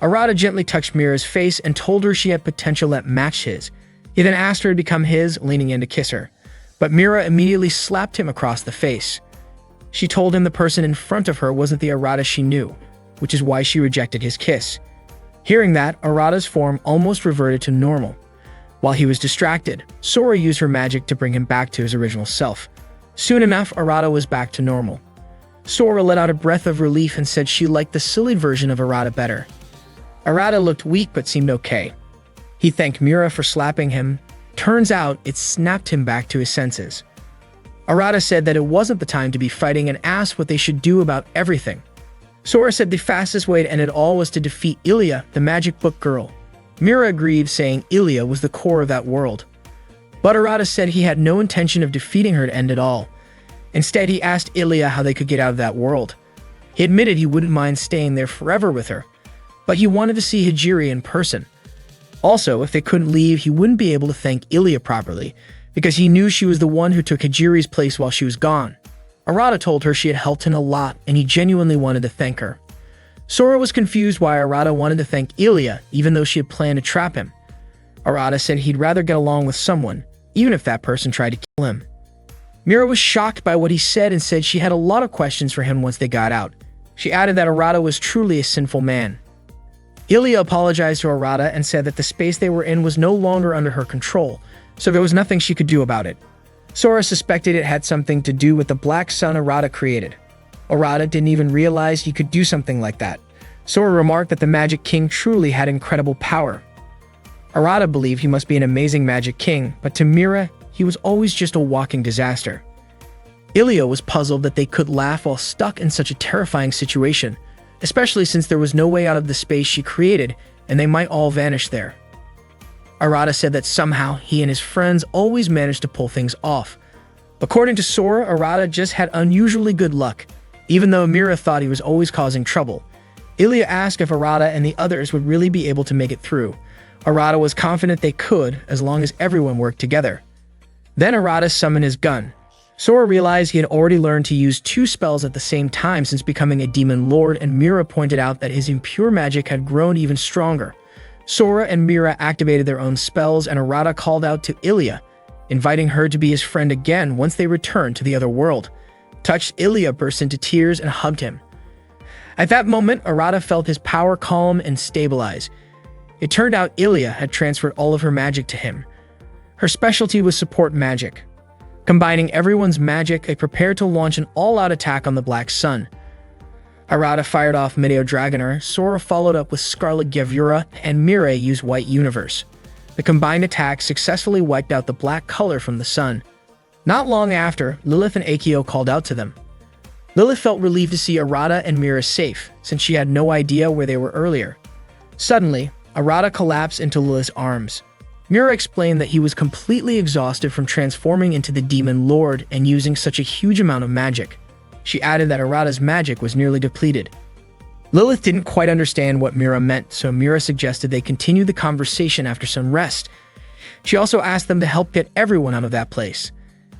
Arata gently touched Mira's face and told her she had potential that matched his. He then asked her to become his, leaning in to kiss her. But Mira immediately slapped him across the face. She told him the person in front of her wasn't the Arata she knew, which is why she rejected his kiss. Hearing that, Arata's form almost reverted to normal. While he was distracted, Sora used her magic to bring him back to his original self. Soon enough, Arata was back to normal. Sora let out a breath of relief and said she liked the silly version of Arata better. Arata looked weak but seemed okay. He thanked Mira for slapping him. Turns out, it snapped him back to his senses. Arata said that it wasn't the time to be fighting and asked what they should do about everything. Sora said the fastest way to end it all was to defeat Ilya, the magic book girl. Mira agreed, saying Ilya was the core of that world. But Arata said he had no intention of defeating her to end it all. Instead, he asked Ilya how they could get out of that world. He admitted he wouldn't mind staying there forever with her, but he wanted to see Hijiri in person. Also, if they couldn't leave, he wouldn't be able to thank Ilya properly, because he knew she was the one who took Hijiri's place while she was gone. Arata told her she had helped him a lot, and he genuinely wanted to thank her. Sora was confused why Arata wanted to thank Ilya, even though she had planned to trap him. Arata said he'd rather get along with someone, even if that person tried to kill him. Mira was shocked by what he said and said she had a lot of questions for him once they got out. She added that Arata was truly a sinful man. Ilya apologized to Arata and said that the space they were in was no longer under her control, so there was nothing she could do about it. Sora suspected it had something to do with the black sun Arata created. Arata didn't even realize he could do something like that. Sora remarked that the Magic King truly had incredible power. Arata believed he must be an amazing Magic King, but to Mira, he was always just a walking disaster. Ilya was puzzled that they could laugh while stuck in such a terrifying situation, especially since there was no way out of the space she created and they might all vanish there. Arata said that somehow he and his friends always managed to pull things off. According to Sora, Arata just had unusually good luck, even though Mira thought he was always causing trouble. Ilya asked if Arata and the others would really be able to make it through. Arata was confident they could, as long as everyone worked together. Then Arata summoned his gun. Sora realized he had already learned to use 2 spells at the same time since becoming a demon lord, and Mira pointed out that his impure magic had grown even stronger. Sora and Mira activated their own spells, and Arata called out to Ilya, inviting her to be his friend again once they returned to the other world. Touched, Ilya burst into tears and hugged him. At that moment, Arata felt his power calm and stabilize. It turned out Ilya had transferred all of her magic to him. Her specialty was support magic. Combining everyone's magic, they prepared to launch an all-out attack on the Black Sun. Arata fired off Meteor Dragonair, Sora followed up with Scarlet Gevura, and Mira used White Universe. The combined attack successfully wiped out the black color from the sun. Not long after, Lilith and Akio called out to them. Lilith felt relieved to see Arata and Mira safe, since she had no idea where they were earlier. Suddenly, Arata collapsed into Lilith's arms. Mira explained that he was completely exhausted from transforming into the Demon Lord and using such a huge amount of magic. She added that Arata's magic was nearly depleted. Lilith didn't quite understand what Mira meant, so Mira suggested they continue the conversation after some rest. She also asked them to help get everyone out of that place.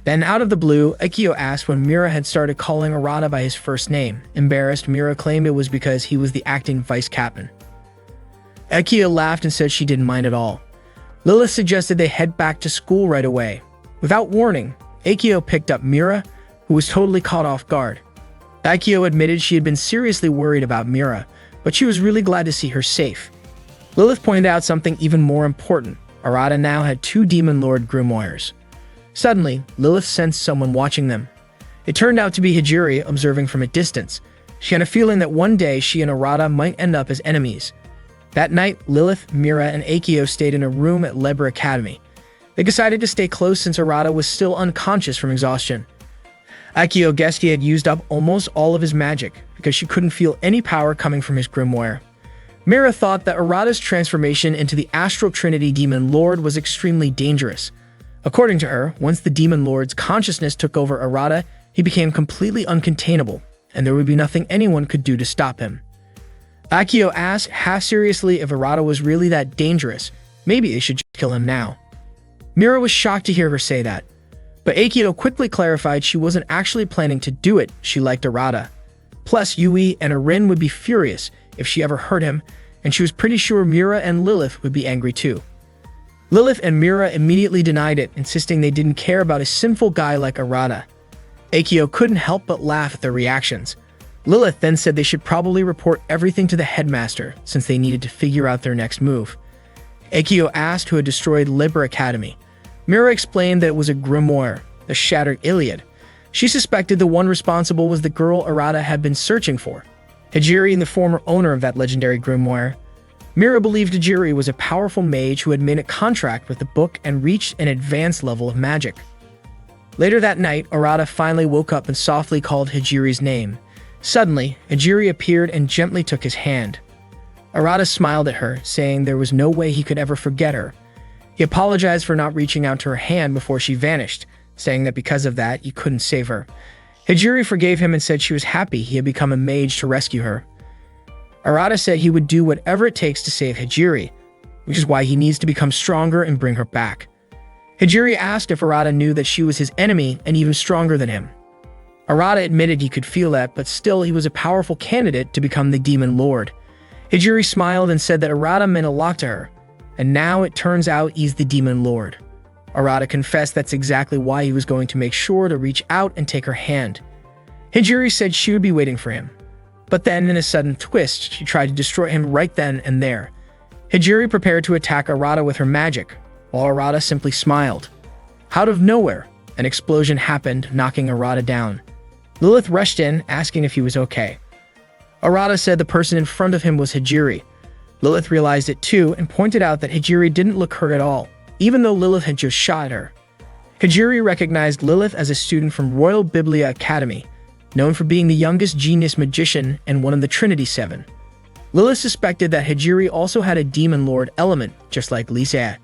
Then, out of the blue, Akio asked when Mira had started calling Arata by his first name. Embarrassed, Mira claimed it was because he was the acting vice captain. Akio laughed and said she didn't mind at all. Lilith suggested they head back to school right away. Without warning, Akio picked up Mira, who was totally caught off guard. Akio admitted she had been seriously worried about Mira, but she was really glad to see her safe. Lilith pointed out something even more important. Arata now had 2 Demon Lord grimoires. Suddenly, Lilith sensed someone watching them. It turned out to be Hijiri, observing from a distance. She had a feeling that one day she and Arata might end up as enemies. That night, Lilith, Mira, and Akio stayed in a room at Leber Academy. They decided to stay close since Arata was still unconscious from exhaustion. Akio guessed he had used up almost all of his magic because she couldn't feel any power coming from his grimoire. Mira thought that Arata's transformation into the Astral Trinity Demon Lord was extremely dangerous. According to her, once the Demon Lord's consciousness took over Arata, he became completely uncontainable, and there would be nothing anyone could do to stop him. Akio asked half seriously if Arata was really that dangerous. Maybe they should just kill him now. Mira was shocked to hear her say that. But Akio quickly clarified she wasn't actually planning to do it, she liked Arata. Plus, Yui and Arin would be furious if she ever hurt him, and she was pretty sure Mira and Lilith would be angry too. Lilith and Mira immediately denied it, insisting they didn't care about a sinful guy like Arata. Akio couldn't help but laugh at their reactions. Lilith then said they should probably report everything to the headmaster, since they needed to figure out their next move. Akio asked who had destroyed Leber Academy. Mira explained that it was a grimoire, the Shattered Iliad. She suspected the one responsible was the girl Arata had been searching for, Hijiri, the former owner of that legendary grimoire. Mira believed Hijiri was a powerful mage who had made a contract with the book and reached an advanced level of magic. Later that night, Arata finally woke up and softly called Hijiri's name. Suddenly, Hijiri appeared and gently took his hand. Arata smiled at her, saying there was no way he could ever forget her. He apologized for not reaching out to her hand before she vanished, saying that because of that, he couldn't save her. Hijiri forgave him and said she was happy he had become a mage to rescue her. Arata said he would do whatever it takes to save Hijiri, which is why he needs to become stronger and bring her back. Hijiri asked if Arata knew that she was his enemy and even stronger than him. Arata admitted he could feel that, but still he was a powerful candidate to become the Demon Lord. Hijiri smiled and said that Arata meant a lot to her, and now it turns out he's the Demon Lord. Arata confessed that's exactly why he was going to make sure to reach out and take her hand. Hijiri said she would be waiting for him. But then, in a sudden twist, she tried to destroy him right then and there. Hijiri prepared to attack Arata with her magic, while Arata simply smiled. Out of nowhere, an explosion happened, knocking Arata down. Lilith rushed in, asking if he was okay. Arata said the person in front of him was Hijiri. Lilith realized it too and pointed out that Hijiri didn't look hurt at all, even though Lilith had just shot her. Hijiri recognized Lilith as a student from Royal Biblia Academy, known for being the youngest genius magician and one of the Trinity Seven. Lilith suspected that Hijiri also had a Demon Lord element, just like Lisa.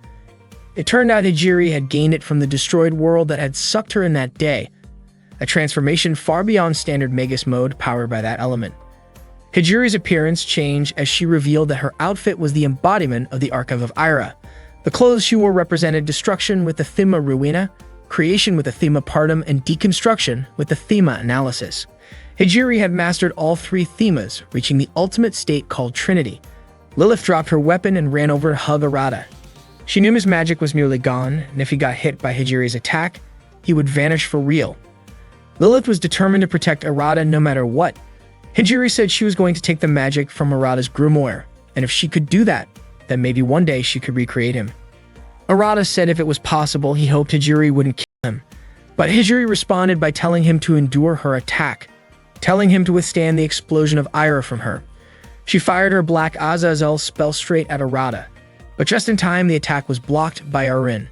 It turned out Hijiri had gained it from the destroyed world that had sucked her in that day, a transformation far beyond standard Magus mode powered by that element. Hijiri's appearance changed as she revealed that her outfit was the embodiment of the Archive of Ira. The clothes she wore represented destruction with the Thema Ruina, creation with the Thema Partum, and deconstruction with the Thema Analysis. Hijiri had mastered all three themas, reaching the ultimate state called Trinity. Lilith dropped her weapon and ran over to hug Arata. She knew his magic was nearly gone, and if he got hit by Hijiri's attack, he would vanish for real. Lilith was determined to protect Arata no matter what. Hijiri said she was going to take the magic from Arata's grimoire, and if she could do that, then maybe one day she could recreate him. Arata said if it was possible, he hoped Hijiri wouldn't kill him. But Hijiri responded by telling him to endure her attack, telling him to withstand the explosion of ire from her. She fired her Black Azazel spell straight at Arata, but just in time the attack was blocked by Erin.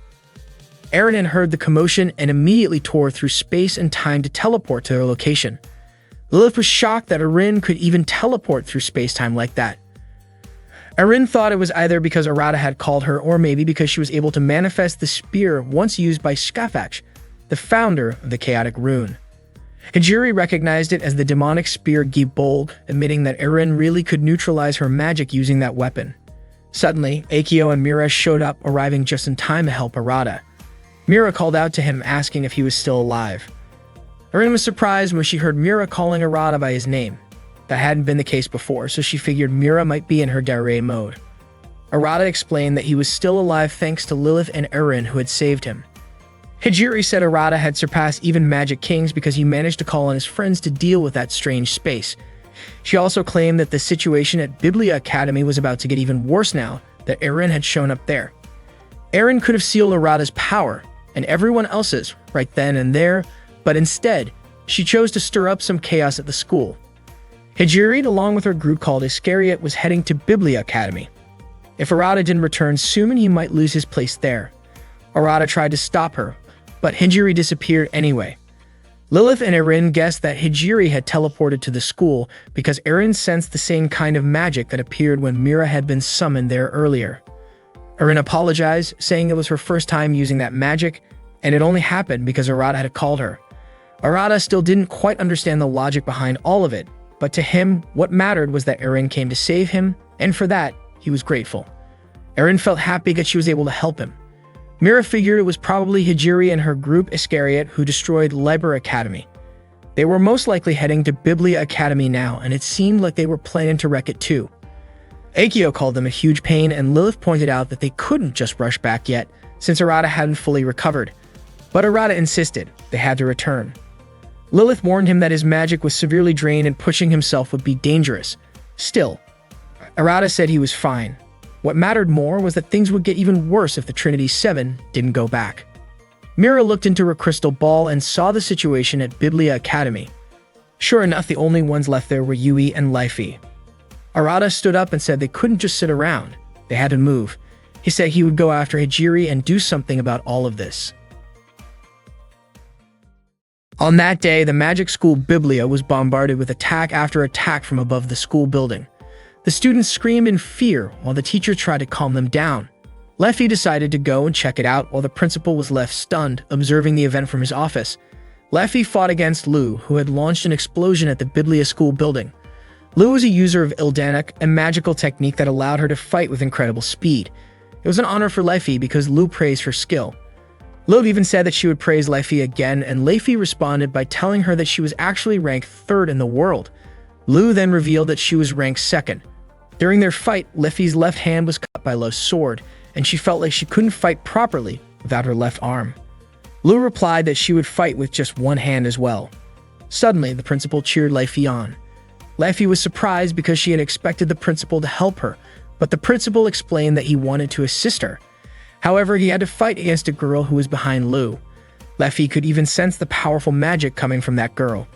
Erin heard the commotion and immediately tore through space and time to teleport to their location. Lilith was shocked that Erin could even teleport through space-time like that. Erin thought it was either because Arata had called her or maybe because she was able to manifest the spear once used by Skafach, the founder of the Chaotic Rune. Hijiri recognized it as the demonic spear Gibolg, admitting that Erin really could neutralize her magic using that weapon. Suddenly, Akio and Mira showed up, arriving just in time to help Arata. Mira called out to him, asking if he was still alive. Erin was surprised when she heard Mira calling Arata by his name. That hadn't been the case before, so she figured Mira might be in her Dare mode. Arata explained that he was still alive thanks to Lilith and Erin who had saved him. Hijiri said Arata had surpassed even Magic Kings because he managed to call on his friends to deal with that strange space. She also claimed that the situation at Biblia Academy was about to get even worse now that Erin had shown up there. Erin could have sealed Arata's power, and everyone else's, right then and there, but instead, she chose to stir up some chaos at the school. Hijiri, along with her group called Iscariot, was heading to Biblia Academy. If Arata didn't return soon, he might lose his place there. Arata tried to stop her, but Hijiri disappeared anyway. Lilith and Erin guessed that Hijiri had teleported to the school because Erin sensed the same kind of magic that appeared when Mira had been summoned there earlier. Erin apologized, saying it was her first time using that magic, and it only happened because Arata had called her. Arata still didn't quite understand the logic behind all of it, but to him, what mattered was that Erin came to save him, and for that, he was grateful. Erin felt happy that she was able to help him. Mira figured it was probably Hijiri and her group Iscariot who destroyed Liber Academy. They were most likely heading to Biblia Academy now, and it seemed like they were planning to wreck it too. Akio called them a huge pain, and Lilith pointed out that they couldn't just rush back yet, since Arata hadn't fully recovered. But Arata insisted they had to return. Lilith warned him that his magic was severely drained and pushing himself would be dangerous. Still, Arata said he was fine. What mattered more was that things would get even worse if the Trinity Seven didn't go back. Mira looked into her crystal ball and saw the situation at Biblia Academy. Sure enough, the only ones left there were Yui and Leifi. Arata stood up and said they couldn't just sit around. They had to move. He said he would go after Hijiri and do something about all of this. On that day, the magic school Biblia was bombarded with attack after attack from above the school building. The students screamed in fear while the teacher tried to calm them down. Leffy decided to go and check it out while the principal was left stunned, observing the event from his office. Leffy fought against Lu, who had launched an explosion at the Biblia school building. Lu was a user of Ildanik, a magical technique that allowed her to fight with incredible speed. It was an honor for Leffy because Lu praised her skill. Lu even said that she would praise Leffy again, and Leffy responded by telling her that she was actually ranked 3rd in the world. Lu then revealed that she was ranked 2nd. During their fight, Leffy's left hand was cut by Lu's sword, and she felt like she couldn't fight properly without her left arm. Lu replied that she would fight with just one hand as well. Suddenly, the principal cheered Lei Fei on. Lei Fei was surprised because she had expected the principal to help her, but the principal explained that he wanted to assist her. However, he had to fight against a girl who was behind Lu. Lei Fei could even sense the powerful magic coming from that girl.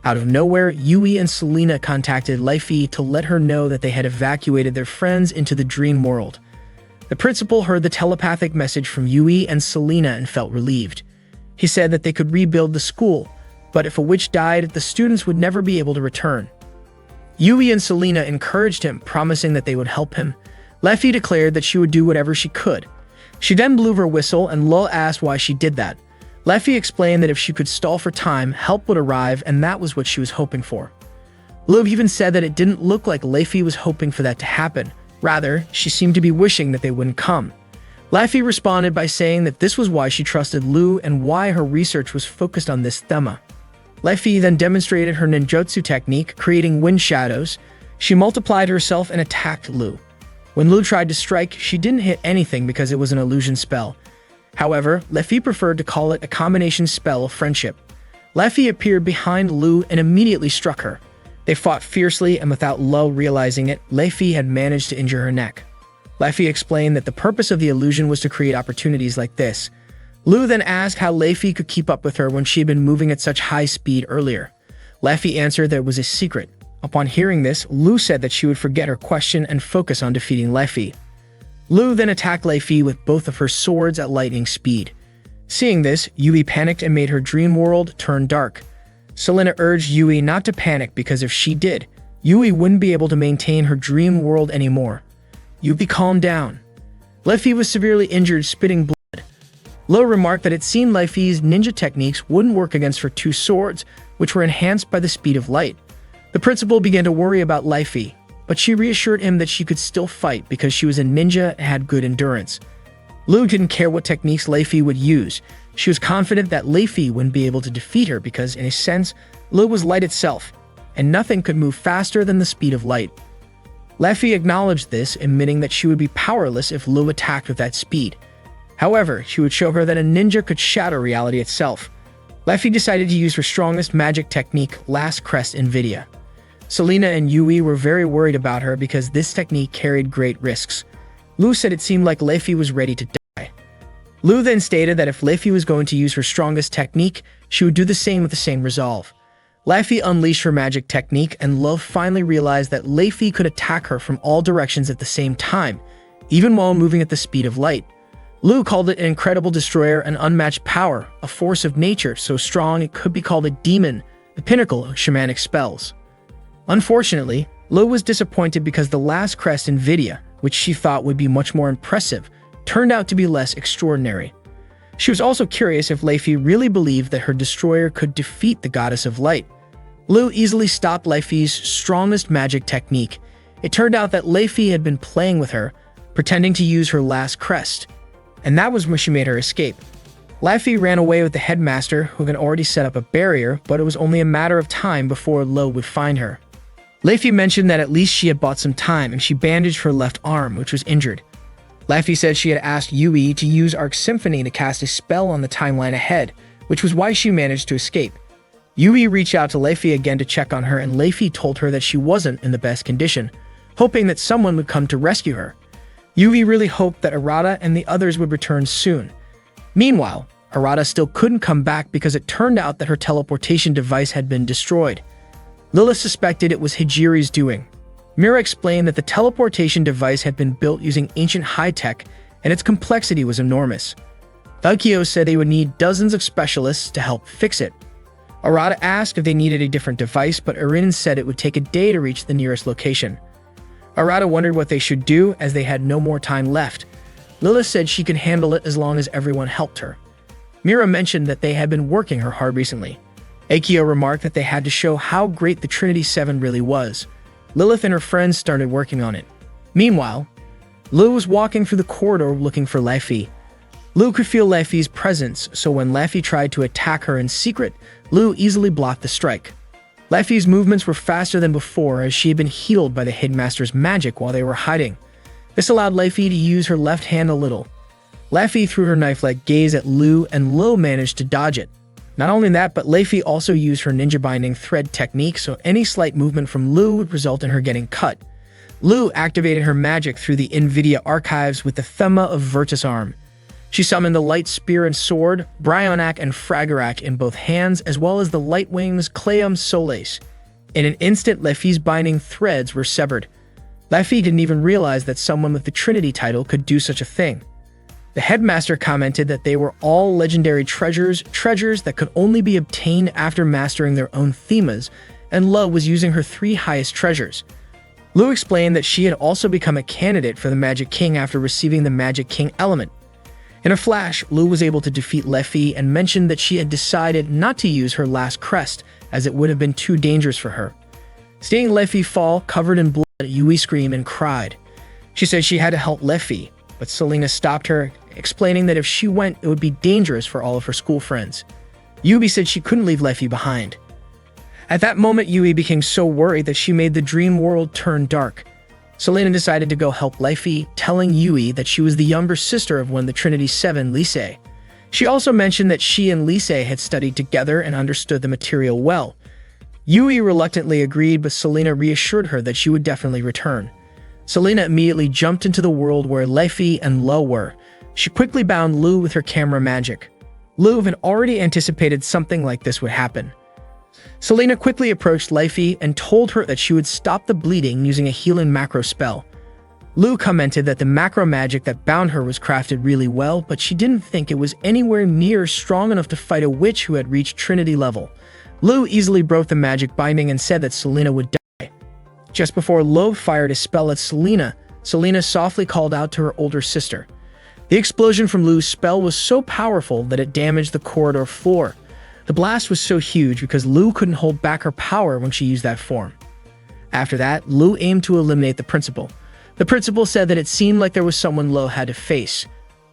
Out of nowhere, Yui and Selena contacted Lei Fei to let her know that they had evacuated their friends into the dream world. The principal heard the telepathic message from Yui and Selena and felt relieved. He said that they could rebuild the school, but if a witch died, the students would never be able to return. Yui and Selena encouraged him, promising that they would help him. Lei Fei declared that she would do whatever she could. She then blew her whistle, and Lu asked why she did that. Lei Fei explained that if she could stall for time, help would arrive, and that was what she was hoping for. Lu even said that it didn't look like Lei Fei was hoping for that to happen. Rather, she seemed to be wishing that they wouldn't come. Lei Fei responded by saying that this was why she trusted Lu and why her research was focused on this theme. Lei Fei then demonstrated her ninjutsu technique, creating wind shadows. She multiplied herself and attacked Lu. When Lu tried to strike, she didn't hit anything because it was an illusion spell. However, Lei Fei preferred to call it a combination spell of friendship. Lei Fei appeared behind Lu and immediately struck her. They fought fiercely, and without Lu realizing it, Lei Fei had managed to injure her neck. Lei Fei explained that the purpose of the illusion was to create opportunities like this. Lu then asked how Lei Fei could keep up with her when she had been moving at such high speed earlier. Lei Fei answered that it was a secret. Upon hearing this, Lu said that she would forget her question and focus on defeating Lei Fei. Lu then attacked Lei Fei with both of her swords at lightning speed. Seeing this, Yui panicked and made her dream world turn dark. Selena urged Yui not to panic because if she did, Yui wouldn't be able to maintain her dream world anymore. Yui calmed down. Lei Fei was severely injured, spitting blood. Lu remarked that it seemed Lei Fei's ninja techniques wouldn't work against her two swords, which were enhanced by the speed of light. The principal began to worry about Lei Fei, but she reassured him that she could still fight because she was a ninja and had good endurance. Lu didn't care what techniques Lei Fei would use. She was confident that Lei Fei wouldn't be able to defeat her because, in a sense, Lu was light itself, and nothing could move faster than the speed of light. Lei Fei acknowledged this, admitting that she would be powerless if Lu attacked with that speed. However, she would show her that a ninja could shatter reality itself. Lei Fei decided to use her strongest magic technique, Last Crest Invidia. Selena and Yui were very worried about her because this technique carried great risks. Lu said it seemed like Lei Fei was ready to die. Lu then stated that if Lei Fei was going to use her strongest technique, she would do the same with the same resolve. Lei Fei unleashed her magic technique, and Lu finally realized that Lei Fei could attack her from all directions at the same time, even while moving at the speed of light. Lu called it an incredible destroyer, an unmatched power, a force of nature so strong it could be called a demon, the pinnacle of shamanic spells. Unfortunately, Lu was disappointed because the Last Crest Invidia, which she thought would be much more impressive, turned out to be less extraordinary. She was also curious if Lei Fei really believed that her destroyer could defeat the Goddess of Light. Lu easily stopped Lei Fei's strongest magic technique. It turned out that Lei Fei had been playing with her, pretending to use her last crest, and that was when she made her escape. Lei Fei ran away with the headmaster, who had already set up a barrier, but it was only a matter of time before Lu would find her. Lei Fei mentioned that at least she had bought some time, and she bandaged her left arm, which was injured. Lei Fei said she had asked Yui to use Arc Symphony to cast a spell on the timeline ahead, which was why she managed to escape. Yui reached out to Lei Fei again to check on her, and Lei Fei told her that she wasn't in the best condition, hoping that someone would come to rescue her. Yui really hoped that Arata and the others would return soon. Meanwhile, Arata still couldn't come back because it turned out that her teleportation device had been destroyed. Lilith suspected it was Hijiri's doing. Mira explained that the teleportation device had been built using ancient high-tech, and its complexity was enormous. Ukyo said they would need dozens of specialists to help fix it. Arata asked if they needed a different device, but Erin said it would take a day to reach the nearest location. Arata wondered what they should do, as they had no more time left. Lilith said she could handle it as long as everyone helped her. Mira mentioned that they had been working her hard recently. Akio remarked that they had to show how great the Trinity 7 really was. Lilith and her friends started working on it. Meanwhile, Lu was walking through the corridor looking for Lei Fei. Lu could feel Lei Fei's presence, so when Lei Fei tried to attack her in secret, Lu easily blocked the strike. Lei Fei's movements were faster than before, as she had been healed by the Headmaster's magic while they were hiding. This allowed Lei Fei to use her left hand a little. Lei threw her knife-like gaze at Lu, and Lu managed to dodge it. Not only that, but Lei also used her ninja binding thread technique, so any slight movement from Lu would result in her getting cut. Lu activated her magic through the NVIDIA archives with the Thema of Virtus Arm. She summoned the Light Spear and Sword, Brionac and Fragarak in both hands, as well as the Light Wings Cleum Soles. In an instant, Lei's binding threads were severed. Lei didn't even realize that someone with the Trinity title could do such a thing. The headmaster commented that they were all legendary treasures that could only be obtained after mastering their own themas, and Lu was using her 3 highest treasures. Lu explained that she had also become a candidate for the Magic King after receiving the Magic King element. In a flash, Lu was able to defeat Lei and mentioned that she had decided not to use her last crest, as it would have been too dangerous for her. Seeing Lei fall covered in blood, Yui screamed and cried. She said she had to help Lei, but Selena stopped her, explaining that if she went, it would be dangerous for all of her school friends. Yui said she couldn't leave Lei behind. At that moment, Yui became so worried that she made the dream world turn dark. Selena decided to go help Lei, telling Yui that she was the younger sister of one of the Trinity 7, Lise. She also mentioned that she and Lise had studied together and understood the material well. Yui reluctantly agreed, but Selena reassured her that she would definitely return. Selena immediately jumped into the world where Lei and Lu were. She quickly bound Lu with her camera magic. Lu had already anticipated something like this would happen. Selena quickly approached Lei and told her that she would stop the bleeding using a healing macro spell. Lu commented that the macro magic that bound her was crafted really well, but she didn't think it was anywhere near strong enough to fight a witch who had reached Trinity level. Lu easily broke the magic binding and said that Selena would die. Just before Lu fired a spell at Selena, Selena softly called out to her older sister. The explosion from Lu's spell was so powerful that it damaged the corridor floor. The blast was so huge because Lu couldn't hold back her power when she used that form. After that, Lu aimed to eliminate the principal. The principal said that it seemed like there was someone Lu had to face.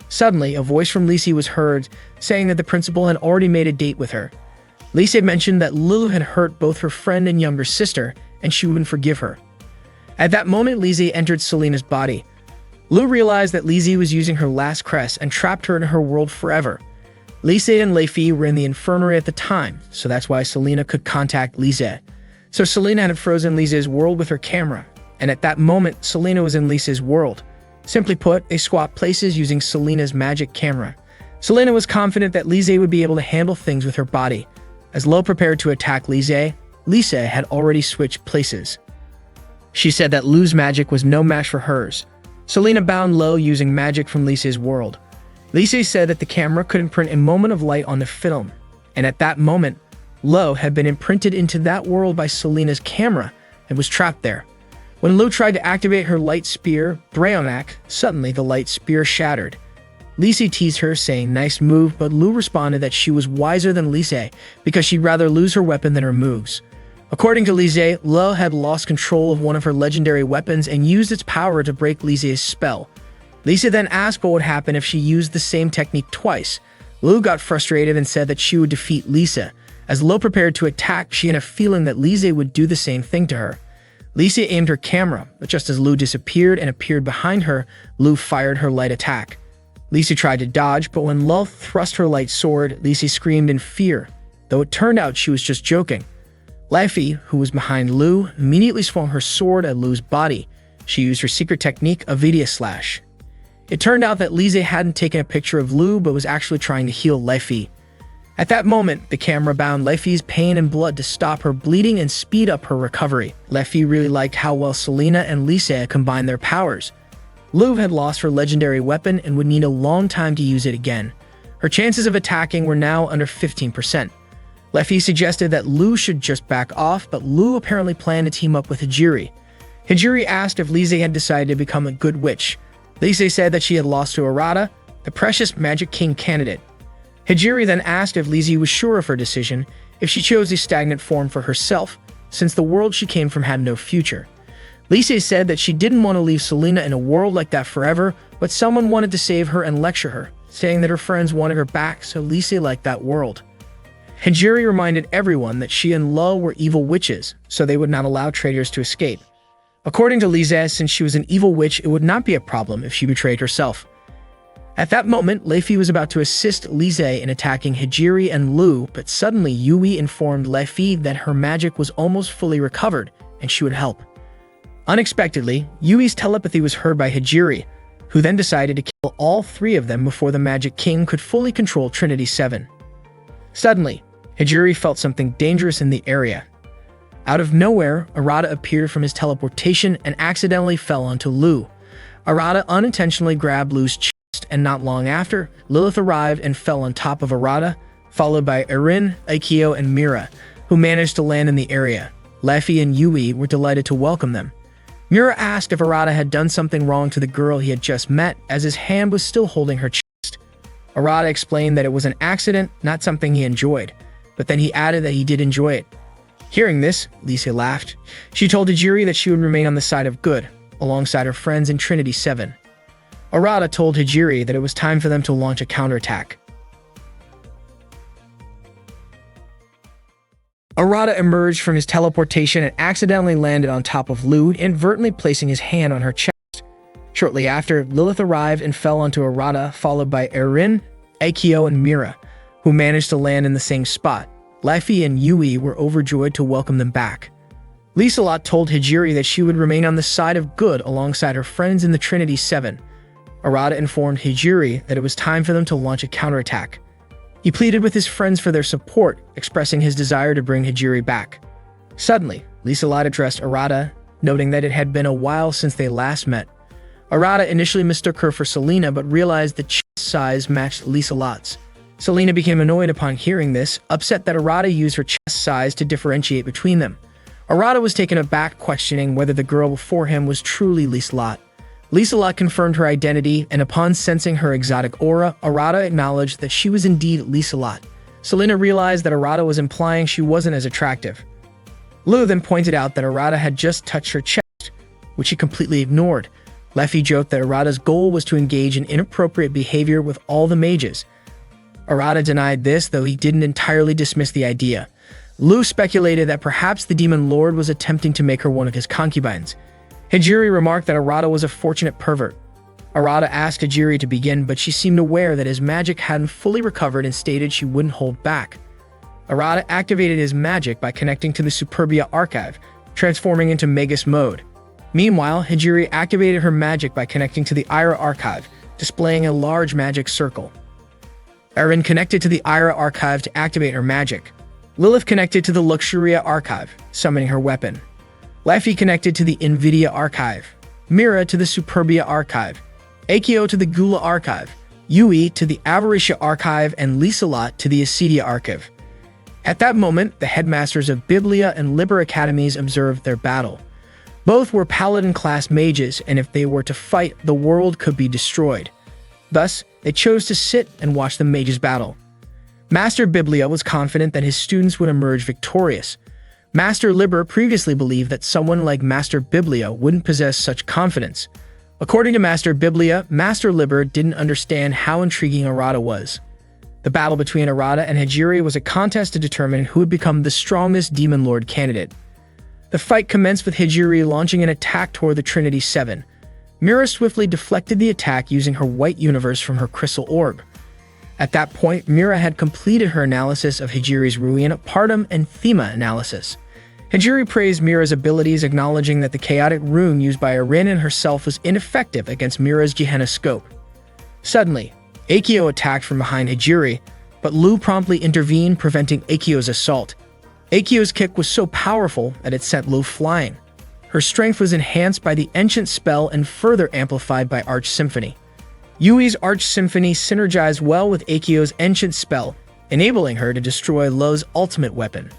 Suddenly, a voice from Lise was heard, saying that the principal had already made a date with her. Lise mentioned that Lu had hurt both her friend and younger sister, and she wouldn't forgive her. At that moment, Lise entered Selena's body. Lu realized that Lise was using her last crest and trapped her in her world forever. Lise and Lei were in the infirmary at the time, so that's why Selena could contact Lise. So Selena had frozen Lise's world with her camera, and at that moment, Selena was in Lise's world. Simply put, they swapped places using Selena's magic camera. Selena was confident that Lise would be able to handle things with her body. As Lu prepared to attack Lise, Lise had already switched places. She said that Lu's magic was no match for hers. Selena bound Lu using magic from Lise's world. Lise said that the camera could imprint a moment of light on the film, and at that moment, Lu had been imprinted into that world by Selena's camera and was trapped there. When Lu tried to activate her light spear, Brionac, suddenly the light spear shattered. Lise teased her, saying, "Nice move," but Lu responded that she was wiser than Lise because she'd rather lose her weapon than her moves. According to Lise, Lu had lost control of one of her legendary weapons and used its power to break Lise's spell. Lise then asked what would happen if she used the same technique twice. Lu got frustrated and said that she would defeat Lise. As Lu prepared to attack, she had a feeling that Lise would do the same thing to her. Lise aimed her camera, but just as Lu disappeared and appeared behind her, Lu fired her light attack. Lise tried to dodge, but when Lu thrust her light sword, Lise screamed in fear, though it turned out she was just joking. Lei, who was behind Lu, immediately swung her sword at Lu's body. She used her secret technique, Avidia Slash. It turned out that Lise hadn't taken a picture of Lu, but was actually trying to heal Lei. At that moment, the camera bound Lei's pain and blood to stop her bleeding and speed up her recovery. Lei really liked how well Selena and Lise combined their powers. Lu had lost her legendary weapon and would need a long time to use it again. Her chances of attacking were now under 15%. Lei suggested that Lu should just back off, but Lu apparently planned to team up with Hijiri. Hijiri asked if Lise had decided to become a good witch. Lise said that she had lost to Arata, the precious Magic King candidate. Hijiri then asked if Lise was sure of her decision, if she chose a stagnant form for herself, since the world she came from had no future. Lise said that she didn't want to leave Selena in a world like that forever, but someone wanted to save her and lecture her, saying that her friends wanted her back, so Lise liked that world. Hijiri reminded everyone that she and Lu were evil witches, so they would not allow traitors to escape. According to Lise, since she was an evil witch, it would not be a problem if she betrayed herself. At that moment, Leifi was about to assist Lise in attacking Hijiri and Lu, but suddenly Yui informed Leifi that her magic was almost fully recovered and she would help. Unexpectedly, Yui's telepathy was heard by Hijiri, who then decided to kill all three of them before the Magic King could fully control Trinity 7. Suddenly, Hijiri felt something dangerous in the area. Out of nowhere, Arata appeared from his teleportation and accidentally fell onto Lu. Arata unintentionally grabbed Lu's chest, and not long after, Lilith arrived and fell on top of Arata, followed by Erin, Aikyo, and Mira, who managed to land in the area. Leifi and Yui were delighted to welcome them. Mira asked if Arata had done something wrong to the girl he had just met, as his hand was still holding her chest. Arata explained that it was an accident, not something he enjoyed, but then he added that he did enjoy it. Hearing this, Lisa laughed. She told Hijiri that she would remain on the side of good, alongside her friends in Trinity 7. Arata told Hijiri that it was time for them to launch a counterattack. Arata emerged from his teleportation and accidentally landed on top of Lu, inadvertently placing his hand on her chest. Shortly after, Lilith arrived and fell onto Arata, followed by Erin, Aikyo, and Mira, who managed to land in the same spot. Leifi and Yui were overjoyed to welcome them back. Liselot told Hijiri that she would remain on the side of good alongside her friends in the Trinity 7. Arata informed Hijiri that it was time for them to launch a counterattack. He pleaded with his friends for their support, expressing his desire to bring Hijiri back. Suddenly, Liselot addressed Arata, noting that it had been a while since they last met. Arata initially mistook her for Selena, but realized the chest size matched Liselot's. Selena became annoyed upon hearing this, upset that Arata used her chest size to differentiate between them. Arata was taken aback, questioning whether the girl before him was truly Liselot. Liselot confirmed her identity, and upon sensing her exotic aura, Arata acknowledged that she was indeed Liselot. Selena realized that Arata was implying she wasn't as attractive. Lu then pointed out that Arata had just touched her chest, which he completely ignored. Leifi joked that Arata's goal was to engage in inappropriate behavior with all the mages. Arata denied this, though he didn't entirely dismiss the idea. Lu speculated that perhaps the Demon Lord was attempting to make her one of his concubines. Hijiri remarked that Arata was a fortunate pervert. Arata asked Hijiri to begin, but she seemed aware that his magic hadn't fully recovered and stated she wouldn't hold back. Arata activated his magic by connecting to the Superbia Archive, transforming into Magus mode. Meanwhile, Hijiri activated her magic by connecting to the Ira Archive, displaying a large magic circle. Erin connected to the Ira Archive to activate her magic. Lilith connected to the Luxuria Archive, summoning her weapon. Leifi connected to the Nvidia Archive, Mira to the Superbia Archive, Aikyo to the Gula Archive, Yui to the Avaricia Archive, and Liselot to the Acedia Archive. At that moment, the headmasters of Biblia and Liber Academies observed their battle. Both were Paladin-class mages, and if they were to fight, the world could be destroyed. Thus, they chose to sit and watch the mages battle. Master Biblia was confident that his students would emerge victorious. Master Liber previously believed that someone like Master Biblia wouldn't possess such confidence. According to Master Biblia, Master Liber didn't understand how intriguing Arata was. The battle between Arata and Hijiri was a contest to determine who would become the strongest Demon Lord candidate. The fight commenced with Hijiri launching an attack toward the Trinity 7. Mira swiftly deflected the attack using her white universe from her crystal orb. At that point, Mira had completed her analysis of Hijiri's Ruina Partum and Thema analysis. Hijiri praised Mira's abilities, acknowledging that the chaotic rune used by Erin and herself was ineffective against Mira's Gehenna scope. Suddenly, Aikyo attacked from behind Hijiri, but Lu promptly intervened, preventing Aikyo's assault. Aikyo's kick was so powerful that it sent Lu flying. Her strength was enhanced by the Ancient Spell and further amplified by Arch Symphony. Yui's Arch Symphony synergized well with Aikyo's Ancient Spell, enabling her to destroy Lu's ultimate weapon.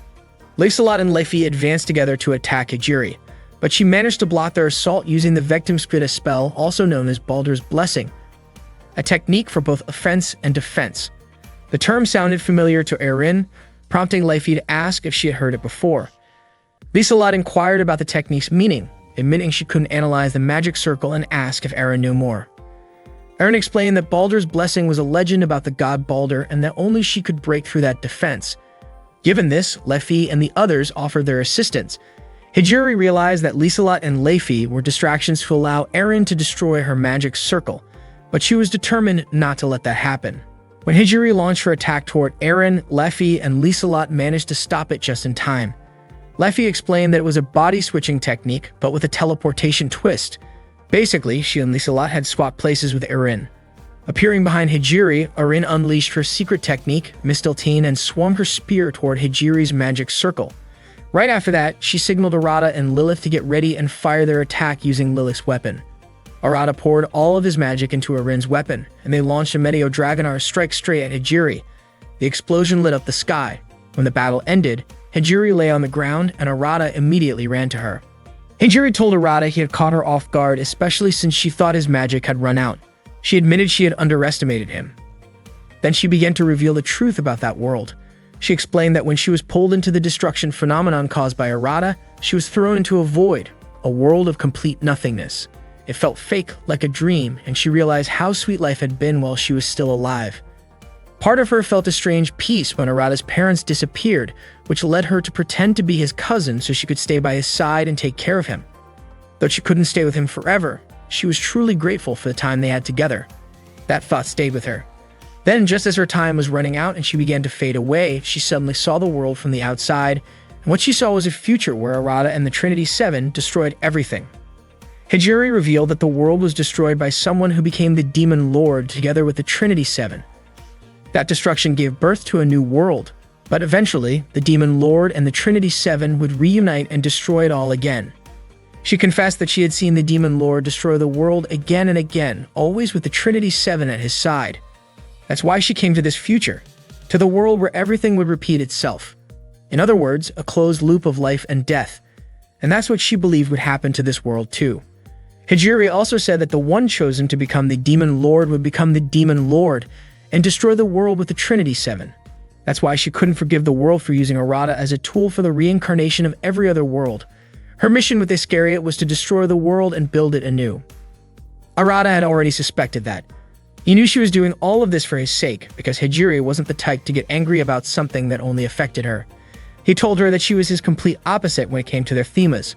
Liselot and Leifi advanced together to attack Hijiri, but she managed to block their assault using the Vectumskrita spell, also known as Baldur's Blessing, a technique for both offense and defense. The term sounded familiar to Erin, prompting Leifi to ask if she had heard it before. Liselot inquired about the technique's meaning, admitting she couldn't analyze the magic circle, and asked if Erin knew more. Erin explained that Baldur's Blessing was a legend about the god Baldur and that only she could break through that defense. Given this, Leifi and the others offered their assistance. Hijiri realized that Liselot and Leifi were distractions to allow Erin to destroy her magic circle. but she was determined not to let that happen. When Hijiri launched her attack toward Eren, Lefi and Liselot managed to stop it just in time. Lefi explained that it was a body-switching technique, but with a teleportation twist. Basically, she and Liselot had swapped places with Eren. Appearing behind Hijiri, Eren unleashed her secret technique, Mistiltine, and swung her spear toward Hijiri's magic circle. Right after that, she signaled Arata and Lilith to get ready and fire their attack using Lilith's weapon. Arata poured all of his magic into Eren's weapon, and they launched a Meteor Dragonar strike straight at Hijiri. The explosion lit up the sky. When the battle ended, Hijiri lay on the ground, and Arata immediately ran to her. Hijiri told Arata he had caught her off guard, especially since she thought his magic had run out. She admitted she had underestimated him. Then she began to reveal the truth about that world. She explained that when she was pulled into the destruction phenomenon caused by Arata, she was thrown into a void, a world of complete nothingness. It felt fake, like a dream, and she realized how sweet life had been while she was still alive. Part of her felt a strange peace when Arata's parents disappeared, which led her to pretend to be his cousin so she could stay by his side and take care of him. Though she couldn't stay with him forever, she was truly grateful for the time they had together. That thought stayed with her. Then, just as her time was running out and she began to fade away, she suddenly saw the world from the outside, and what she saw was a future where Arata and the Trinity Seven destroyed everything. Hijiri revealed that the world was destroyed by someone who became the Demon Lord together with the Trinity Seven. That destruction gave birth to a new world, but eventually, the Demon Lord and the Trinity Seven would reunite and destroy it all again. She confessed that she had seen the Demon Lord destroy the world again and again, always with the Trinity Seven at his side. That's why she came to this future, to the world where everything would repeat itself. In other words, a closed loop of life and death. And that's what she believed would happen to this world too. Hijiri also said that the one chosen to become the Demon Lord would become the Demon Lord and destroy the world with the Trinity Seven. That's why she couldn't forgive the world for using Arata as a tool for the reincarnation of every other world. Her mission with Iscariot was to destroy the world and build it anew. Arata had already suspected that. He knew she was doing all of this for his sake, because Hijiri wasn't the type to get angry about something that only affected her. He told her that she was his complete opposite when it came to their themas.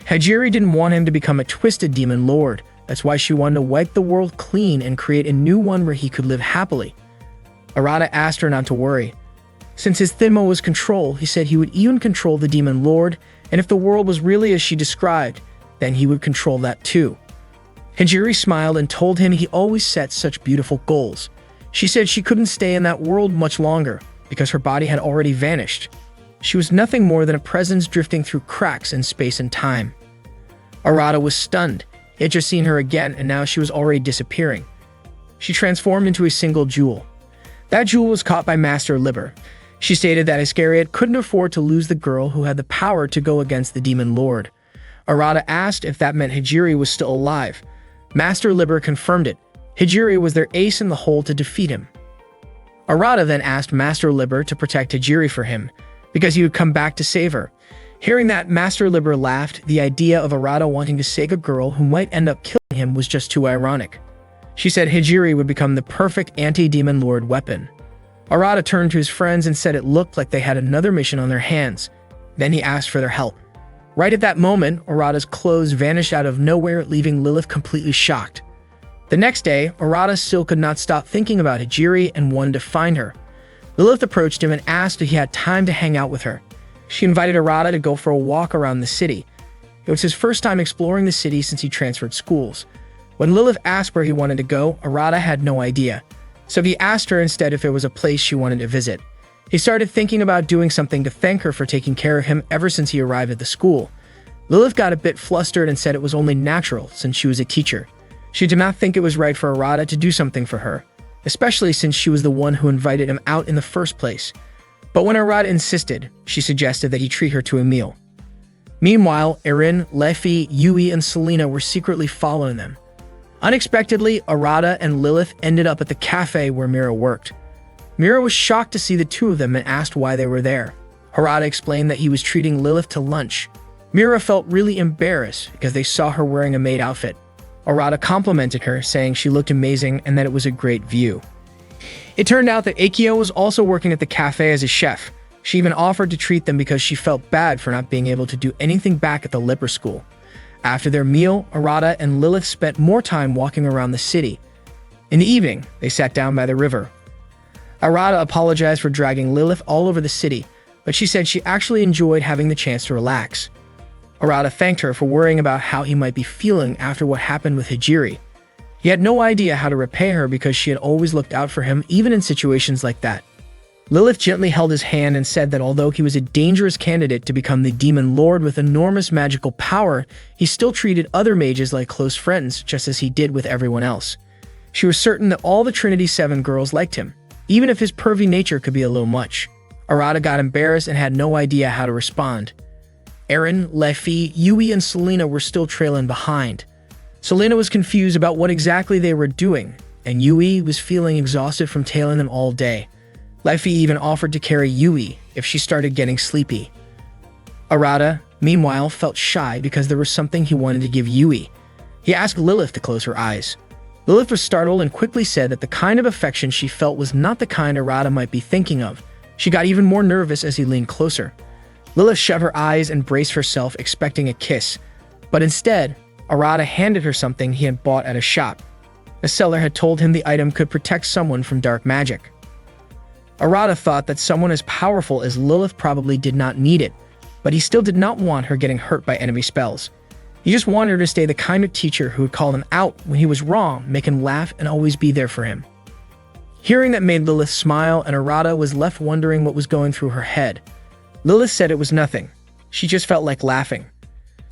Hijiri didn't want him to become a twisted demon lord. That's why she wanted to wipe the world clean and create a new one where he could live happily. Arata asked her not to worry. Since his thema was control, he said he would even control the demon lord, and if the world was really as she described, then he would control that too. Hijiri smiled and told him he always set such beautiful goals. She said she couldn't stay in that world much longer, because her body had already vanished. She was nothing more than a presence drifting through cracks in space and time. Arata was stunned. He had just seen her again, and now she was already disappearing. She transformed into a single jewel. That jewel was caught by Master Liber. She stated that Iscariot couldn't afford to lose the girl who had the power to go against the Demon Lord. Arata asked if that meant Hijiri was still alive. Master Liber confirmed it. Hijiri was their ace in the hole to defeat him. Arata then asked Master Liber to protect Hijiri for him, because he would come back to save her. Hearing that, Master Liber laughed. The idea of Arata wanting to save a girl who might end up killing him was just too ironic. She said Hijiri would become the perfect anti-Demon Lord weapon. Arata turned to his friends and said it looked like they had another mission on their hands. Then he asked for their help. Right at that moment, Arata's clothes vanished out of nowhere, leaving Lilith completely shocked. The next day, Arata still could not stop thinking about Hijiri and wanted to find her. Lilith approached him and asked if he had time to hang out with her. She invited Arata to go for a walk around the city. It was his first time exploring the city since he transferred schools. When Lilith asked where he wanted to go, Arata had no idea. So he asked her instead if it was a place she wanted to visit. He started thinking about doing something to thank her for taking care of him ever since he arrived at the school. Lilith got a bit flustered and said it was only natural since she was a teacher. She did not think it was right for Arata to do something for her, especially since she was the one who invited him out in the first place. But when Arata insisted, she suggested that he treat her to a meal. Meanwhile, Eren, Lefi, Yui, and Selena were secretly following them. Unexpectedly, Arata and Lilith ended up at the cafe where Mira worked. Mira was shocked to see the two of them and asked why they were there. Arata explained that he was treating Lilith to lunch. Mira felt really embarrassed because they saw her wearing a maid outfit. Arata complimented her, saying she looked amazing and that it was a great view. It turned out that Akio was also working at the cafe as a chef. She even offered to treat them because she felt bad for not being able to do anything back at the Liber School. After their meal, Arata and Lilith spent more time walking around the city. In the evening, they sat down by the river. Arata apologized for dragging Lilith all over the city, but she said she actually enjoyed having the chance to relax. Arata thanked her for worrying about how he might be feeling after what happened with Hijiri. He had no idea how to repay her because she had always looked out for him even in situations like that. Lilith gently held his hand and said that although he was a dangerous candidate to become the Demon Lord with enormous magical power, he still treated other mages like close friends, just as he did with everyone else. She was certain that all the Trinity 7 girls liked him, even if his pervy nature could be a little much. Arata got embarrassed and had no idea how to respond. Eren, Lefi, Yui, and Selena were still trailing behind. Selena was confused about what exactly they were doing, and Yui was feeling exhausted from tailing them all day. Lefi even offered to carry Yui if she started getting sleepy. Arata, meanwhile, felt shy because there was something he wanted to give Yui. He asked Lilith to close her eyes. Lilith was startled and quickly said that the kind of affection she felt was not the kind Arata might be thinking of. She got even more nervous as he leaned closer. Lilith shut her eyes and braced herself, expecting a kiss. But instead, Arata handed her something he had bought at a shop. The seller had told him the item could protect someone from dark magic. Arata thought that someone as powerful as Lilith probably did not need it, but he still did not want her getting hurt by enemy spells. He just wanted her to stay the kind of teacher who would call him out when he was wrong, make him laugh, and always be there for him. Hearing that made Lilith smile, and Arata was left wondering what was going through her head. Lilith said it was nothing. She just felt like laughing.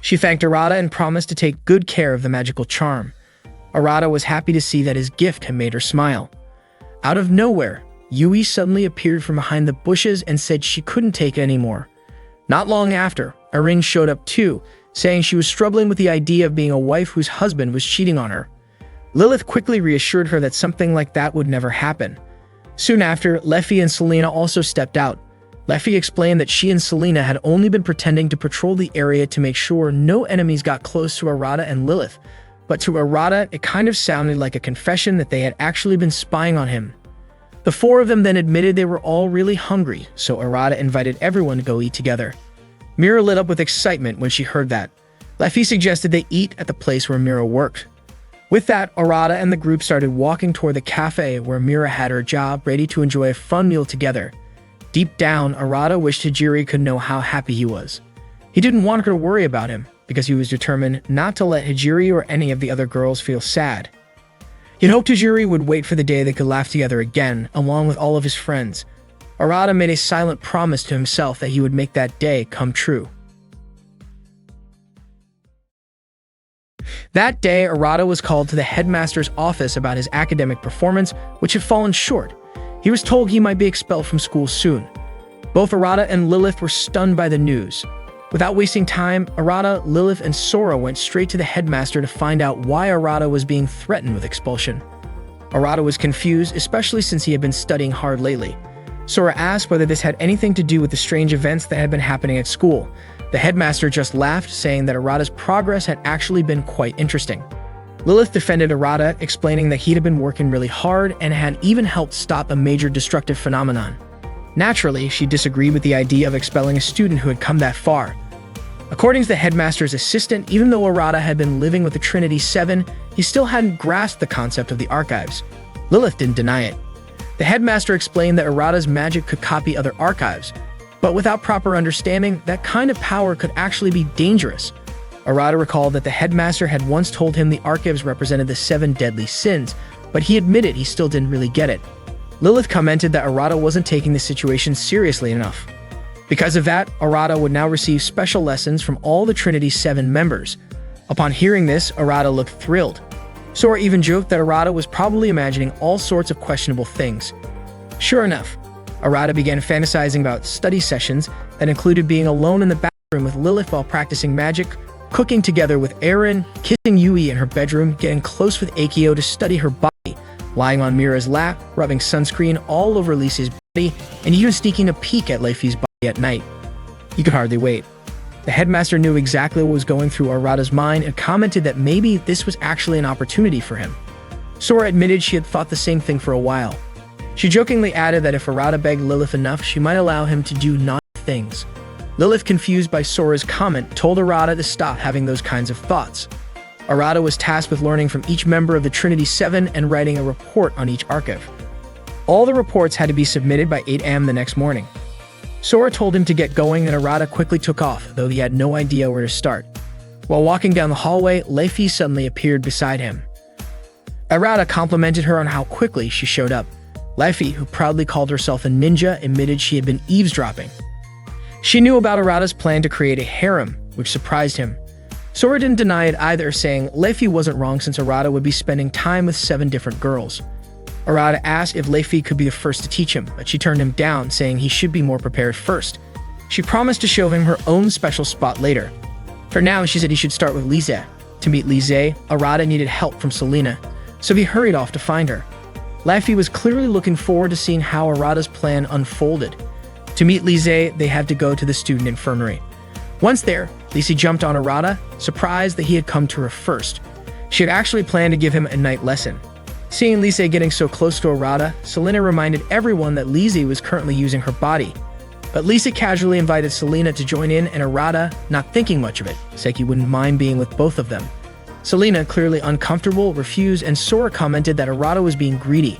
She thanked Arata and promised to take good care of the magical charm. Arata was happy to see that his gift had made her smile. Out of nowhere, Yui suddenly appeared from behind the bushes and said she couldn't take it anymore. Not long after, Eren showed up too, saying she was struggling with the idea of being a wife whose husband was cheating on her. Lilith quickly reassured her that something like that would never happen. Soon after, Lefi and Selena also stepped out. Lefi explained that she and Selena had only been pretending to patrol the area to make sure no enemies got close to Arata and Lilith, but to Arata it kind of sounded like a confession that they had actually been spying on him. The four of them then admitted they were all really hungry, so Arata invited everyone to go eat together. Mira lit up with excitement when she heard that. Lefi suggested they eat at the place where Mira worked. With that, Arata and the group started walking toward the cafe where Mira had her job, ready to enjoy a fun meal together. Deep down, Arata wished Hijiri could know how happy he was. He didn't want her to worry about him, because he was determined not to let Hijiri or any of the other girls feel sad. He hoped Hijiri would wait for the day they could laugh together again, along with all of his friends. Arata made a silent promise to himself that he would make that day come true. That day, Arata was called to the headmaster's office about his academic performance, which had fallen short. He was told he might be expelled from school soon. Both Arata and Lilith were stunned by the news. Without wasting time, Arata, Lilith, and Sora went straight to the headmaster to find out why Arata was being threatened with expulsion. Arata was confused, especially since he had been studying hard lately. Sora asked whether this had anything to do with the strange events that had been happening at school. The headmaster just laughed, saying that Arata's progress had actually been quite interesting. Lilith defended Arata, explaining that he'd been working really hard and had even helped stop a major destructive phenomenon. Naturally, she disagreed with the idea of expelling a student who had come that far. According to the headmaster's assistant, even though Arata had been living with the Trinity 7, he still hadn't grasped the concept of the archives. Lilith didn't deny it. The headmaster explained that Arata's magic could copy other archives, but without proper understanding, that kind of power could actually be dangerous. Arata recalled that the headmaster had once told him the archives represented the 7 deadly sins, but he admitted he still didn't really get it. Lilith commented that Arata wasn't taking the situation seriously enough. Because of that, Arata would now receive special lessons from all the Trinity 7 members. Upon hearing this, Arata looked thrilled. Sora even joked that Arata was probably imagining all sorts of questionable things. Sure enough, Arata began fantasizing about study sessions that included being alone in the bathroom with Lilith while practicing magic, cooking together with Eren, kissing Yui in her bedroom, getting close with Akio to study her body, lying on Mira's lap, rubbing sunscreen all over Lisa's body, and even sneaking a peek at Lefi's body at night. He could hardly wait. The headmaster knew exactly what was going through Arata's mind and commented that maybe this was actually an opportunity for him. Sora admitted she had thought the same thing for a while. She jokingly added that if Arata begged Lilith enough, she might allow him to do naughty things. Lilith, confused by Sora's comment, told Arata to stop having those kinds of thoughts. Arata was tasked with learning from each member of the Trinity Seven and writing a report on each archive. All the reports had to be submitted by 8 a.m. the next morning. Sora told him to get going and Arata quickly took off, though he had no idea where to start. While walking down the hallway, Leafy suddenly appeared beside him. Arata complimented her on how quickly she showed up. Leafy, who proudly called herself a ninja, admitted she had been eavesdropping. She knew about Arata's plan to create a harem, which surprised him. Sora didn't deny it either, saying Leafy wasn't wrong since Arata would be spending time with 7 different girls. Arata asked if Leafy could be the first to teach him, but she turned him down, saying he should be more prepared first. She promised to show him her own special spot later. For now, she said he should start with Lise. To meet Lise, Arata needed help from Selena, so he hurried off to find her. Leafy was clearly looking forward to seeing how Arata's plan unfolded. To meet Lise, they had to go to the student infirmary. Once there, Lise jumped on Arata, surprised that he had come to her first. She had actually planned to give him a night lesson. Seeing Lise getting so close to Arata, Selena reminded everyone that Lise was currently using her body. But Lise casually invited Selena to join in, and Arata, not thinking much of it, said he wouldn't mind being with both of them. Selena, clearly uncomfortable, refused, and Sora commented that Arata was being greedy.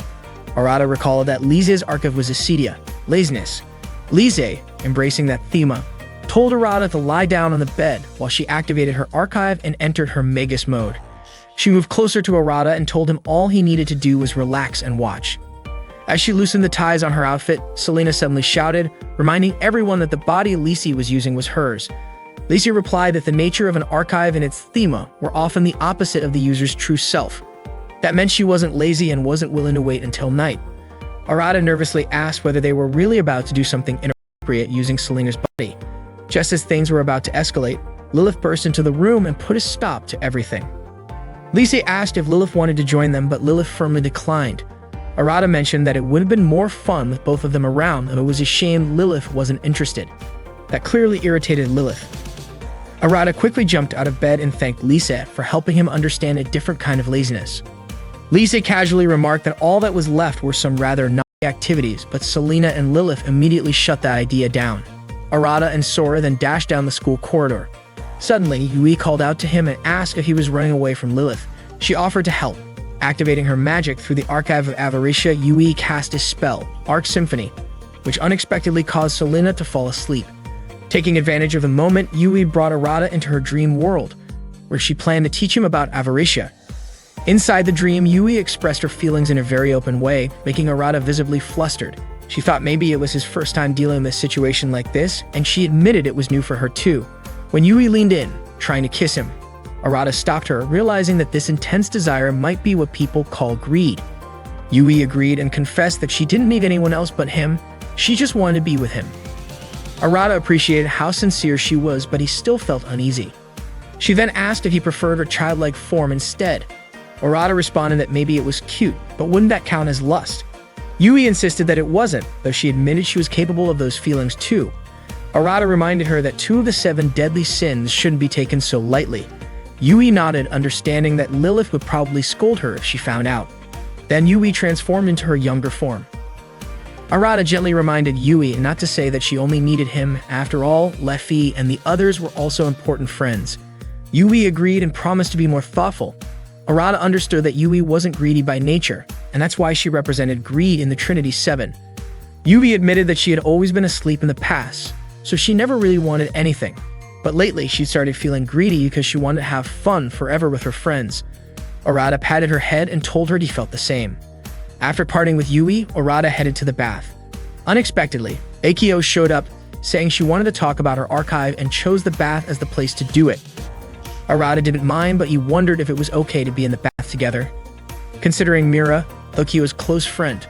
Arata recalled that Lise's archive was acedia, laziness. Lise, embracing that theme, told Arata to lie down on the bed while she activated her archive and entered her Magus mode. She moved closer to Arata and told him all he needed to do was relax and watch. As she loosened the ties on her outfit, Selena suddenly shouted, reminding everyone that the body Lise was using was hers. Lise replied that the nature of an archive and its theme were often the opposite of the user's true self. That meant she wasn't lazy and wasn't willing to wait until night. Arata nervously asked whether they were really about to do something inappropriate using Selena's body. Just as things were about to escalate, Lilith burst into the room and put a stop to everything. Lise asked if Lilith wanted to join them, but Lilith firmly declined. Arata mentioned that it would have been more fun with both of them around, and it was a shame Lilith wasn't interested. That clearly irritated Lilith. Arata quickly jumped out of bed and thanked Lise for helping him understand a different kind of laziness. Lise casually remarked that all that was left were some rather naughty activities, but Selena and Lilith immediately shut that idea down. Arata and Sora then dashed down the school corridor. Suddenly, Yui called out to him and asked if he was running away from Lilith. She offered to help. Activating her magic through the Archive of Avaricia, Yui cast a spell, Arc Symphony, which unexpectedly caused Selena to fall asleep. Taking advantage of the moment, Yui brought Arata into her dream world, where she planned to teach him about Avaricia. Inside the dream, Yui expressed her feelings in a very open way, making Arata visibly flustered. She thought maybe it was his first time dealing with a situation like this, and she admitted it was new for her too. When Yui leaned in, trying to kiss him, Arata stopped her, realizing that this intense desire might be what people call greed. Yui agreed and confessed that she didn't need anyone else but him, she just wanted to be with him. Arata appreciated how sincere she was, but he still felt uneasy. She then asked if he preferred her childlike form instead. Arata responded that maybe it was cute, but wouldn't that count as lust? Yui insisted that it wasn't, though she admitted she was capable of those feelings too. Arata reminded her that 2 of the 7 deadly sins shouldn't be taken so lightly. Yui nodded, understanding that Lilith would probably scold her if she found out. Then Yui transformed into her younger form. Arata gently reminded Yui not to say that she only needed him. After all, Leafy and the others were also important friends. Yui agreed and promised to be more thoughtful. Arata understood that Yui wasn't greedy by nature, and that's why she represented greed in the Trinity Seven. Yui admitted that she had always been asleep in the past, so she never really wanted anything. But lately, she started feeling greedy because she wanted to have fun forever with her friends. Arata patted her head and told her he felt the same. After parting with Yui, Arata headed to the bath. Unexpectedly, Akio showed up, saying she wanted to talk about her archive and chose the bath as the place to do it. Arata didn't mind, but he wondered if it was okay to be in the bath together. Considering Mira, Akio's close friend,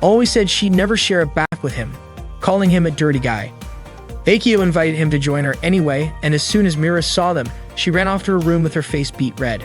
always said she'd never share a bath with him, calling him a dirty guy. Akio invited him to join her anyway, and as soon as Mira saw them, she ran off to her room with her face beet red.